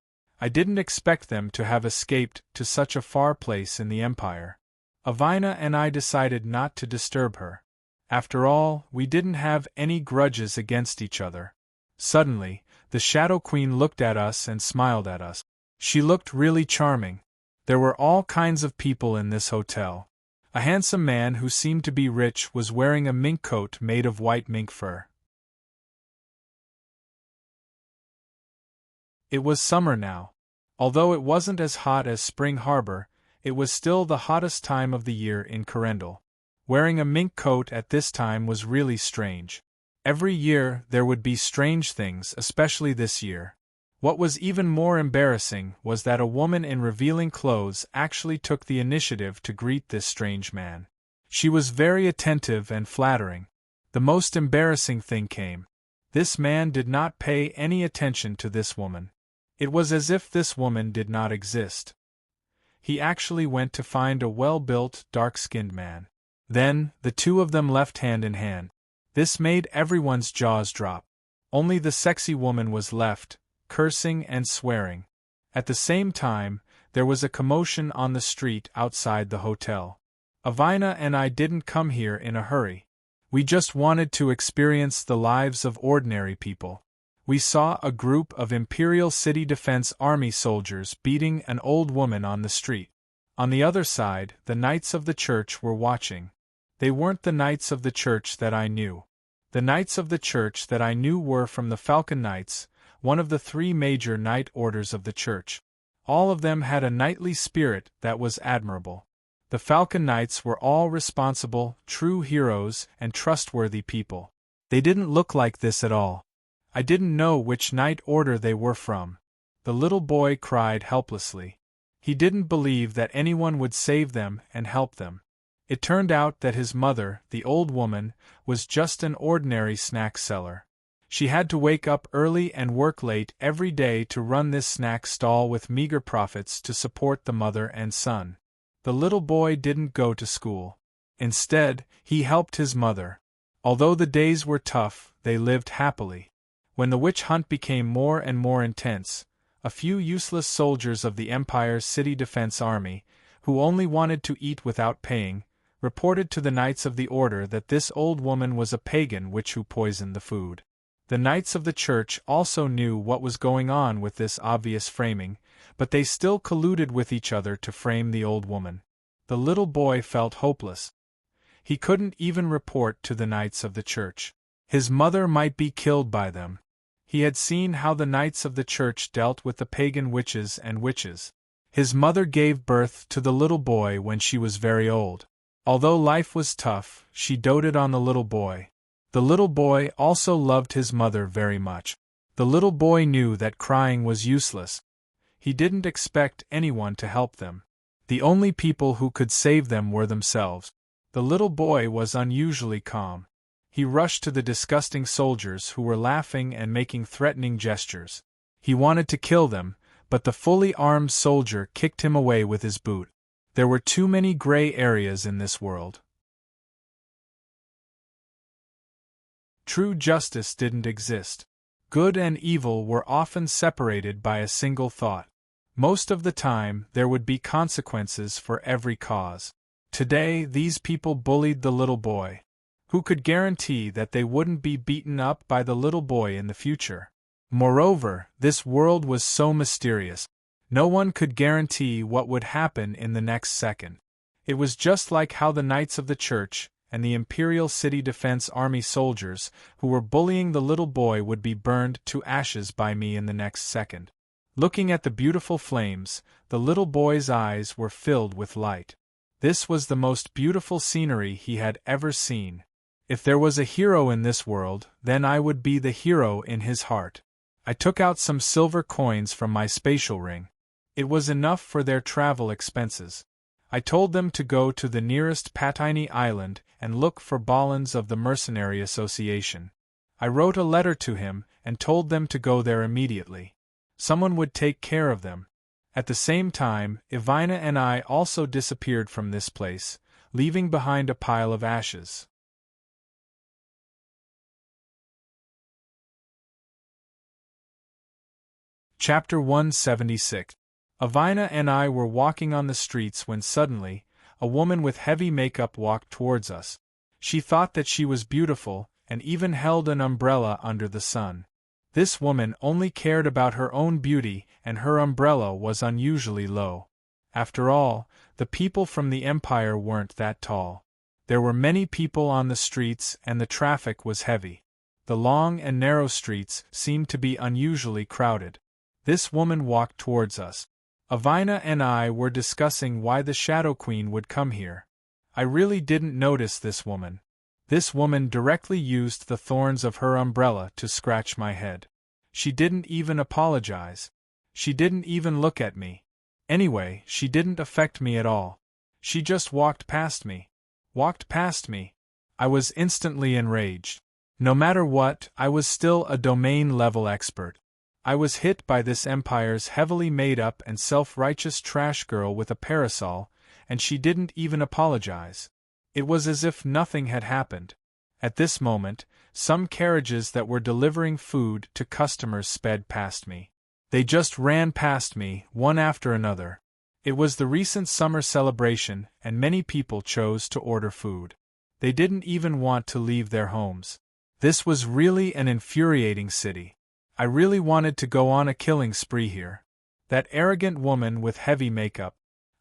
I didn't expect them to have escaped to such a far place in the Empire. Avina and I decided not to disturb her. After all, we didn't have any grudges against each other. Suddenly, the Shadow Queen looked at us and smiled at us. She looked really charming. There were all kinds of people in this hotel. A handsome man who seemed to be rich was wearing a mink coat made of white mink fur. It was summer now. Although it wasn't as hot as Spring Harbor, it was still the hottest time of the year in Corendell. Wearing a mink coat at this time was really strange. Every year there would be strange things, especially this year. What was even more embarrassing was that a woman in revealing clothes actually took the initiative to greet this strange man. She was very attentive and flattering. The most embarrassing thing came. This man did not pay any attention to this woman. It was as if this woman did not exist. He actually went to find a well-built, dark-skinned man. Then, the two of them left hand in hand. This made everyone's jaws drop. Only the sexy woman was left, cursing and swearing. At the same time, there was a commotion on the street outside the hotel. Avina and I didn't come here in a hurry. We just wanted to experience the lives of ordinary people. We saw a group of Imperial City Defense Army soldiers beating an old woman on the street. On the other side, the Knights of the Church were watching. They weren't the Knights of the Church that I knew. The Knights of the Church that I knew were from the Falcon Knights, one of the 3 major knight orders of the Church. All of them had a knightly spirit that was admirable. The Falcon Knights were all responsible, true heroes, and trustworthy people. They didn't look like this at all. I didn't know which knight order they were from. The little boy cried helplessly. He didn't believe that anyone would save them and help them. It turned out that his mother, the old woman, was just an ordinary snack seller. She had to wake up early and work late every day to run this snack stall with meager profits to support the mother and son. The little boy didn't go to school. Instead, he helped his mother. Although the days were tough, they lived happily. When the witch hunt became more and more intense, a few useless soldiers of the Empire's City Defense Army, who only wanted to eat without paying, reported to the Knights of the Order that this old woman was a pagan witch who poisoned the food. The Knights of the Church also knew what was going on with this obvious framing, but they still colluded with each other to frame the old woman. The little boy felt hopeless. He couldn't even report to the Knights of the Church. His mother might be killed by them. He had seen how the Knights of the Church dealt with the pagan witches and witches. His mother gave birth to the little boy when she was very old. Although life was tough, she doted on the little boy. The little boy also loved his mother very much. The little boy knew that crying was useless. He didn't expect anyone to help them. The only people who could save them were themselves. The little boy was unusually calm. He rushed to the disgusting soldiers who were laughing and making threatening gestures. He wanted to kill them, but the fully armed soldier kicked him away with his boot. There were too many gray areas in this world. True justice didn't exist. Good and evil were often separated by a single thought. Most of the time, there would be consequences for every cause. Today, these people bullied the little boy. Who could guarantee that they wouldn't be beaten up by the little boy in the future? Moreover, this world was so mysterious. No one could guarantee what would happen in the next second. It was just like how the Knights of the Church and the Imperial City Defense Army soldiers who were bullying the little boy would be burned to ashes by me in the next second. Looking at the beautiful flames, the little boy's eyes were filled with light. This was the most beautiful scenery he had ever seen. If there was a hero in this world, then I would be the hero in his heart. I took out some silver coins from my spatial ring. It was enough for their travel expenses. I told them to go to the nearest Patini Island and look for Ballins of the Mercenary Association. I wrote a letter to him and told them to go there immediately. Someone would take care of them. At the same time, Ivina and I also disappeared from this place, leaving behind a pile of ashes. Chapter 176. Avina and I were walking on the streets when suddenly, a woman with heavy makeup walked towards us. She thought that she was beautiful, and even held an umbrella under the sun. This woman only cared about her own beauty, and her umbrella was unusually low. After all, the people from the empire weren't that tall. There were many people on the streets and the traffic was heavy. The long and narrow streets seemed to be unusually crowded. This woman walked towards us. Avina and I were discussing why the Shadow Queen would come here. I really didn't notice this woman. This woman directly used the thorns of her umbrella to scratch my head. She didn't even apologize. She didn't even look at me. Anyway, she didn't affect me at all. She just walked past me. Walked past me. I was instantly enraged. No matter what, I was still a domain-level expert. I was hit by this empire's heavily made-up and self-righteous trash girl with a parasol, and she didn't even apologize. It was as if nothing had happened. At this moment, some carriages that were delivering food to customers sped past me. They just ran past me, one after another. It was the recent summer celebration, and many people chose to order food. They didn't even want to leave their homes. This was really an infuriating city. I really wanted to go on a killing spree here. That arrogant woman with heavy makeup.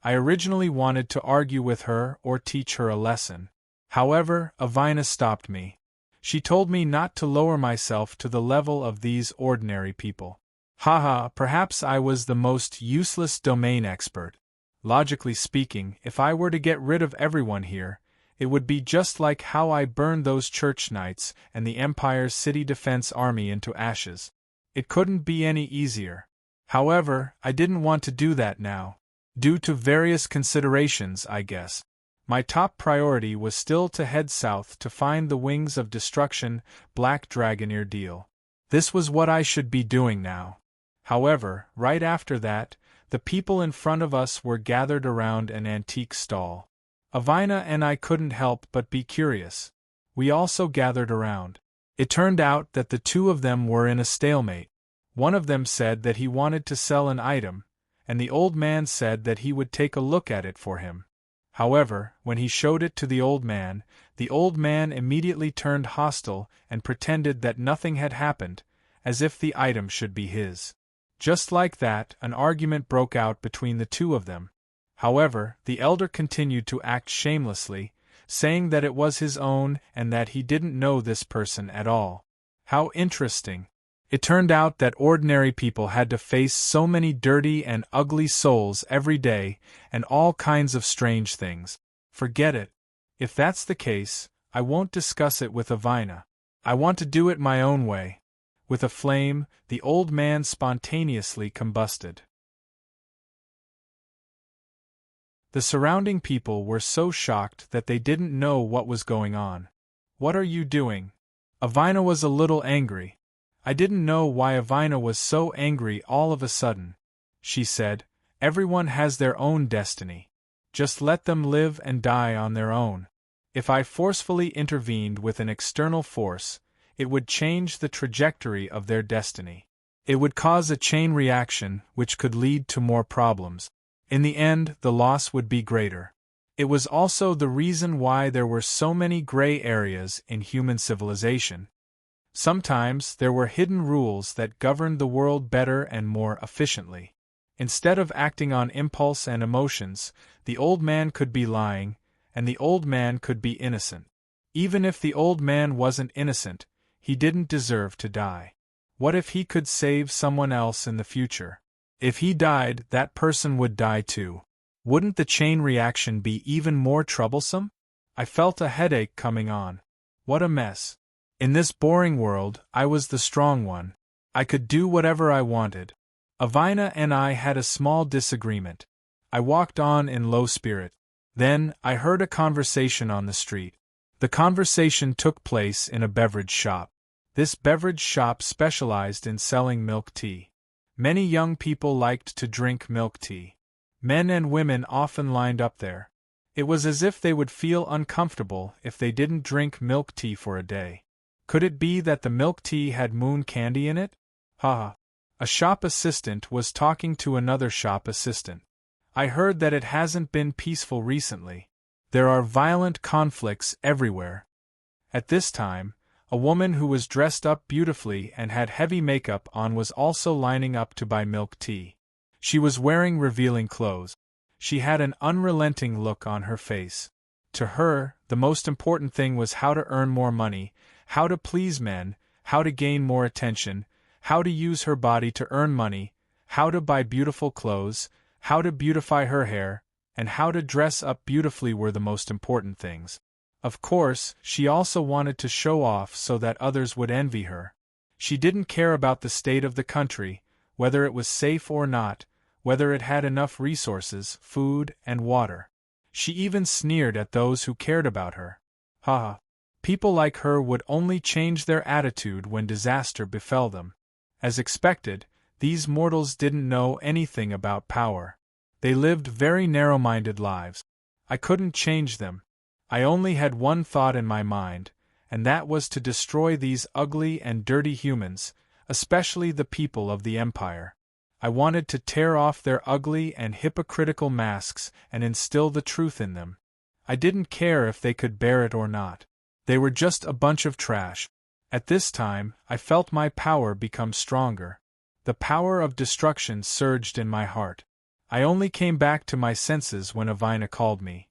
I originally wanted to argue with her or teach her a lesson. However, Avina stopped me. She told me not to lower myself to the level of these ordinary people. Haha, perhaps I was the most useless domain expert. Logically speaking, if I were to get rid of everyone here, it would be just like how I burned those church knights and the Empire's city defense army into ashes. It couldn't be any easier. However, I didn't want to do that now. Due to various considerations, I guess. My top priority was still to head south to find the Wings of Destruction Black Dragoneer deal. This was what I should be doing now. However, right after that, the people in front of us were gathered around an antique stall. Avina and I couldn't help but be curious. We also gathered around. It turned out that the two of them were in a stalemate. One of them said that he wanted to sell an item, and the old man said that he would take a look at it for him. However, when he showed it to the old man immediately turned hostile and pretended that nothing had happened, as if the item should be his. Just like that, an argument broke out between the two of them. However, the elder continued to act shamelessly, saying that it was his own and that he didn't know this person at all. How interesting. It turned out that ordinary people had to face so many dirty and ugly souls every day, and all kinds of strange things. Forget it. If that's the case, I won't discuss it with Avina. I want to do it my own way. With a flame, the old man spontaneously combusted. The surrounding people were so shocked that they didn't know what was going on. What are you doing? Avina was a little angry. I didn't know why Avina was so angry all of a sudden. She said, "Everyone has their own destiny. Just let them live and die on their own." If I forcefully intervened with an external force, it would change the trajectory of their destiny. It would cause a chain reaction which could lead to more problems. In the end, the loss would be greater. It was also the reason why there were so many gray areas in human civilization. Sometimes there were hidden rules that governed the world better and more efficiently. Instead of acting on impulse and emotions, the old man could be lying, and the old man could be innocent. Even if the old man wasn't innocent, he didn't deserve to die. What if he could save someone else in the future? If he died, that person would die too. Wouldn't the chain reaction be even more troublesome? I felt a headache coming on. What a mess. In this boring world, I was the strong one. I could do whatever I wanted. Avina and I had a small disagreement. I walked on in low spirit. Then, I heard a conversation on the street. The conversation took place in a beverage shop. This beverage shop specialized in selling milk tea. Many young people liked to drink milk tea. Men and women often lined up there. It was as if they would feel uncomfortable if they didn't drink milk tea for a day. Could it be that the milk tea had moon candy in it? Haha. A shop assistant was talking to another shop assistant. I heard that it hasn't been peaceful recently. There are violent conflicts everywhere. At this time, a woman who was dressed up beautifully and had heavy makeup on was also lining up to buy milk tea. She was wearing revealing clothes. She had an unrelenting look on her face. To her, the most important thing was how to earn more money, how to please men, how to gain more attention, how to use her body to earn money, how to buy beautiful clothes, how to beautify her hair, and how to dress up beautifully were the most important things. Of course, she also wanted to show off so that others would envy her. She didn't care about the state of the country, whether it was safe or not, whether it had enough resources, food, and water. She even sneered at those who cared about her. Ha! People like her would only change their attitude when disaster befell them. As expected, these mortals didn't know anything about power. They lived very narrow-minded lives. I couldn't change them. I only had one thought in my mind, and that was to destroy these ugly and dirty humans, especially the people of the Empire. I wanted to tear off their ugly and hypocritical masks and instill the truth in them. I didn't care if they could bear it or not. They were just a bunch of trash. At this time, I felt my power become stronger. The power of destruction surged in my heart. I only came back to my senses when Avina called me.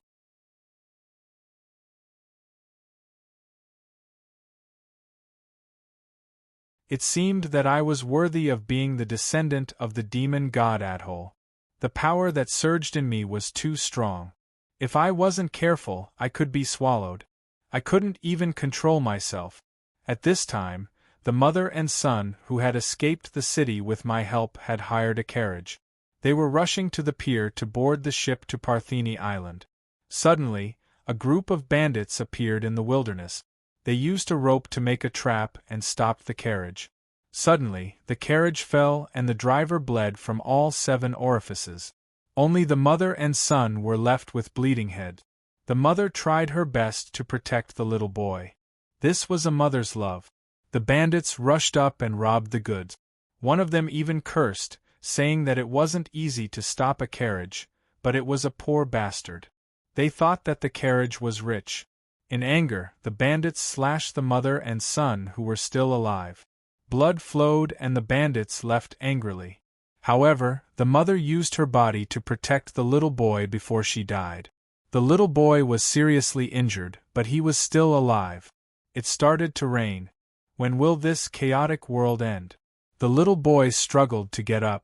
It seemed that I was worthy of being the descendant of the demon god Adhol. The power that surged in me was too strong. If I wasn't careful, I could be swallowed. I couldn't even control myself. At this time, the mother and son who had escaped the city with my help had hired a carriage. They were rushing to the pier to board the ship to Partheni Island. Suddenly, a group of bandits appeared in the wilderness. They used a rope to make a trap and stopped the carriage. Suddenly, the carriage fell and the driver bled from all 7 orifices. Only the mother and son were left with bleeding heads. The mother tried her best to protect the little boy. This was a mother's love. The bandits rushed up and robbed the goods. One of them even cursed, saying that it wasn't easy to stop a carriage, but it was a poor bastard. They thought that the carriage was rich. In anger, the bandits slashed the mother and son who were still alive. Blood flowed and the bandits left angrily. However, the mother used her body to protect the little boy before she died. The little boy was seriously injured, but he was still alive. It started to rain. When will this chaotic world end? The little boy struggled to get up.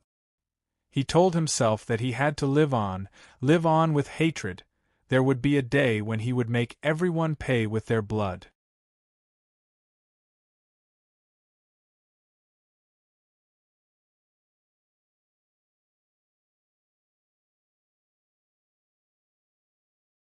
He told himself that he had to live on with hatred. There would be a day when he would make everyone pay with their blood.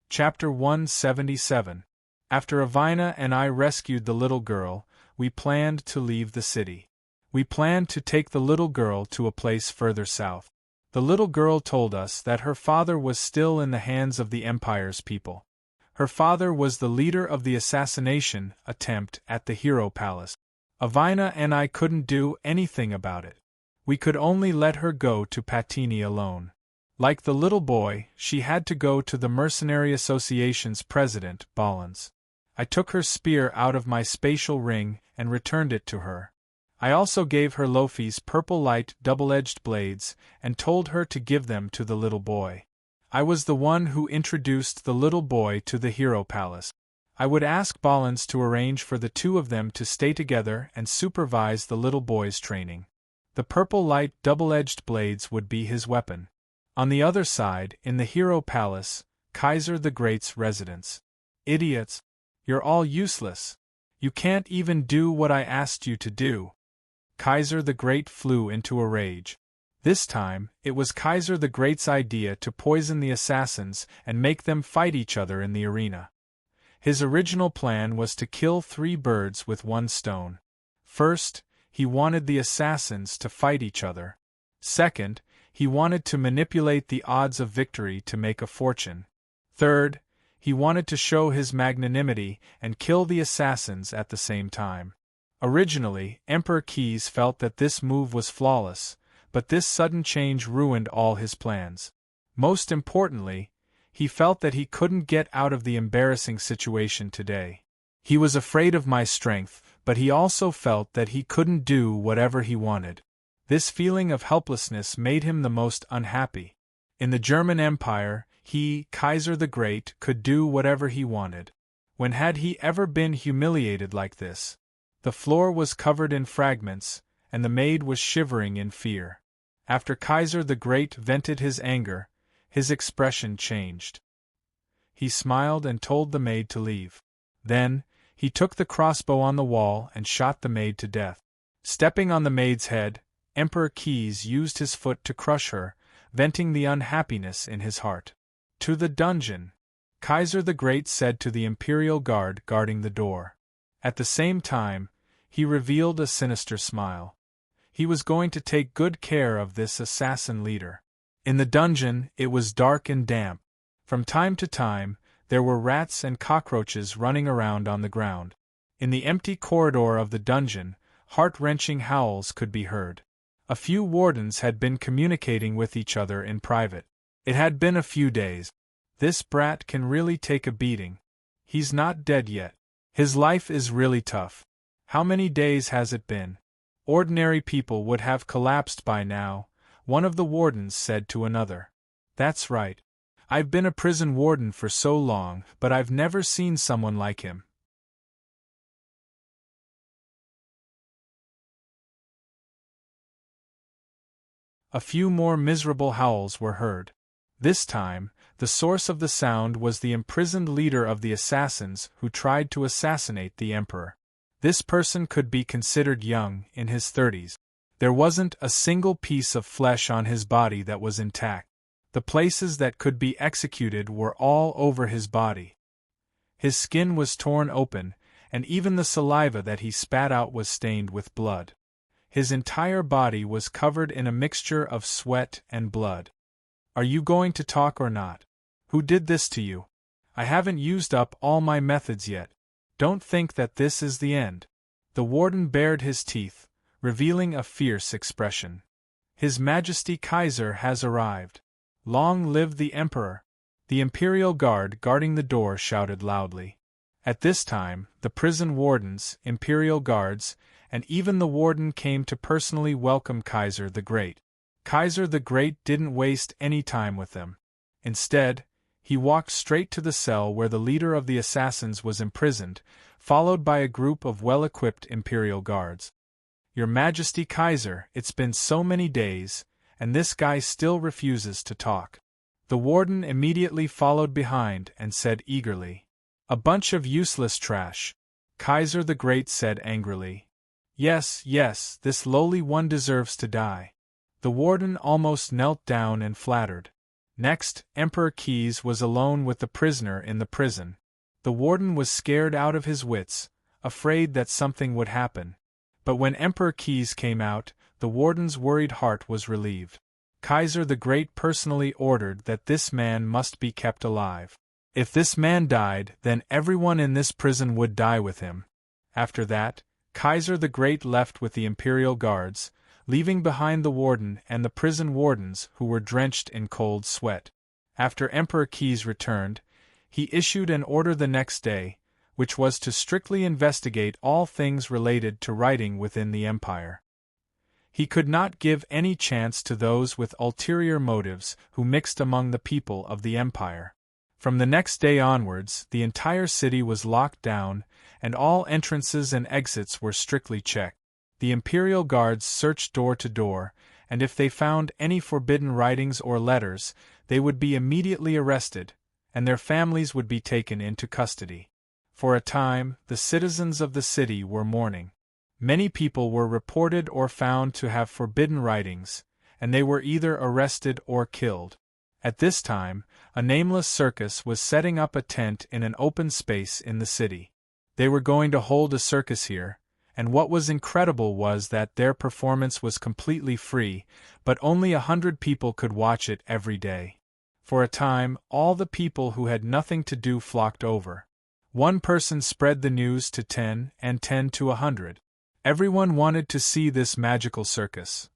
Chapter 177. After Avina and I rescued the little girl, we planned to leave the city. We planned to take the little girl to a place further south. The little girl told us that her father was still in the hands of the Empire's people. Her father was the leader of the assassination attempt at the Hero Palace. Avina and I couldn't do anything about it. We could only let her go to Patini alone. Like the little boy, she had to go to the Mercenary Association's president, Balans. I took her spear out of my spatial ring and returned it to her. I also gave her Lofi's purple light double-edged blades and told her to give them to the little boy. I was the one who introduced the little boy to the Hero Palace. I would ask Balans to arrange for the 2 of them to stay together and supervise the little boy's training. The purple light double-edged blades would be his weapon. On the other side, in the Hero Palace, Kaiser the Great's residence. Idiots! You're all useless. You can't even do what I asked you to do. Kaiser the Great flew into a rage. This time, it was Kaiser the Great's idea to poison the assassins and make them fight each other in the arena. His original plan was to kill 3 birds with 1 stone. First, he wanted the assassins to fight each other. Second, he wanted to manipulate the odds of victory to make a fortune. Third, he wanted to show his magnanimity and kill the assassins at the same time. Originally, Emperor Keys felt that this move was flawless, but this sudden change ruined all his plans. Most importantly, he felt that he couldn't get out of the embarrassing situation today. He was afraid of my strength, but he also felt that he couldn't do whatever he wanted. This feeling of helplessness made him the most unhappy. In the German Empire, he, Kaiser the Great, could do whatever he wanted. When had he ever been humiliated like this? The floor was covered in fragments, and the maid was shivering in fear. After Kaiser the Great vented his anger, his expression changed. He smiled and told the maid to leave. Then, he took the crossbow on the wall and shot the maid to death. Stepping on the maid's head, Emperor Keys used his foot to crush her, venting the unhappiness in his heart. To the dungeon, Kaiser the Great said to the Imperial Guard guarding the door. At the same time, he revealed a sinister smile. He was going to take good care of this assassin leader. In the dungeon, it was dark and damp. From time to time, there were rats and cockroaches running around on the ground. In the empty corridor of the dungeon, heart-wrenching howls could be heard. A few wardens had been communicating with each other in private. It had been a few days. This brat can really take a beating. He's not dead yet. His life is really tough. How many days has it been? Ordinary people would have collapsed by now, one of the wardens said to another. That's right. I've been a prison warden for so long, but I've never seen someone like him. A few more miserable howls were heard. This time, the source of the sound was the imprisoned leader of the assassins who tried to assassinate the emperor. This person could be considered young, in his 30s. There wasn't a single piece of flesh on his body that was intact. The places that could be executed were all over his body. His skin was torn open, and even the saliva that he spat out was stained with blood. His entire body was covered in a mixture of sweat and blood. Are you going to talk or not? Who did this to you? I haven't used up all my methods yet. Don't think that this is the end. The warden bared his teeth, revealing a fierce expression. His Majesty Kaiser has arrived. Long live the Emperor! The Imperial Guard guarding the door shouted loudly. At this time, the prison wardens, Imperial Guards, and even the warden came to personally welcome Kaiser the Great. Kaiser the Great didn't waste any time with them. Instead, he walked straight to the cell where the leader of the assassins was imprisoned, followed by a group of well-equipped Imperial Guards. Your Majesty Kaiser, it's been so many days, and this guy still refuses to talk. The warden immediately followed behind and said eagerly. A bunch of useless trash. Kaiser the Great said angrily. Yes, yes, this lowly one deserves to die. The warden almost knelt down and flattered. Next, Emperor Keys was alone with the prisoner in the prison. The warden was scared out of his wits, afraid that something would happen. But when Emperor Keys came out, the warden's worried heart was relieved. Kaiser the Great personally ordered that this man must be kept alive. If this man died, then everyone in this prison would die with him. After that, Kaiser the Great left with the Imperial Guards, leaving behind the warden and the prison wardens who were drenched in cold sweat. After Emperor Keys returned, he issued an order the next day, which was to strictly investigate all things related to writing within the empire. He could not give any chance to those with ulterior motives who mixed among the people of the empire. From the next day onwards, the entire city was locked down, and all entrances and exits were strictly checked. The Imperial Guards searched door to door, and if they found any forbidden writings or letters, they would be immediately arrested, and their families would be taken into custody. For a time, the citizens of the city were mourning. Many people were reported or found to have forbidden writings, and they were either arrested or killed. At this time, a nameless circus was setting up a tent in an open space in the city. They were going to hold a circus here, and what was incredible was that their performance was completely free, but only 100 people could watch it every day. For a time, all the people who had nothing to do flocked over. One person spread the news to 10 and 10 to 100. Everyone wanted to see this magical circus.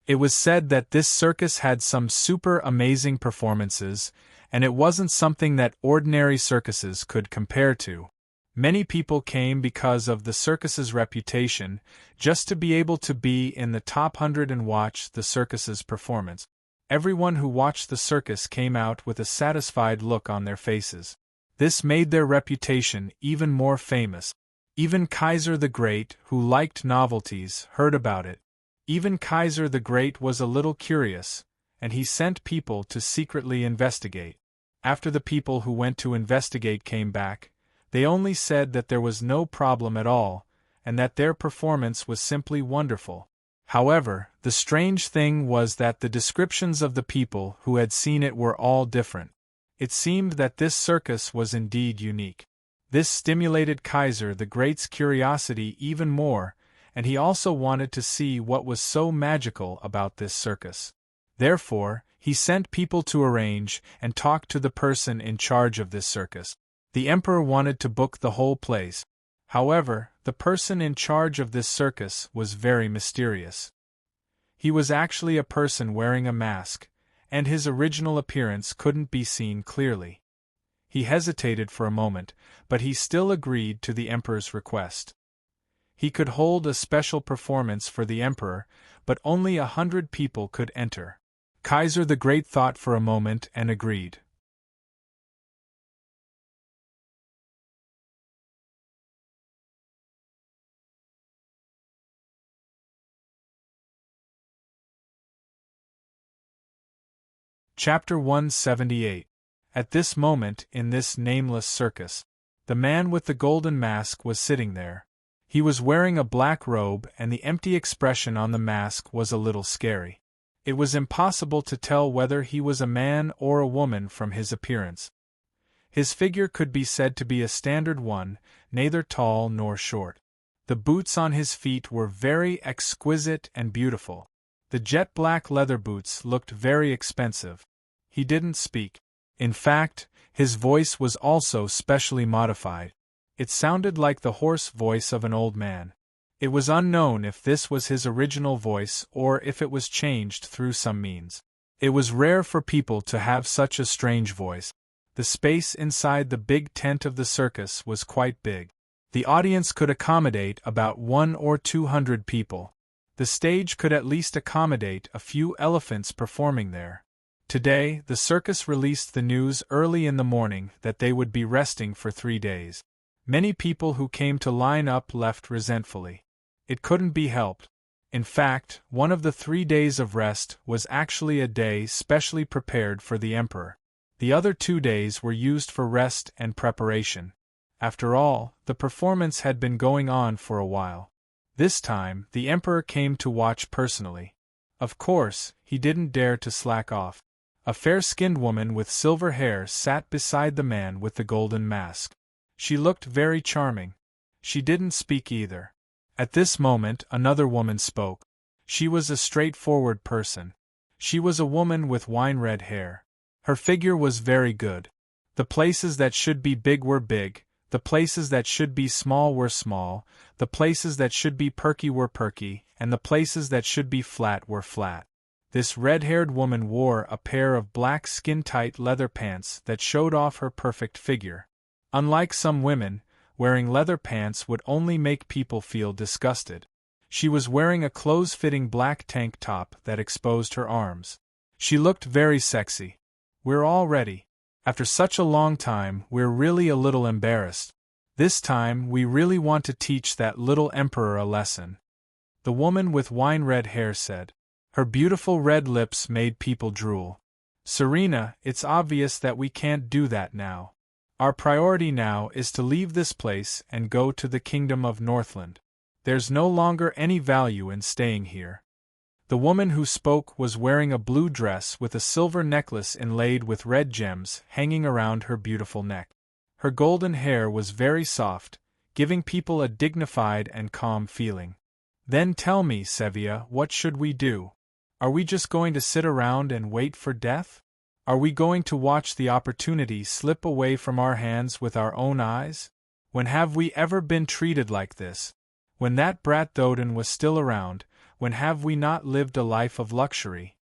It was said that this circus had some super amazing performances, and it wasn't something that ordinary circuses could compare to. Many people came because of the circus's reputation, just to be able to be in the top 100 and watch the circus's performance. Everyone who watched the circus came out with a satisfied look on their faces. This made their reputation even more famous. Even Kaiser the Great, who liked novelties, heard about it. Even Kaiser the Great was a little curious, and he sent people to secretly investigate. After the people who went to investigate came back, they only said that there was no problem at all, and that their performance was simply wonderful. However, the strange thing was that the descriptions of the people who had seen it were all different. It seemed that this circus was indeed unique. This stimulated Kaiser the Great's curiosity even more, and he also wanted to see what was so magical about this circus. Therefore, he sent people to arrange and talk to the person in charge of this circus. The emperor wanted to book the whole place. However, the person in charge of this circus was very mysterious. He was actually a person wearing a mask, and his original appearance couldn't be seen clearly. He hesitated for a moment, but he still agreed to the emperor's request. He could hold a special performance for the emperor, but only 100 people could enter. Kaiser the Great thought for a moment and agreed. Chapter 178. At this moment, in this nameless circus, the man with the golden mask was sitting there. He was wearing a black robe, and the empty expression on the mask was a little scary. It was impossible to tell whether he was a man or a woman from his appearance. His figure could be said to be a standard one, neither tall nor short. The boots on his feet were very exquisite and beautiful. The jet-black leather boots looked very expensive. He didn't speak. In fact, his voice was also specially modified. It sounded like the hoarse voice of an old man. It was unknown if this was his original voice or if it was changed through some means. It was rare for people to have such a strange voice. The space inside the big tent of the circus was quite big. The audience could accommodate about 100 or 200 people. The stage could at least accommodate a few elephants performing there. Today, the circus released the news early in the morning that they would be resting for 3 days. Many people who came to line up left resentfully. It couldn't be helped. In fact, one of the 3 days of rest was actually a day specially prepared for the emperor. The other 2 days were used for rest and preparation. After all, the performance had been going on for a while. This time, the emperor came to watch personally. Of course, he didn't dare to slack off. A fair-skinned woman with silver hair sat beside the man with the golden mask. She looked very charming. She didn't speak either. At this moment, another woman spoke. She was a straightforward person. She was a woman with wine-red hair. Her figure was very good. The places that should be big were big, the places that should be small were small, the places that should be perky were perky, and the places that should be flat were flat. This red-haired woman wore a pair of black skin-tight leather pants that showed off her perfect figure. Unlike some women, wearing leather pants would only make people feel disgusted. She was wearing a close-fitting black tank top that exposed her arms. She looked very sexy. "We're all ready. After such a long time, we're really a little embarrassed. This time, we really want to teach that little emperor a lesson," the woman with wine-red hair said. Her beautiful red lips made people drool. "Serena, it's obvious that we can't do that now. Our priority now is to leave this place and go to the kingdom of Northland. There's no longer any value in staying here." The woman who spoke was wearing a blue dress with a silver necklace inlaid with red gems hanging around her beautiful neck. Her golden hair was very soft, giving people a dignified and calm feeling. "Then tell me, Sevilla, what should we do? Are we just going to sit around and wait for death? Are we going to watch the opportunity slip away from our hands with our own eyes? When have we ever been treated like this? When that brat Thoden was still around, when have we not lived a life of luxury?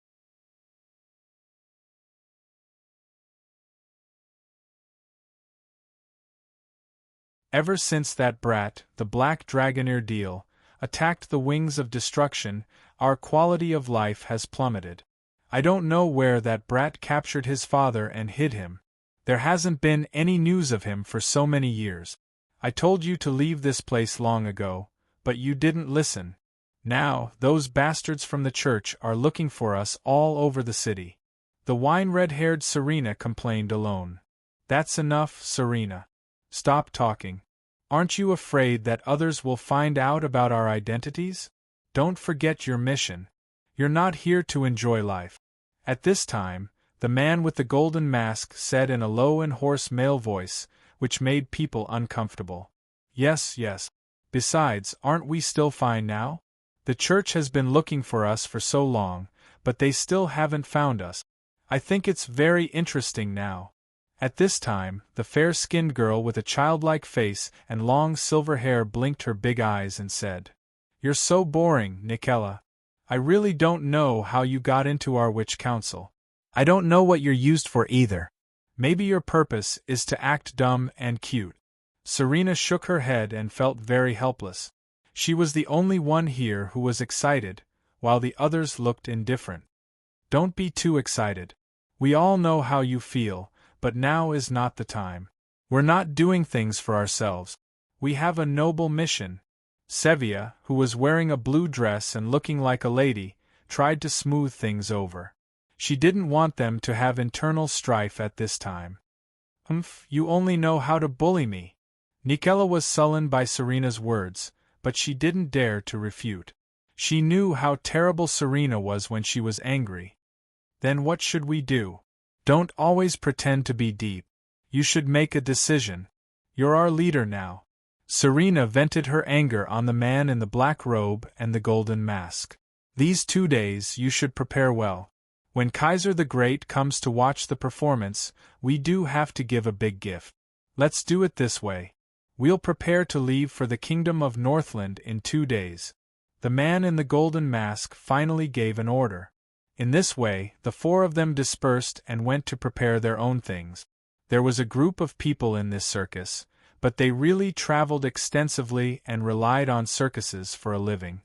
Ever since that brat, the black dragoneer deal, attacked the wings of destruction, our quality of life has plummeted. I don't know where that brat captured his father and hid him. There hasn't been any news of him for so many years. I told you to leave this place long ago, but you didn't listen. Now, those bastards from the church are looking for us all over the city. The wine-red-haired Serena complained alone. That's enough, Serena. Stop talking. Aren't you afraid that others will find out about our identities? Don't forget your mission. You're not here to enjoy life. At this time, the man with the golden mask said in a low and hoarse male voice, which made people uncomfortable. Yes, yes. Besides, aren't we still fine now? The church has been looking for us for so long, but they still haven't found us. I think it's very interesting now. At this time, the fair-skinned girl with a childlike face and long silver hair blinked her big eyes and said, "You're so boring, Nikela. I really don't know how you got into our witch council. I don't know what you're used for either. Maybe your purpose is to act dumb and cute." Serena shook her head and felt very helpless. She was the only one here who was excited, while the others looked indifferent. Don't be too excited. We all know how you feel, but now is not the time. We're not doing things for ourselves. We have a noble mission. Sevilla, who was wearing a blue dress and looking like a lady, tried to smooth things over. She didn't want them to have internal strife at this time. You only know how to bully me." Nikela was sullen by Serena's words, but she didn't dare to refute. She knew how terrible Serena was when she was angry. Then what should we do? Don't always pretend to be deep. You should make a decision. You're our leader now. Serena vented her anger on the man in the black robe and the golden mask. These 2 days you should prepare well. When Kaiser the Great comes to watch the performance, we do have to give a big gift. Let's do it this way. We'll prepare to leave for the Kingdom of Northland in 2 days. The man in the golden mask finally gave an order. In this way, the 4 of them dispersed and went to prepare their own things. There was a group of people in this circus, but they really traveled extensively and relied on circuses for a living.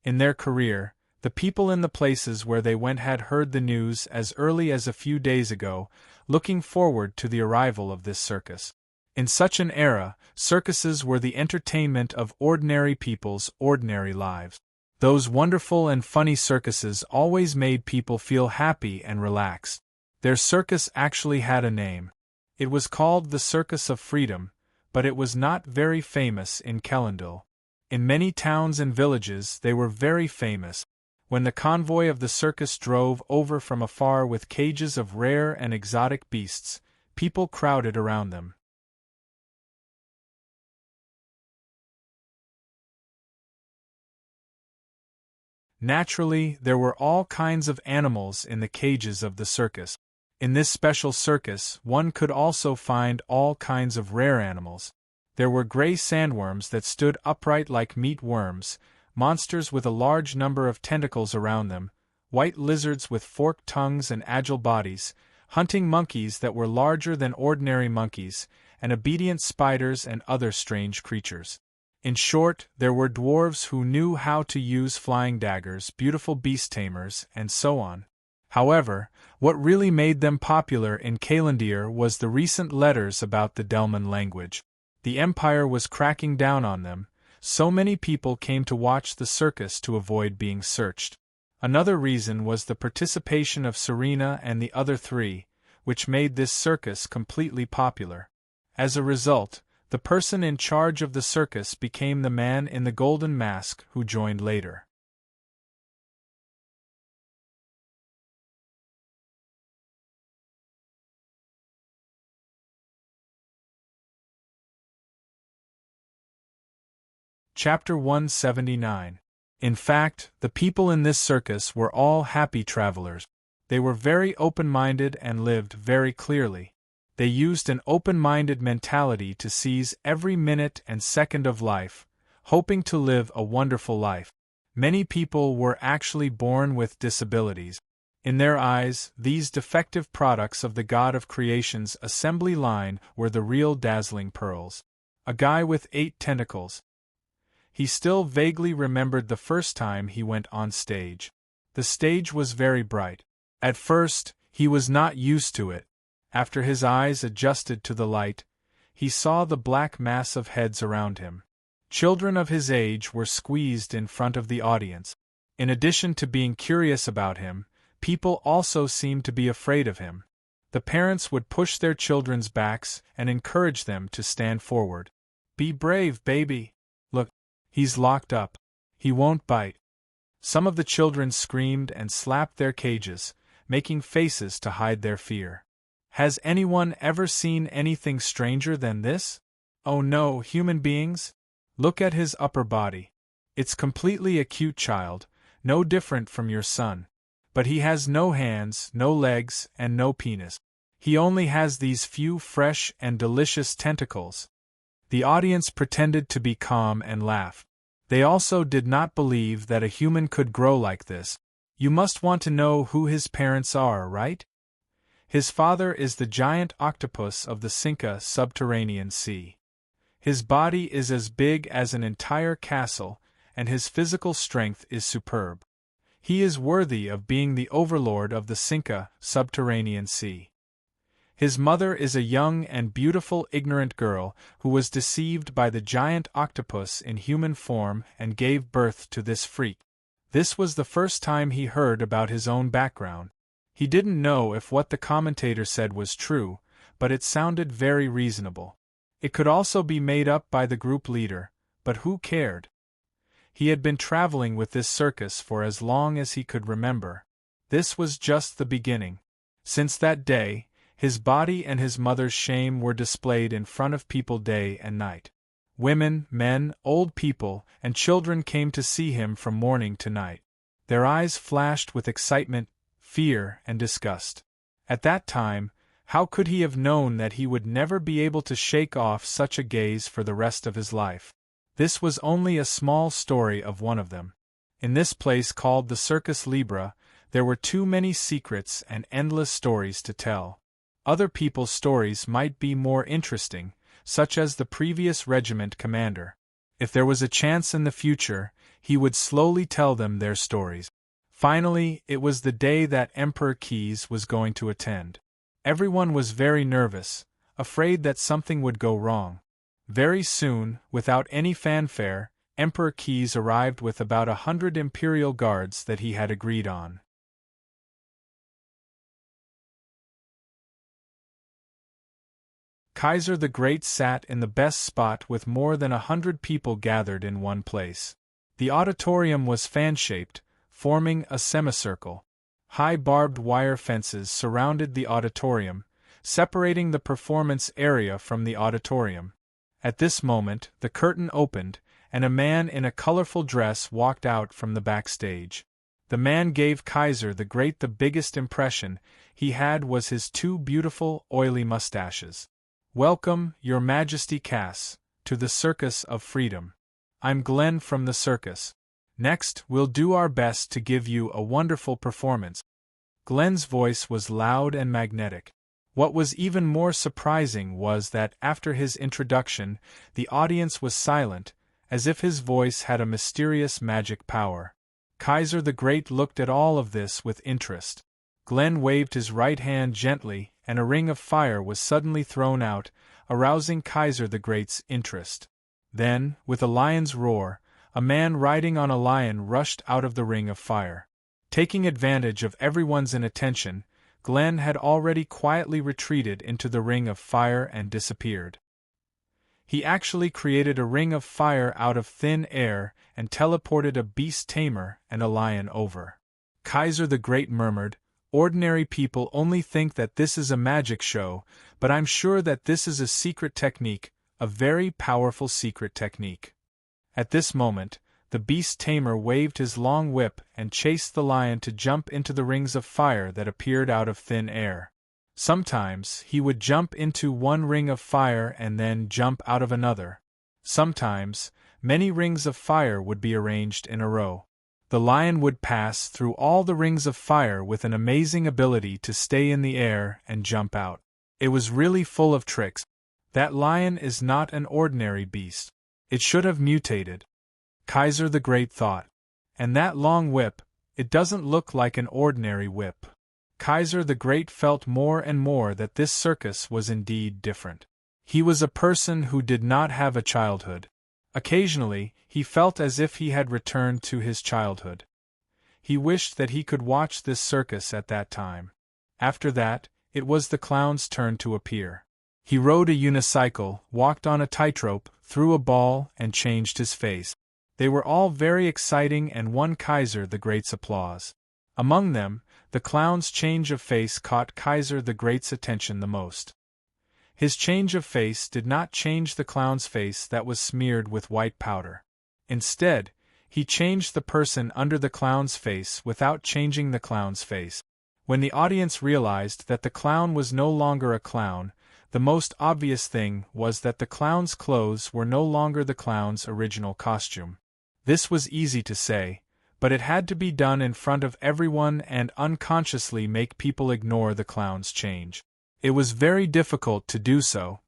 In their career, the people in the places where they went had heard the news as early as a few days ago, looking forward to the arrival of this circus. In such an era, circuses were the entertainment of ordinary people's ordinary lives. Those wonderful and funny circuses always made people feel happy and relaxed. Their circus actually had a name. It was called the Circus of Freedom, but it was not very famous in Kellendal. In many towns and villages they were very famous. When the convoy of the circus drove over from afar with cages of rare and exotic beasts, people crowded around them. Naturally, there were all kinds of animals in the cages of the circus. In this special circus, one could also find all kinds of rare animals. There were gray sandworms that stood upright like meat worms, monsters with a large number of tentacles around them, white lizards with forked tongues and agile bodies, hunting monkeys that were larger than ordinary monkeys, and obedient spiders and other strange creatures. In short, there were dwarves who knew how to use flying daggers, beautiful beast tamers, and so on. However, what really made them popular in Kalendir was the recent letters about the Delman language. The Empire was cracking down on them, so many people came to watch the circus to avoid being searched. Another reason was the participation of Serena and the other 3, which made this circus completely popular. As a result, the person in charge of the circus became the man in the golden mask who joined later. Chapter 179. In fact, the people in this circus were all happy travelers. They were very open-minded and lived very clearly. They used an open-minded mentality to seize every minute and second of life, hoping to live a wonderful life. Many people were actually born with disabilities. In their eyes, these defective products of the God of Creation's assembly line were the real dazzling pearls. A guy with 8 tentacles. He still vaguely remembered the first time he went on stage. The stage was very bright. At first, he was not used to it. After his eyes adjusted to the light, he saw the black mass of heads around him. Children of his age were squeezed in front of the audience. In addition to being curious about him, people also seemed to be afraid of him. The parents would push their children's backs and encourage them to stand forward. "Be brave, baby. Look, he's locked up. He won't bite." Some of the children screamed and slapped their cages, making faces to hide their fear. Has anyone ever seen anything stranger than this? Oh no, human beings? Look at his upper body. It's completely a cute child, no different from your son. But he has no hands, no legs, and no penis. He only has these few fresh and delicious tentacles. The audience pretended to be calm and laugh. They also did not believe that a human could grow like this. You must want to know who his parents are, right? His father is the giant octopus of the Cinca subterranean sea. His body is as big as an entire castle, and his physical strength is superb. He is worthy of being the overlord of the Cinca subterranean sea. His mother is a young and beautiful ignorant girl who was deceived by the giant octopus in human form and gave birth to this freak. This was the first time he heard about his own background. He didn't know if what the commentator said was true, but it sounded very reasonable. It could also be made up by the group leader, but who cared? He had been traveling with this circus for as long as he could remember. This was just the beginning. Since that day, his body and his mother's shame were displayed in front of people day and night. Women, men, old people, and children came to see him from morning to night. Their eyes flashed with excitement, fear, and disgust. At that time, how could he have known that he would never be able to shake off such a gaze for the rest of his life? This was only a small story of one of them. In this place called the Circus Libre, there were too many secrets and endless stories to tell. Other people's stories might be more interesting, such as the previous regiment commander. If there was a chance in the future, he would slowly tell them their stories. Finally, it was the day that Emperor Keys was going to attend. Everyone was very nervous, afraid that something would go wrong. Very soon, without any fanfare, Emperor Keys arrived with about 100 imperial guards that he had agreed on. Kaiser the Great sat in the best spot with more than 100 people gathered in one place. The auditorium was fan-shaped, forming a semicircle. High barbed wire fences surrounded the auditorium, separating the performance area from the auditorium. At this moment, the curtain opened, and a man in a colorful dress walked out from the backstage. The man gave Kaiser the Great the biggest impression he had was his 2 beautiful, oily mustaches. "Welcome, Your Majesty Cass, to the Circus of Freedom. I'm Glenn from the circus. Next, we'll do our best to give you a wonderful performance." Glenn's voice was loud and magnetic. What was even more surprising was that after his introduction, the audience was silent, as if his voice had a mysterious magic power. Kaiser the Great looked at all of this with interest. Glenn waved his right hand gently, and a ring of fire was suddenly thrown out, arousing Kaiser the Great's interest. Then, with a lion's roar, a man riding on a lion rushed out of the ring of fire. Taking advantage of everyone's inattention, Glenn had already quietly retreated into the ring of fire and disappeared. He actually created a ring of fire out of thin air and teleported a beast tamer and a lion over. Kaiser the Great murmured, "Ordinary people only think that this is a magic show, but I'm sure that this is a secret technique, a very powerful secret technique." At this moment, the beast tamer waved his long whip and chased the lion to jump into the rings of fire that appeared out of thin air. Sometimes he would jump into one ring of fire and then jump out of another. Sometimes, many rings of fire would be arranged in a row. The lion would pass through all the rings of fire with an amazing ability to stay in the air and jump out. It was really full of tricks. That lion is not an ordinary beast. It should have mutated. Kaiser the Great thought. And that long whip, it doesn't look like an ordinary whip. Kaiser the Great felt more and more that this circus was indeed different. He was a person who did not have a childhood. Occasionally, he felt as if he had returned to his childhood. He wished that he could watch this circus at that time. After that, it was the clown's turn to appear. He rode a unicycle, walked on a tightrope, threw a ball, and changed his face. They were all very exciting and won Kaiser the Great's applause. Among them, the clown's change of face caught Kaiser the Great's attention the most. His change of face did not change the clown's face that was smeared with white powder. Instead, he changed the person under the clown's face without changing the clown's face. When the audience realized that the clown was no longer a clown, the most obvious thing was that the clown's clothes were no longer the clown's original costume. This was easy to say, but it had to be done in front of everyone and unconsciously make people ignore the clown's change. It was very difficult to do so.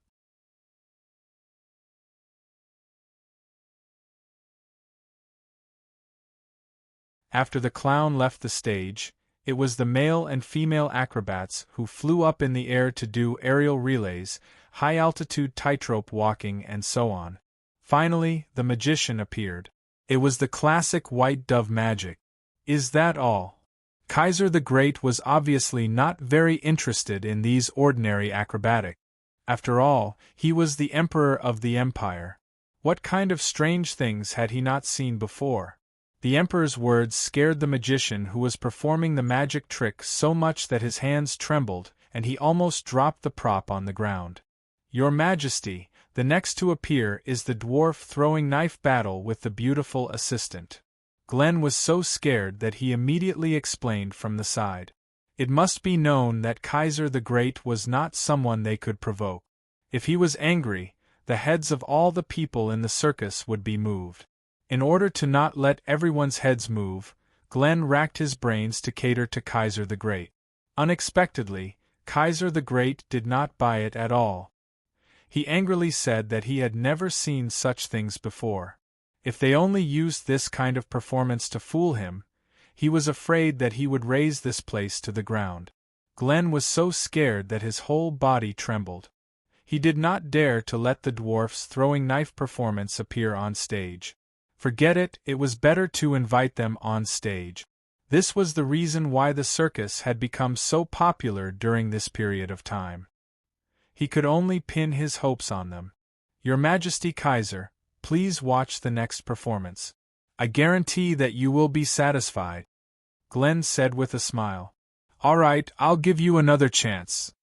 After the clown left the stage, it was the male and female acrobats who flew up in the air to do aerial relays, high-altitude tightrope walking and so on. Finally, the magician appeared. It was the classic white dove magic. Is that all? Kaiser the Great was obviously not very interested in these ordinary acrobatics. After all, he was the emperor of the empire. What kind of strange things had he not seen before? The emperor's words scared the magician who was performing the magic trick so much that his hands trembled, and he almost dropped the prop on the ground. Your Majesty, the next to appear is the dwarf throwing knife battle with the beautiful assistant. Glenn was so scared that he immediately explained from the side. It must be known that Kaiser the Great was not someone they could provoke. If he was angry, the heads of all the people in the circus would be moved. In order to not let everyone's heads move, Glenn racked his brains to cater to Kaiser the Great. Unexpectedly, Kaiser the Great did not buy it at all. He angrily said that he had never seen such things before. If they only used this kind of performance to fool him, he was afraid that he would raze this place to the ground. Glenn was so scared that his whole body trembled. He did not dare to let the dwarf's throwing knife performance appear on stage. Forget it, it was better to invite them on stage. This was the reason why the circus had become so popular during this period of time. He could only pin his hopes on them. Your Majesty Kaiser, please watch the next performance. I guarantee that you will be satisfied. Glenn said with a smile. All right, I'll give you another chance.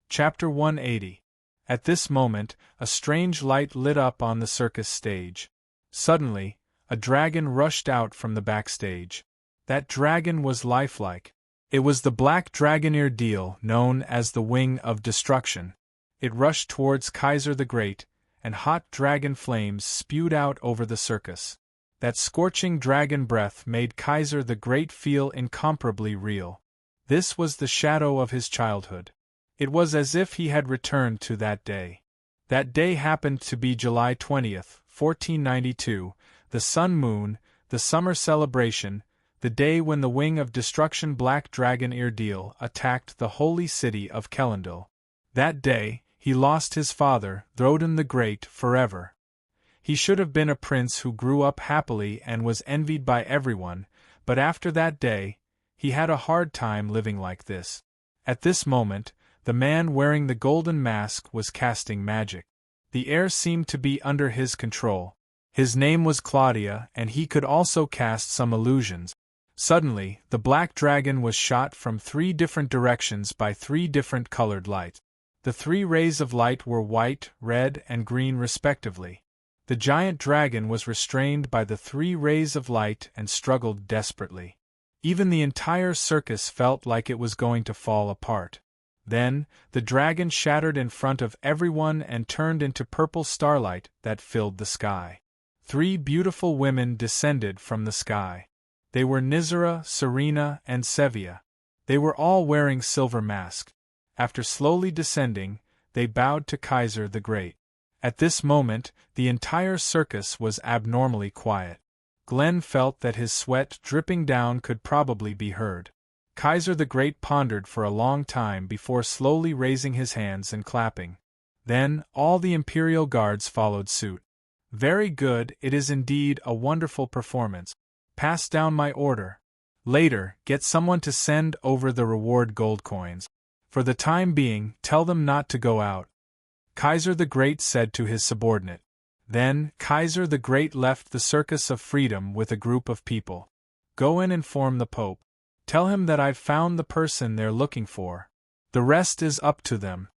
Chapter 180. At this moment, a strange light lit up on the circus stage. Suddenly, a dragon rushed out from the backstage. That dragon was lifelike. It was the black dragoneer deal known as the Wing of Destruction. It rushed towards Kaiser the Great, and hot dragon flames spewed out over the circus. That scorching dragon breath made Kaiser the Great feel incomparably real. This was the shadow of his childhood. It was as if he had returned to that day. That day happened to be July 20th, 1492, the sun moon, the summer celebration, the day when the Wing of Destruction Black Dragon Eardeel attacked the holy city of Kellendil. That day, he lost his father, Throdon the Great, forever. He should have been a prince who grew up happily and was envied by everyone, but after that day, he had a hard time living like this. At this moment, the man wearing the golden mask was casting magic. The air seemed to be under his control. His name was Claudia, and he could also cast some illusions. Suddenly, the black dragon was shot from 3 different directions by 3 different colored lights. The 3 rays of light were white, red, and green respectively. The giant dragon was restrained by the 3 rays of light and struggled desperately. Even the entire circus felt like it was going to fall apart. Then, the dragon shattered in front of everyone and turned into purple starlight that filled the sky. 3 beautiful women descended from the sky. They were Nizara, Serena, and Sevia. They were all wearing silver masks. After slowly descending, they bowed to Kaiser the Great. At this moment, the entire circus was abnormally quiet. Glenn felt that his sweat dripping down could probably be heard. Kaiser the Great pondered for a long time before slowly raising his hands and clapping. Then, all the imperial guards followed suit. "Very good, it is indeed a wonderful performance. Pass down my order. Later, get someone to send over the reward gold coins. For the time being, tell them not to go out," Kaiser the Great said to his subordinate. Then, Kaiser the Great left the Circus of Freedom with a group of people. "Go and inform the Pope. Tell him that I've found the person they're looking for. The rest is up to them."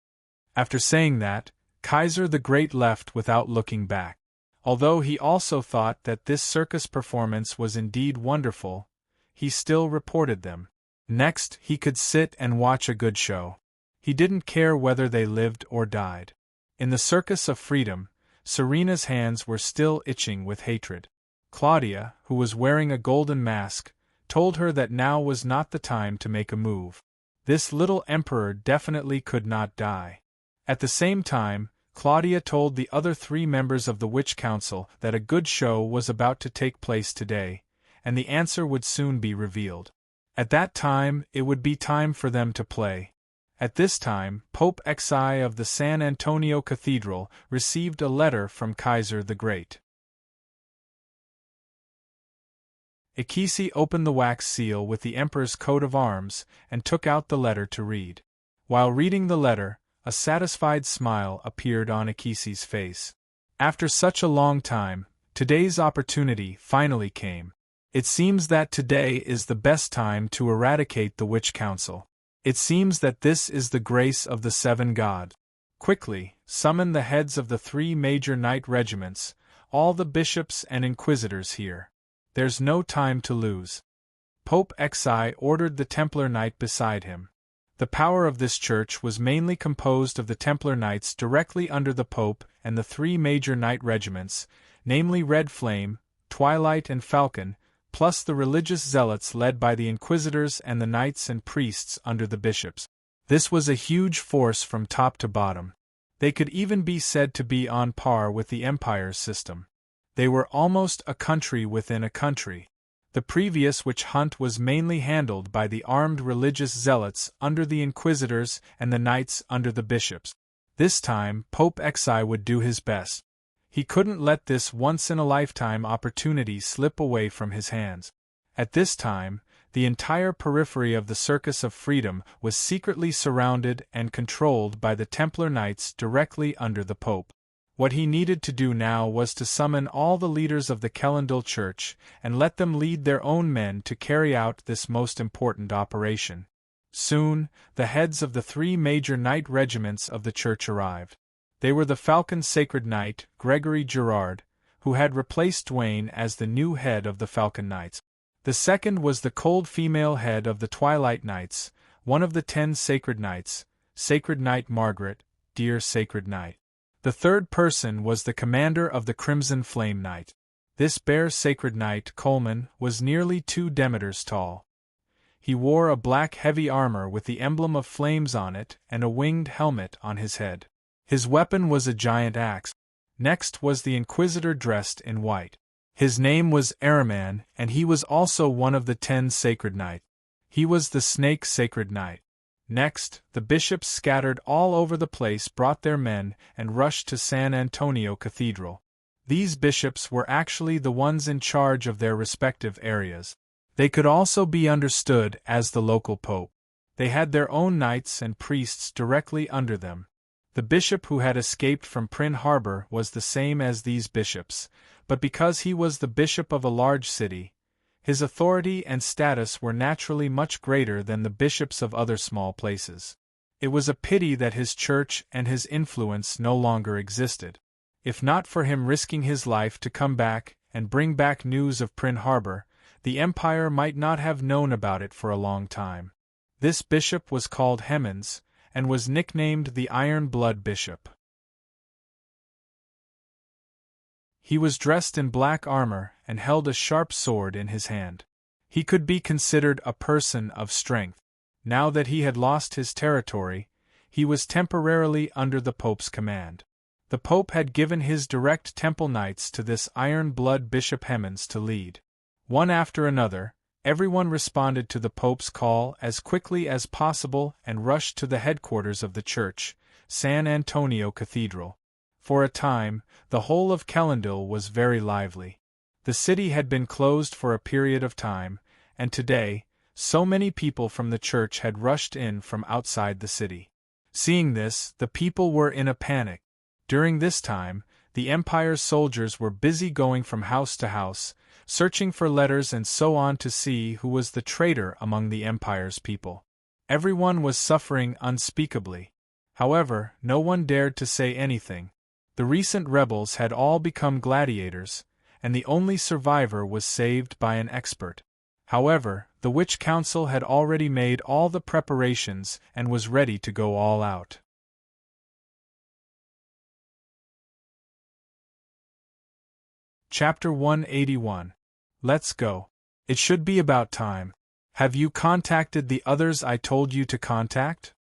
After saying that, Kaiser the Great left without looking back. Although he also thought that this circus performance was indeed wonderful, he still reported them. Next, he could sit and watch a good show. He didn't care whether they lived or died. In the Circus of Freedom, Serena's hands were still itching with hatred. Claudia, who was wearing a golden mask, told her that now was not the time to make a move. This little emperor definitely could not die. At the same time, Claudia told the other 3 members of the Witch Council that a good show was about to take place today, and the answer would soon be revealed. At that time, it would be time for them to play. At this time, Pope Xi of the San Antonio Cathedral received a letter from Kaiser the Great. Ikisi opened the wax seal with the emperor's coat of arms and took out the letter to read. While reading the letter, a satisfied smile appeared on Ikisi's face. After such a long time, today's opportunity finally came. It seems that today is the best time to eradicate the Witch Council. It seems that this is the grace of the 7 gods. Quickly, summon the heads of the 3 major knight regiments, all the bishops and inquisitors here. There's no time to lose. Pope Xi ordered the Templar Knight beside him. The power of this church was mainly composed of the Templar Knights directly under the Pope and the 3 major knight regiments, namely Red Flame, Twilight and Falcon, plus the religious zealots led by the inquisitors and the knights and priests under the bishops. This was a huge force from top to bottom. They could even be said to be on par with the Empire's system. They were almost a country within a country. The previous witch hunt was mainly handled by the armed religious zealots under the inquisitors and the knights under the bishops. This time, Pope Xi would do his best. He couldn't let this once-in-a-lifetime opportunity slip away from his hands. At this time, the entire periphery of the Circus of Freedom was secretly surrounded and controlled by the Templar Knights directly under the Pope. What he needed to do now was to summon all the leaders of the Kellendal Church and let them lead their own men to carry out this most important operation. Soon, the heads of the 3 major knight regiments of the church arrived. They were the Falcon Sacred Knight, Gregory Gerard, who had replaced Dwayne as the new head of the Falcon Knights. The second was the cold female head of the Twilight Knights, one of the 10 Sacred Knights, Sacred Knight Margaret, dear Sacred Knight. The third person was the commander of the Crimson Flame Knight. This bare Sacred Knight, Coleman, was nearly 2 Demeters tall. He wore a black heavy armor with the emblem of flames on it and a winged helmet on his head. His weapon was a giant axe. Next was the Inquisitor dressed in white. His name was Ahriman, and he was also one of the 10 Sacred Knights. He was the Snake Sacred Knight. Next, the bishops scattered all over the place brought their men and rushed to San Antonio Cathedral. These bishops were actually the ones in charge of their respective areas. They could also be understood as the local pope. They had their own knights and priests directly under them. The bishop who had escaped from Prin Harbor was the same as these bishops, but because he was the bishop of a large city, his authority and status were naturally much greater than the bishops of other small places. It was a pity that his church and his influence no longer existed. If not for him risking his life to come back and bring back news of Prin Harbor, the empire might not have known about it for a long time. This bishop was called Hemmens, and was nicknamed the Iron Blood Bishop. He was dressed in black armor and held a sharp sword in his hand. He could be considered a person of strength. Now that he had lost his territory, he was temporarily under the Pope's command. The Pope had given his direct temple knights to this Iron Blood Bishop Hemmens to lead. One after another, everyone responded to the Pope's call as quickly as possible and rushed to the headquarters of the church, San Antonio Cathedral. For a time, the whole of Kellendale was very lively. The city had been closed for a period of time, and today, so many people from the church had rushed in from outside the city. Seeing this, the people were in a panic. During this time, the Empire's soldiers were busy going from house to house, searching for letters and so on to see who was the traitor among the Empire's people. Everyone was suffering unspeakably. However, no one dared to say anything. The recent rebels had all become gladiators, and the only survivor was saved by an expert. However, the witch council had already made all the preparations and was ready to go all out. Chapter 181. Let's go. It should be about time. Have you contacted the others I told you to contact?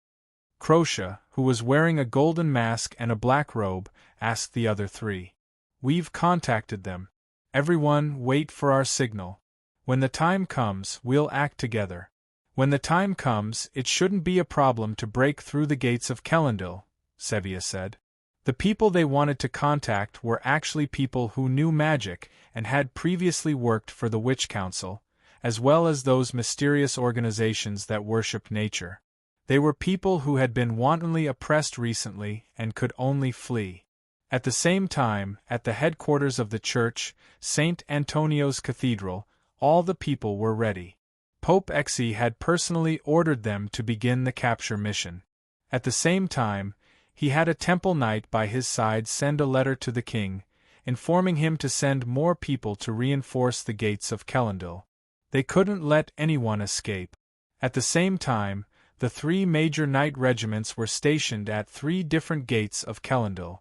Crocia, who was wearing a golden mask and a black robe, asked the other three. We've contacted them. Everyone, wait for our signal. When the time comes, we'll act together. When the time comes, it shouldn't be a problem to break through the gates of Kellendale, Sevilla said. The people they wanted to contact were actually people who knew magic and had previously worked for the Witch Council, as well as those mysterious organizations that worshipped nature. They were people who had been wantonly oppressed recently and could only flee. At the same time, at the headquarters of the church, St. Antonio's Cathedral, all the people were ready. Pope Exi had personally ordered them to begin the capture mission. At the same time, he had a temple knight by his side send a letter to the king, informing him to send more people to reinforce the gates of Kellendale. They couldn't let anyone escape. At the same time, the 3 major knight regiments were stationed at 3 different gates of Kellendale.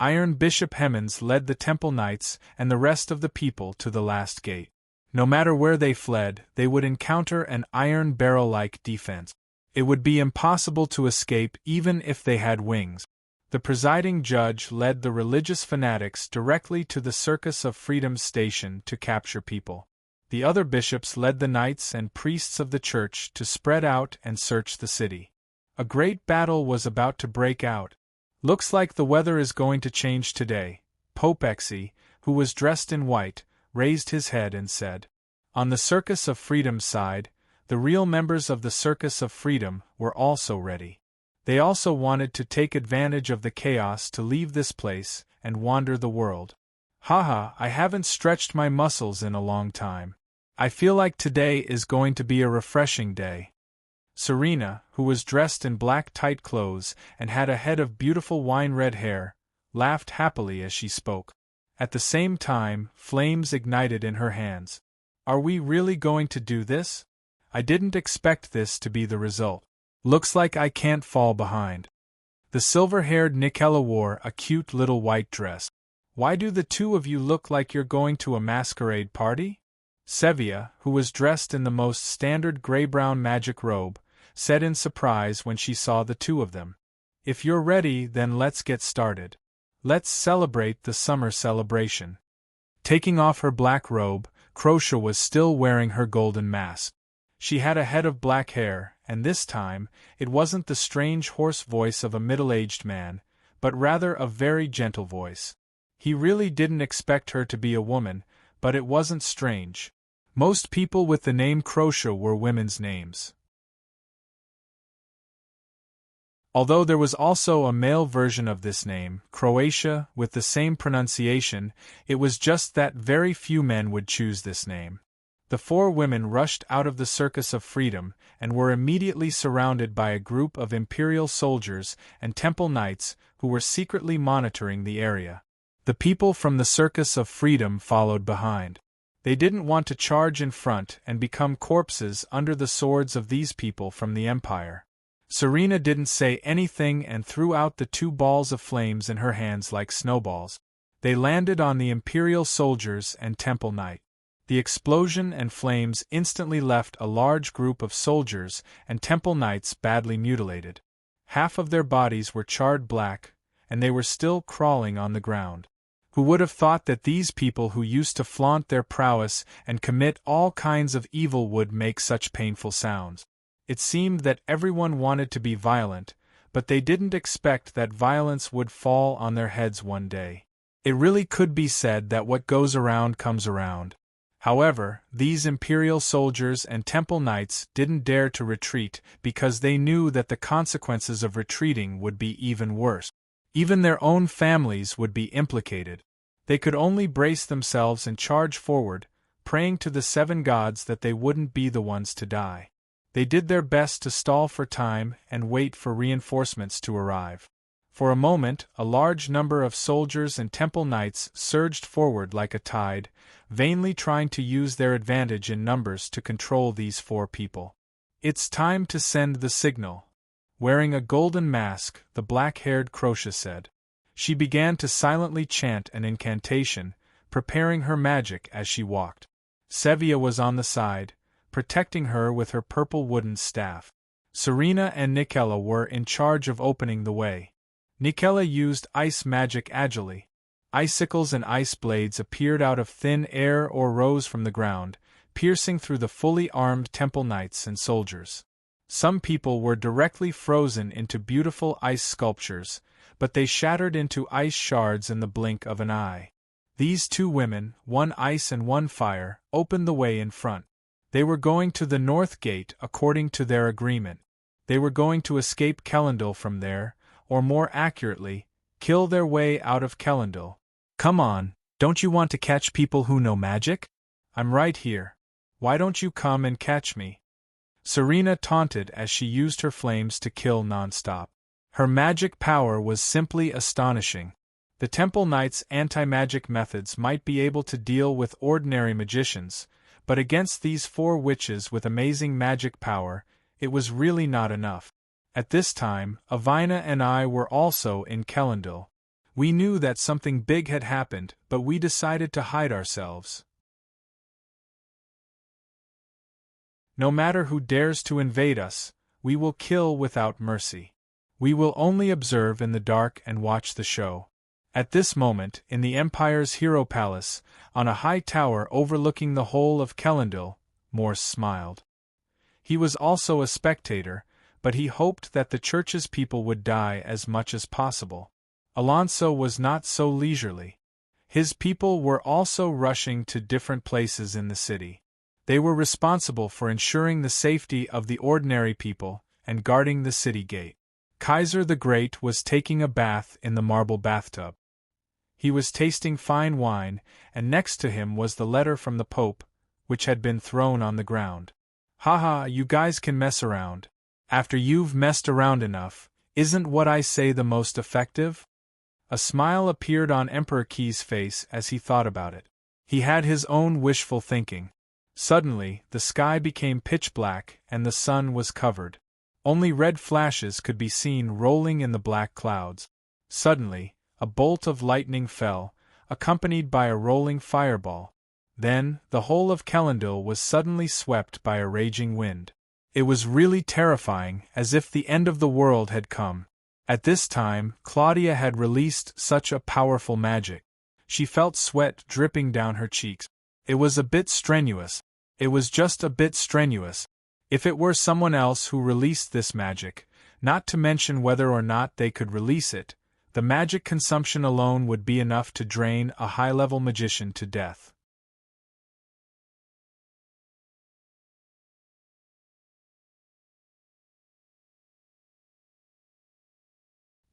Iron Bishop Hemmens led the temple knights and the rest of the people to the last gate. No matter where they fled, they would encounter an iron barrel-like defense. It would be impossible to escape even if they had wings. The presiding judge led the religious fanatics directly to the Circus of Freedom station to capture people. The other bishops led the knights and priests of the church to spread out and search the city. A great battle was about to break out. Looks like the weather is going to change today. Pope Exi, who was dressed in white, raised his head and said. On the Circus of Freedom's side, the real members of the Circus of Freedom were also ready. They also wanted to take advantage of the chaos to leave this place and wander the world. Haha, I haven't stretched my muscles in a long time. I feel like today is going to be a refreshing day. Serena, who was dressed in black tight clothes and had a head of beautiful wine-red hair, laughed happily as she spoke. At the same time, flames ignited in her hands. Are we really going to do this? I didn't expect this to be the result. Looks like I can't fall behind. The silver-haired Nikela wore a cute little white dress. Why do the 2 of you look like you're going to a masquerade party? Sevilla, who was dressed in the most standard gray-brown magic robe, said in surprise when she saw the 2 of them. If you're ready, then let's get started. Let's celebrate the summer celebration. Taking off her black robe, Crocia was still wearing her golden mask. She had a head of black hair, and this time, it wasn't the strange hoarse voice of a middle-aged man, but rather a very gentle voice. He really didn't expect her to be a woman, but it wasn't strange. Most people with the name Crocia were women's names. Although there was also a male version of this name, Croatia, with the same pronunciation, it was just that very few men would choose this name. The four women rushed out of the Circus of Freedom and were immediately surrounded by a group of Imperial soldiers and Temple Knights who were secretly monitoring the area. The people from the Circus of Freedom followed behind. They didn't want to charge in front and become corpses under the swords of these people from the Empire. Serena didn't say anything and threw out the two balls of flames in her hands like snowballs. They landed on the Imperial soldiers and Temple Knight. The explosion and flames instantly left a large group of soldiers and Temple Knights badly mutilated. Half of their bodies were charred black, and they were still crawling on the ground. Who would have thought that these people who used to flaunt their prowess and commit all kinds of evil would make such painful sounds? It seemed that everyone wanted to be violent, but they didn't expect that violence would fall on their heads one day. It really could be said that what goes around comes around. However, these Imperial soldiers and Temple Knights didn't dare to retreat because they knew that the consequences of retreating would be even worse. Even their own families would be implicated. They could only brace themselves and charge forward, praying to the seven gods that they wouldn't be the ones to die. They did their best to stall for time and wait for reinforcements to arrive. For a moment, a large number of soldiers and Temple Knights surged forward like a tide, vainly trying to use their advantage in numbers to control these four people. "It's time to send the signal." Wearing a golden mask, the black-haired Crocia said. She began to silently chant an incantation, preparing her magic as she walked. Sevia was on the side, protecting her with her purple wooden staff. Serena and Nikela were in charge of opening the way. Nikela used ice magic agilely. Icicles and ice blades appeared out of thin air or rose from the ground, piercing through the fully armed Temple Knights and soldiers. Some people were directly frozen into beautiful ice sculptures, but they shattered into ice shards in the blink of an eye. These two women, one ice and one fire, opened the way in front. They were going to the North Gate according to their agreement. They were going to escape Kellendal from there, or more accurately, kill their way out of Kellendal. "Come on, don't you want to catch people who know magic? I'm right here. Why don't you come and catch me?" Serena taunted as she used her flames to kill non-stop. Her magic power was simply astonishing. The Temple Knights' anti-magic methods might be able to deal with ordinary magicians, but against these four witches with amazing magic power, it was really not enough. At this time, Avina and I were also in Kellendal. We knew that something big had happened, but we decided to hide ourselves. No matter who dares to invade us, we will kill without mercy. We will only observe in the dark and watch the show. At this moment, in the Empire's Hero Palace, on a high tower overlooking the whole of Kellendal, Morse smiled. He was also a spectator, but he hoped that the church's people would die as much as possible. Alonso was not so leisurely. His people were also rushing to different places in the city. They were responsible for ensuring the safety of the ordinary people and guarding the city gate. Kaiser the Great was taking a bath in the marble bathtub. He was tasting fine wine, and next to him was the letter from the Pope, which had been thrown on the ground. "Haha, you guys can mess around. After you've messed around enough, isn't what I say the most effective?" A smile appeared on Emperor Key's face as he thought about it. He had his own wishful thinking. Suddenly, the sky became pitch black and the sun was covered. Only red flashes could be seen rolling in the black clouds. Suddenly, a bolt of lightning fell, accompanied by a rolling fireball. Then, the whole of Kellendal was suddenly swept by a raging wind. It was really terrifying, as if the end of the world had come. At this time, Claudia had released such a powerful magic. She felt sweat dripping down her cheeks. It was a bit strenuous. It was just a bit strenuous. If it were someone else who released this magic, not to mention whether or not they could release it, the magic consumption alone would be enough to drain a high-level magician to death.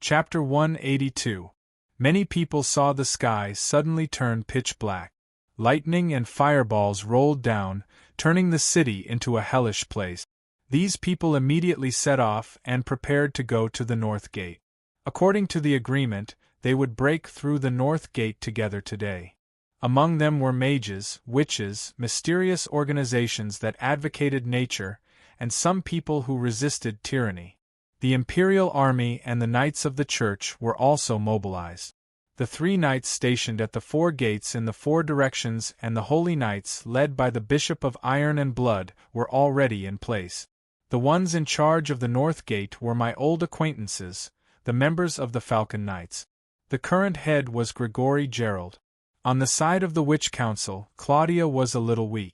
Chapter 182. Many people saw the sky suddenly turn pitch black. Lightning and fireballs rolled down, turning the city into a hellish place. These people immediately set off and prepared to go to the North Gate. According to the agreement, they would break through the North Gate together today. Among them were mages, witches, mysterious organizations that advocated nature, and some people who resisted tyranny. The Imperial Army and the Knights of the Church were also mobilized. The 3 knights stationed at the 4 gates in the 4 directions and the Holy Knights, led by the Bishop of Iron and Blood, were already in place. The ones in charge of the North Gate were my old acquaintances, the members of the Falcon Knights. The current head was Gregory Gerald. On the side of the Witch Council, Claudia was a little weak.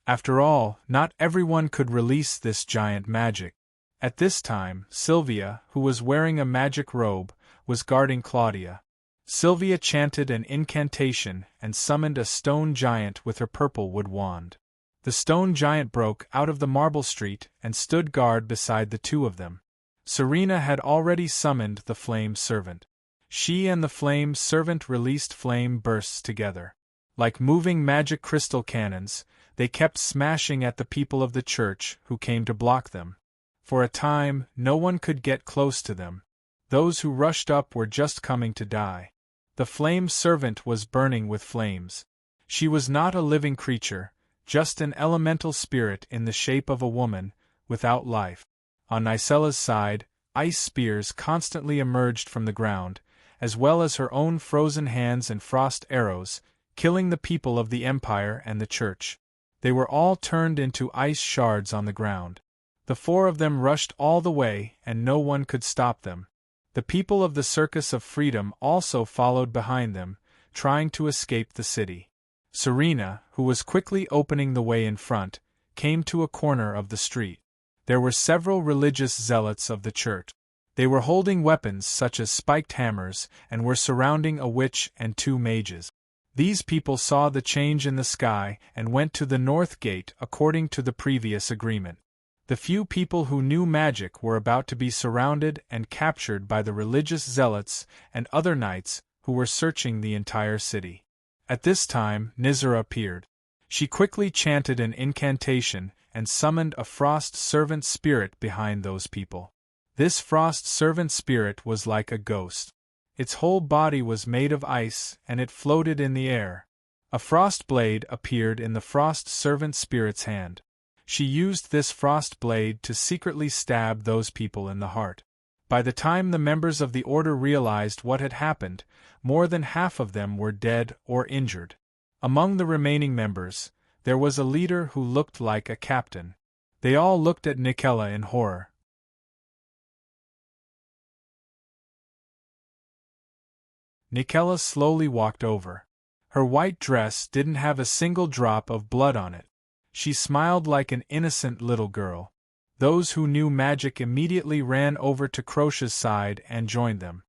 After all, not everyone could release this giant magic. At this time, Sylvia, who was wearing a magic robe, was guarding Claudia. Sylvia chanted an incantation and summoned a stone giant with her purple wood wand. The stone giant broke out of the marble street and stood guard beside the 2 of them. Serena had already summoned the flame servant. She and the flame servant released flame bursts together. Like moving magic crystal cannons, they kept smashing at the people of the church who came to block them. For a time, no one could get close to them. Those who rushed up were just coming to die. The flame servant was burning with flames. She was not a living creature, just an elemental spirit in the shape of a woman, without life. On Nicella's side, ice spears constantly emerged from the ground, as well as her own frozen hands and frost arrows, killing the people of the Empire and the Church. They were all turned into ice shards on the ground. The 4 of them rushed all the way, and no one could stop them. The people of the Circus of Freedom also followed behind them, trying to escape the city. Serena, who was quickly opening the way in front, came to a corner of the street. There were several religious zealots of the church. They were holding weapons such as spiked hammers and were surrounding a witch and 2 mages. These people saw the change in the sky and went to the North Gate according to the previous agreement. The few people who knew magic were about to be surrounded and captured by the religious zealots and other knights who were searching the entire city. At this time, Nizra appeared. She quickly chanted an incantation and summoned a frost servant spirit behind those people. This frost servant spirit was like a ghost. Its whole body was made of ice and it floated in the air. A frost blade appeared in the frost servant spirit's hand. She used this frost blade to secretly stab those people in the heart. By the time the members of the order realized what had happened, more than half of them were dead or injured. Among the remaining members, there was a leader who looked like a captain. They all looked at Nicella in horror. Nicella slowly walked over. Her white dress didn't have a single drop of blood on it. She smiled like an innocent little girl. Those who knew magic immediately ran over to Crocia's side and joined them.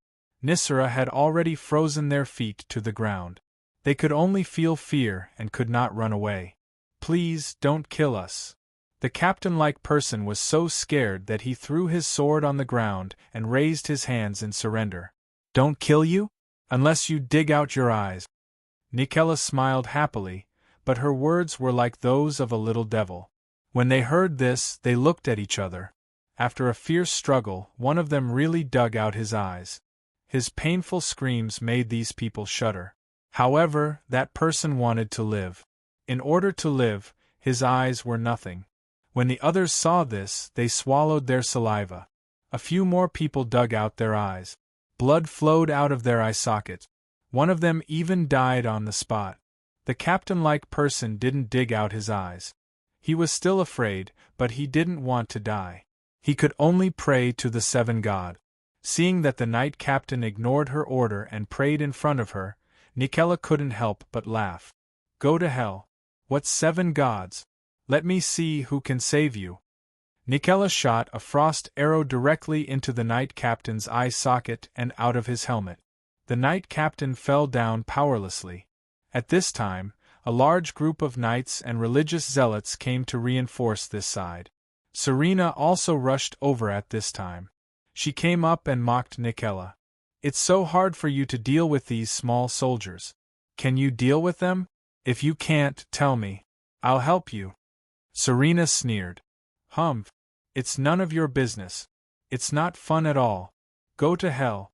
Nysera had already frozen their feet to the ground. They could only feel fear and could not run away. "Please, don't kill us." The captain-like person was so scared that he threw his sword on the ground and raised his hands in surrender. "Don't kill you? Unless you dig out your eyes." Nicella smiled happily, but her words were like those of a little devil. When they heard this, they looked at each other. After a fierce struggle, one of them really dug out his eyes. His painful screams made these people shudder. However, that person wanted to live. In order to live, his eyes were nothing. When the others saw this, they swallowed their saliva. A few more people dug out their eyes. Blood flowed out of their eye sockets. One of them even died on the spot. The captain-like person didn't dig out his eyes. He was still afraid, but he didn't want to die. He could only pray to the 7 gods. Seeing that the knight captain ignored her order and prayed in front of her, Nicella couldn't help but laugh. "Go to hell. What 7 gods? Let me see who can save you." Nicella shot a frost arrow directly into the knight captain's eye socket and out of his helmet. The knight captain fell down powerlessly. At this time, a large group of knights and religious zealots came to reinforce this side. Serena also rushed over at this time. She came up and mocked Nicella. "It's so hard for you to deal with these small soldiers. Can you deal with them? If you can't, tell me. I'll help you." Serena sneered. Humph. It's none of your business. It's not fun at all. Go to hell.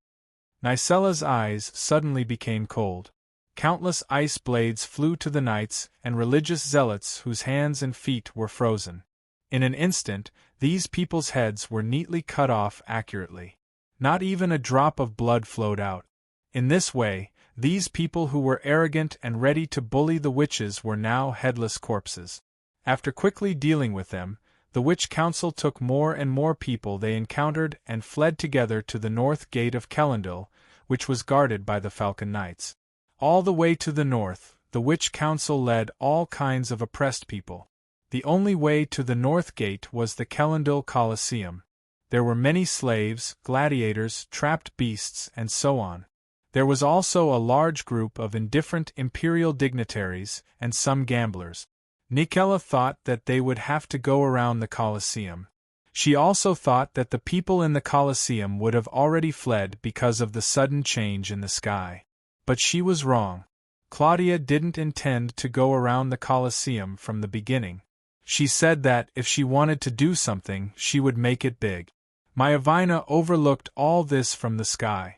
Nicella's eyes suddenly became cold. Countless ice blades flew to the knights and religious zealots whose hands and feet were frozen. In an instant, these people's heads were neatly cut off accurately. Not even a drop of blood flowed out. In this way, these people who were arrogant and ready to bully the witches were now headless corpses. After quickly dealing with them, the witch council took more and more people they encountered and fled together to the north gate of Kellendil, which was guarded by the Falcon Knights. All the way to the north, the witch council led all kinds of oppressed people. The only way to the north gate was the Kellendil Colosseum. There were many slaves, gladiators, trapped beasts, and so on. There was also a large group of indifferent imperial dignitaries and some gamblers. Nicella thought that they would have to go around the Colosseum. She also thought that the people in the Colosseum would have already fled because of the sudden change in the sky. But she was wrong. Claudia didn't intend to go around the Colosseum from the beginning. She said that if she wanted to do something, she would make it big. Myavina overlooked all this from the sky.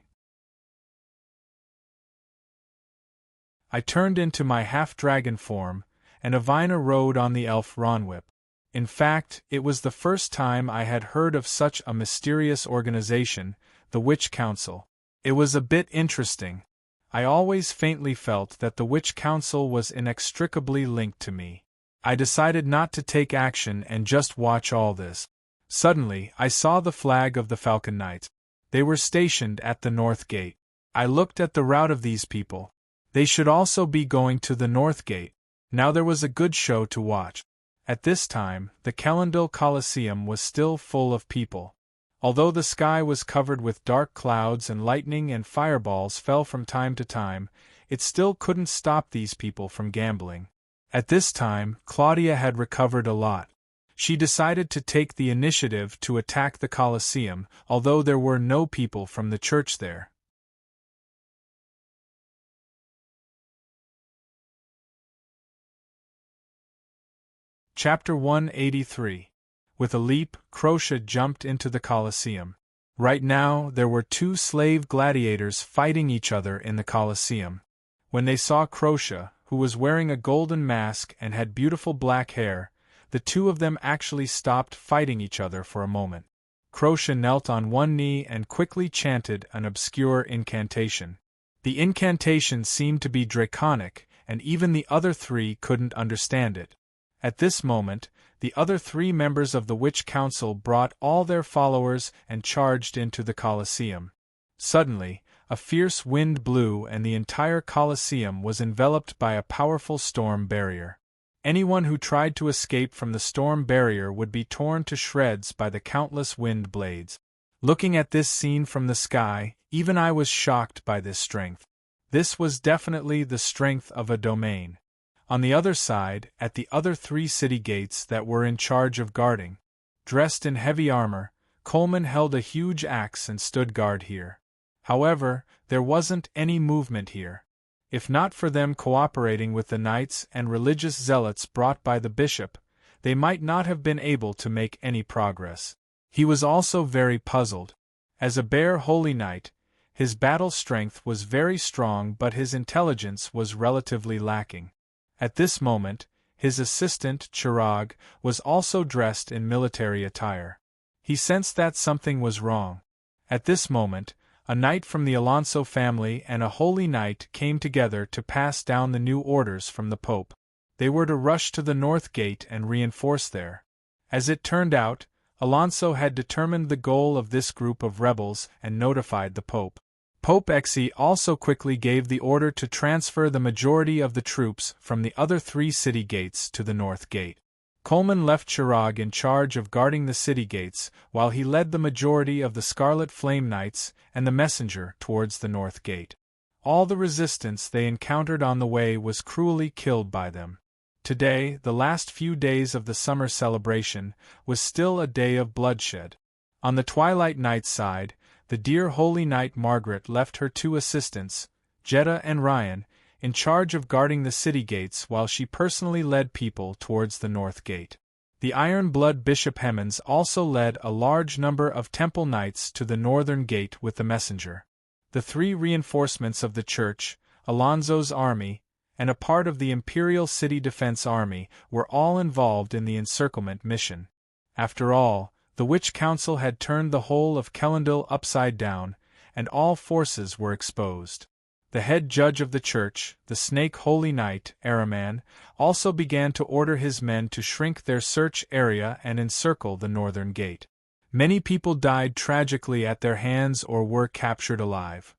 I turned into my half-dragon form, and Avina rode on the elf Ronwhip. In fact, it was the first time I had heard of such a mysterious organization, the Witch Council. It was a bit interesting. I always faintly felt that the Witch Council was inextricably linked to me. I decided not to take action and just watch all this. Suddenly, I saw the flag of the Falcon Knights. They were stationed at the North Gate. I looked at the route of these people. They should also be going to the North Gate. Now there was a good show to watch. At this time, the Kellendil Colosseum was still full of people. Although the sky was covered with dark clouds and lightning and fireballs fell from time to time, it still couldn't stop these people from gambling. At this time, Claudia had recovered a lot. She decided to take the initiative to attack the Colosseum, although there were no people from the church there. Chapter 183. With a leap, Crocia jumped into the Colosseum. Right now, there were two slave gladiators fighting each other in the Colosseum. When they saw Crocia, who was wearing a golden mask and had beautiful black hair, the two of them actually stopped fighting each other for a moment. Crocia knelt on one knee and quickly chanted an obscure incantation. The incantation seemed to be draconic, and even the other three couldn't understand it. At this moment, the other three members of the Witch Council brought all their followers and charged into the Colosseum. Suddenly, a fierce wind blew and the entire Colosseum was enveloped by a powerful storm barrier. Anyone who tried to escape from the storm barrier would be torn to shreds by the countless wind blades. Looking at this scene from the sky, even I was shocked by this strength. This was definitely the strength of a domain. On the other side, at the other three city gates that were in charge of guarding, dressed in heavy armor, Coleman held a huge axe and stood guard here. However, there wasn't any movement here. If not for them cooperating with the knights and religious zealots brought by the bishop, they might not have been able to make any progress. He was also very puzzled. As a bare holy knight, his battle strength was very strong, but his intelligence was relatively lacking. At this moment, his assistant, Chirag, was also dressed in military attire. He sensed that something was wrong. At this moment, a knight from the Alonso family and a holy knight came together to pass down the new orders from the Pope. They were to rush to the North Gate and reinforce there. As it turned out, Alonso had determined the goal of this group of rebels and notified the Pope. Pope Exi also quickly gave the order to transfer the majority of the troops from the other three city gates to the North Gate. Coleman left Chirag in charge of guarding the city gates, while he led the majority of the Scarlet Flame Knights and the messenger towards the North Gate. All the resistance they encountered on the way was cruelly killed by them. Today, the last few days of the summer celebration, was still a day of bloodshed. On the Twilight Knight's side, the dear Holy Knight Margaret left her two assistants, Jetta and Ryan, in charge of guarding the city gates while she personally led people towards the North Gate. The iron-blood Bishop Hemmons also led a large number of temple knights to the northern gate with the messenger. The 3 reinforcements of the church, Alonso's army, and a part of the Imperial City Defense Army were all involved in the encirclement mission. After all, the Witch Council had turned the whole of Kellendal upside down, and all forces were exposed. The head judge of the church, the Snake Holy Knight, Ahriman, also began to order his men to shrink their search area and encircle the northern gate. Many people died tragically at their hands or were captured alive.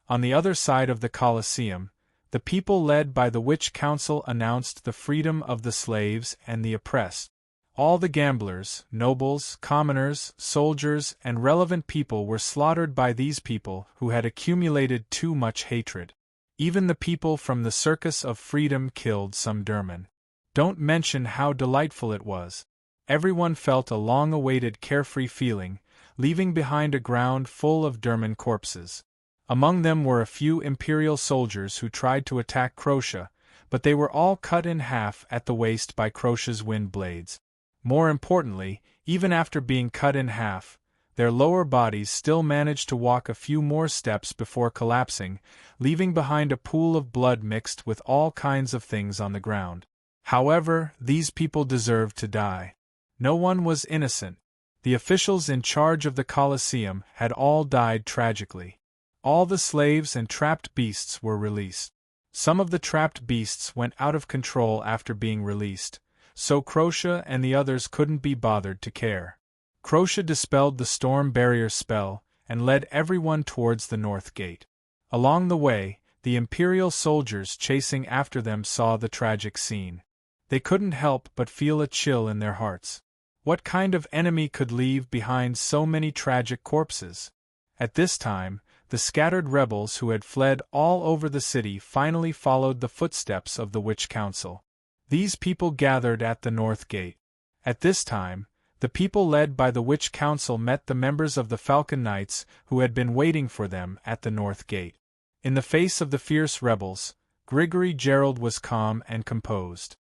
On the other side of the Colosseum, the people led by the Witch Council announced the freedom of the slaves and the oppressed. All the gamblers, nobles, commoners, soldiers, and relevant people were slaughtered by these people who had accumulated too much hatred. Even the people from the Circus of Freedom killed some Derman. Don't mention how delightful it was. Everyone felt a long-awaited carefree feeling, leaving behind a ground full of Derman corpses. Among them were a few Imperial soldiers who tried to attack Crocia, but they were all cut in half at the waist by Crocia's wind blades. More importantly, even after being cut in half, their lower bodies still managed to walk a few more steps before collapsing, leaving behind a pool of blood mixed with all kinds of things on the ground. However, these people deserved to die. No one was innocent. The officials in charge of the Colosseum had all died tragically. All the slaves and trapped beasts were released. Some of the trapped beasts went out of control after being released, so Crocia and the others couldn't be bothered to care. Crocia dispelled the storm barrier spell and led everyone towards the north gate. Along the way, the Imperial soldiers chasing after them saw the tragic scene. They couldn't help but feel a chill in their hearts. What kind of enemy could leave behind so many tragic corpses? At this time, the scattered rebels who had fled all over the city finally followed the footsteps of the Witch Council. These people gathered at the north gate. At this time, the people led by the Witch Council met the members of the Falcon Knights who had been waiting for them at the north gate. In the face of the fierce rebels, Grigory Gerald was calm and composed.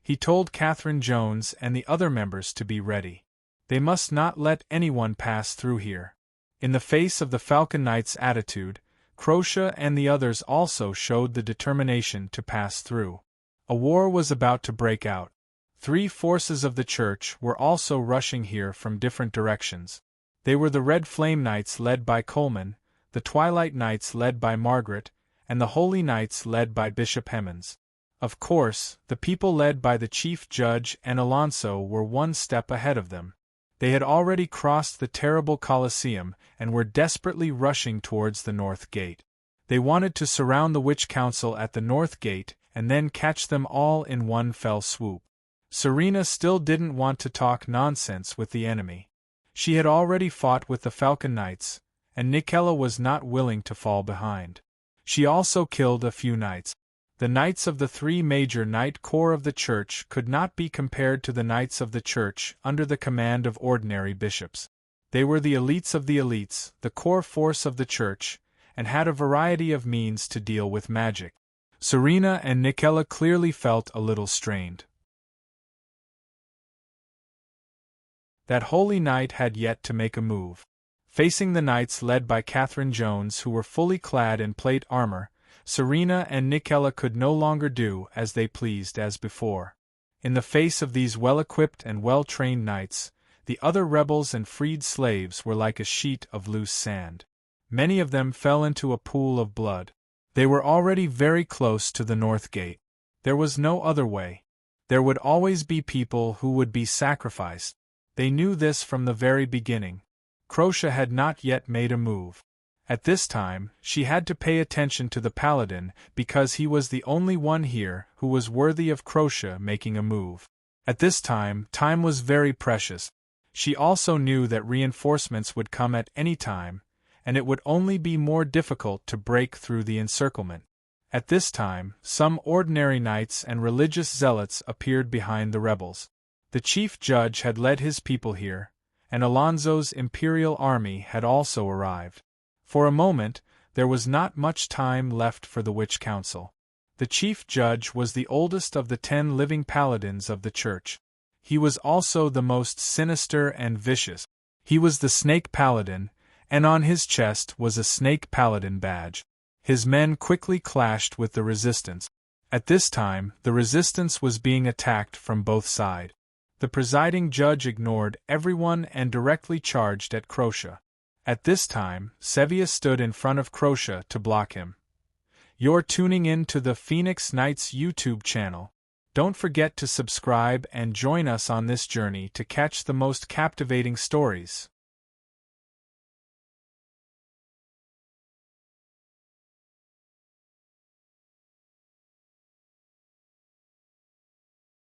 He told Catherine Jones and the other members to be ready. They must not let anyone pass through here. In the face of the Falcon Knight's attitude, Crocia and the others also showed the determination to pass through. A war was about to break out. 3 forces of the Church were also rushing here from different directions. They were the Red Flame Knights led by Coleman, the Twilight Knights led by Margaret, and the Holy Knights led by Bishop Hemmons. Of course, the people led by the Chief Judge and Alonso were one step ahead of them. They had already crossed the terrible Colosseum and were desperately rushing towards the north gate. They wanted to surround the Witch Council at the north gate and then catch them all in one fell swoop. Serena still didn't want to talk nonsense with the enemy. She had already fought with the Falcon Knights, and Nicella was not willing to fall behind. She also killed a few knights. The knights of the 3 major knight corps of the Church could not be compared to the knights of the Church under the command of ordinary bishops. They were the elites of the elites, the core force of the Church, and had a variety of means to deal with magic. Serena and Nicella clearly felt a little strained. That holy knight had yet to make a move. Facing the knights led by Catherine Jones who were fully clad in plate armor, Serena and Nicella could no longer do as they pleased as before. In the face of these well-equipped and well-trained knights, the other rebels and freed slaves were like a sheet of loose sand. Many of them fell into a pool of blood. They were already very close to the north gate. There was no other way. There would always be people who would be sacrificed. They knew this from the very beginning. Crocia had not yet made a move. At this time, she had to pay attention to the paladin because he was the only one here who was worthy of Crocia making a move. At this time was very precious. She also knew that reinforcements would come at any time, and it would only be more difficult to break through the encirclement. At this time, some ordinary knights and religious zealots appeared behind the rebels. The chief judge had led his people here, and Alonso's imperial army had also arrived. For a moment, there was not much time left for the Witch Council. The chief judge was the oldest of the 10 living paladins of the church. He was also the most sinister and vicious. He was the Snake Paladin, and on his chest was a Snake Paladin badge. His men quickly clashed with the resistance. At this time, the resistance was being attacked from both sides. The presiding judge ignored everyone and directly charged at Crocia. At this time, Sevia stood in front of Crocia to block him. You're tuning in to the Phoenix Knights YouTube channel. Don't forget to subscribe and join us on this journey to catch the most captivating stories.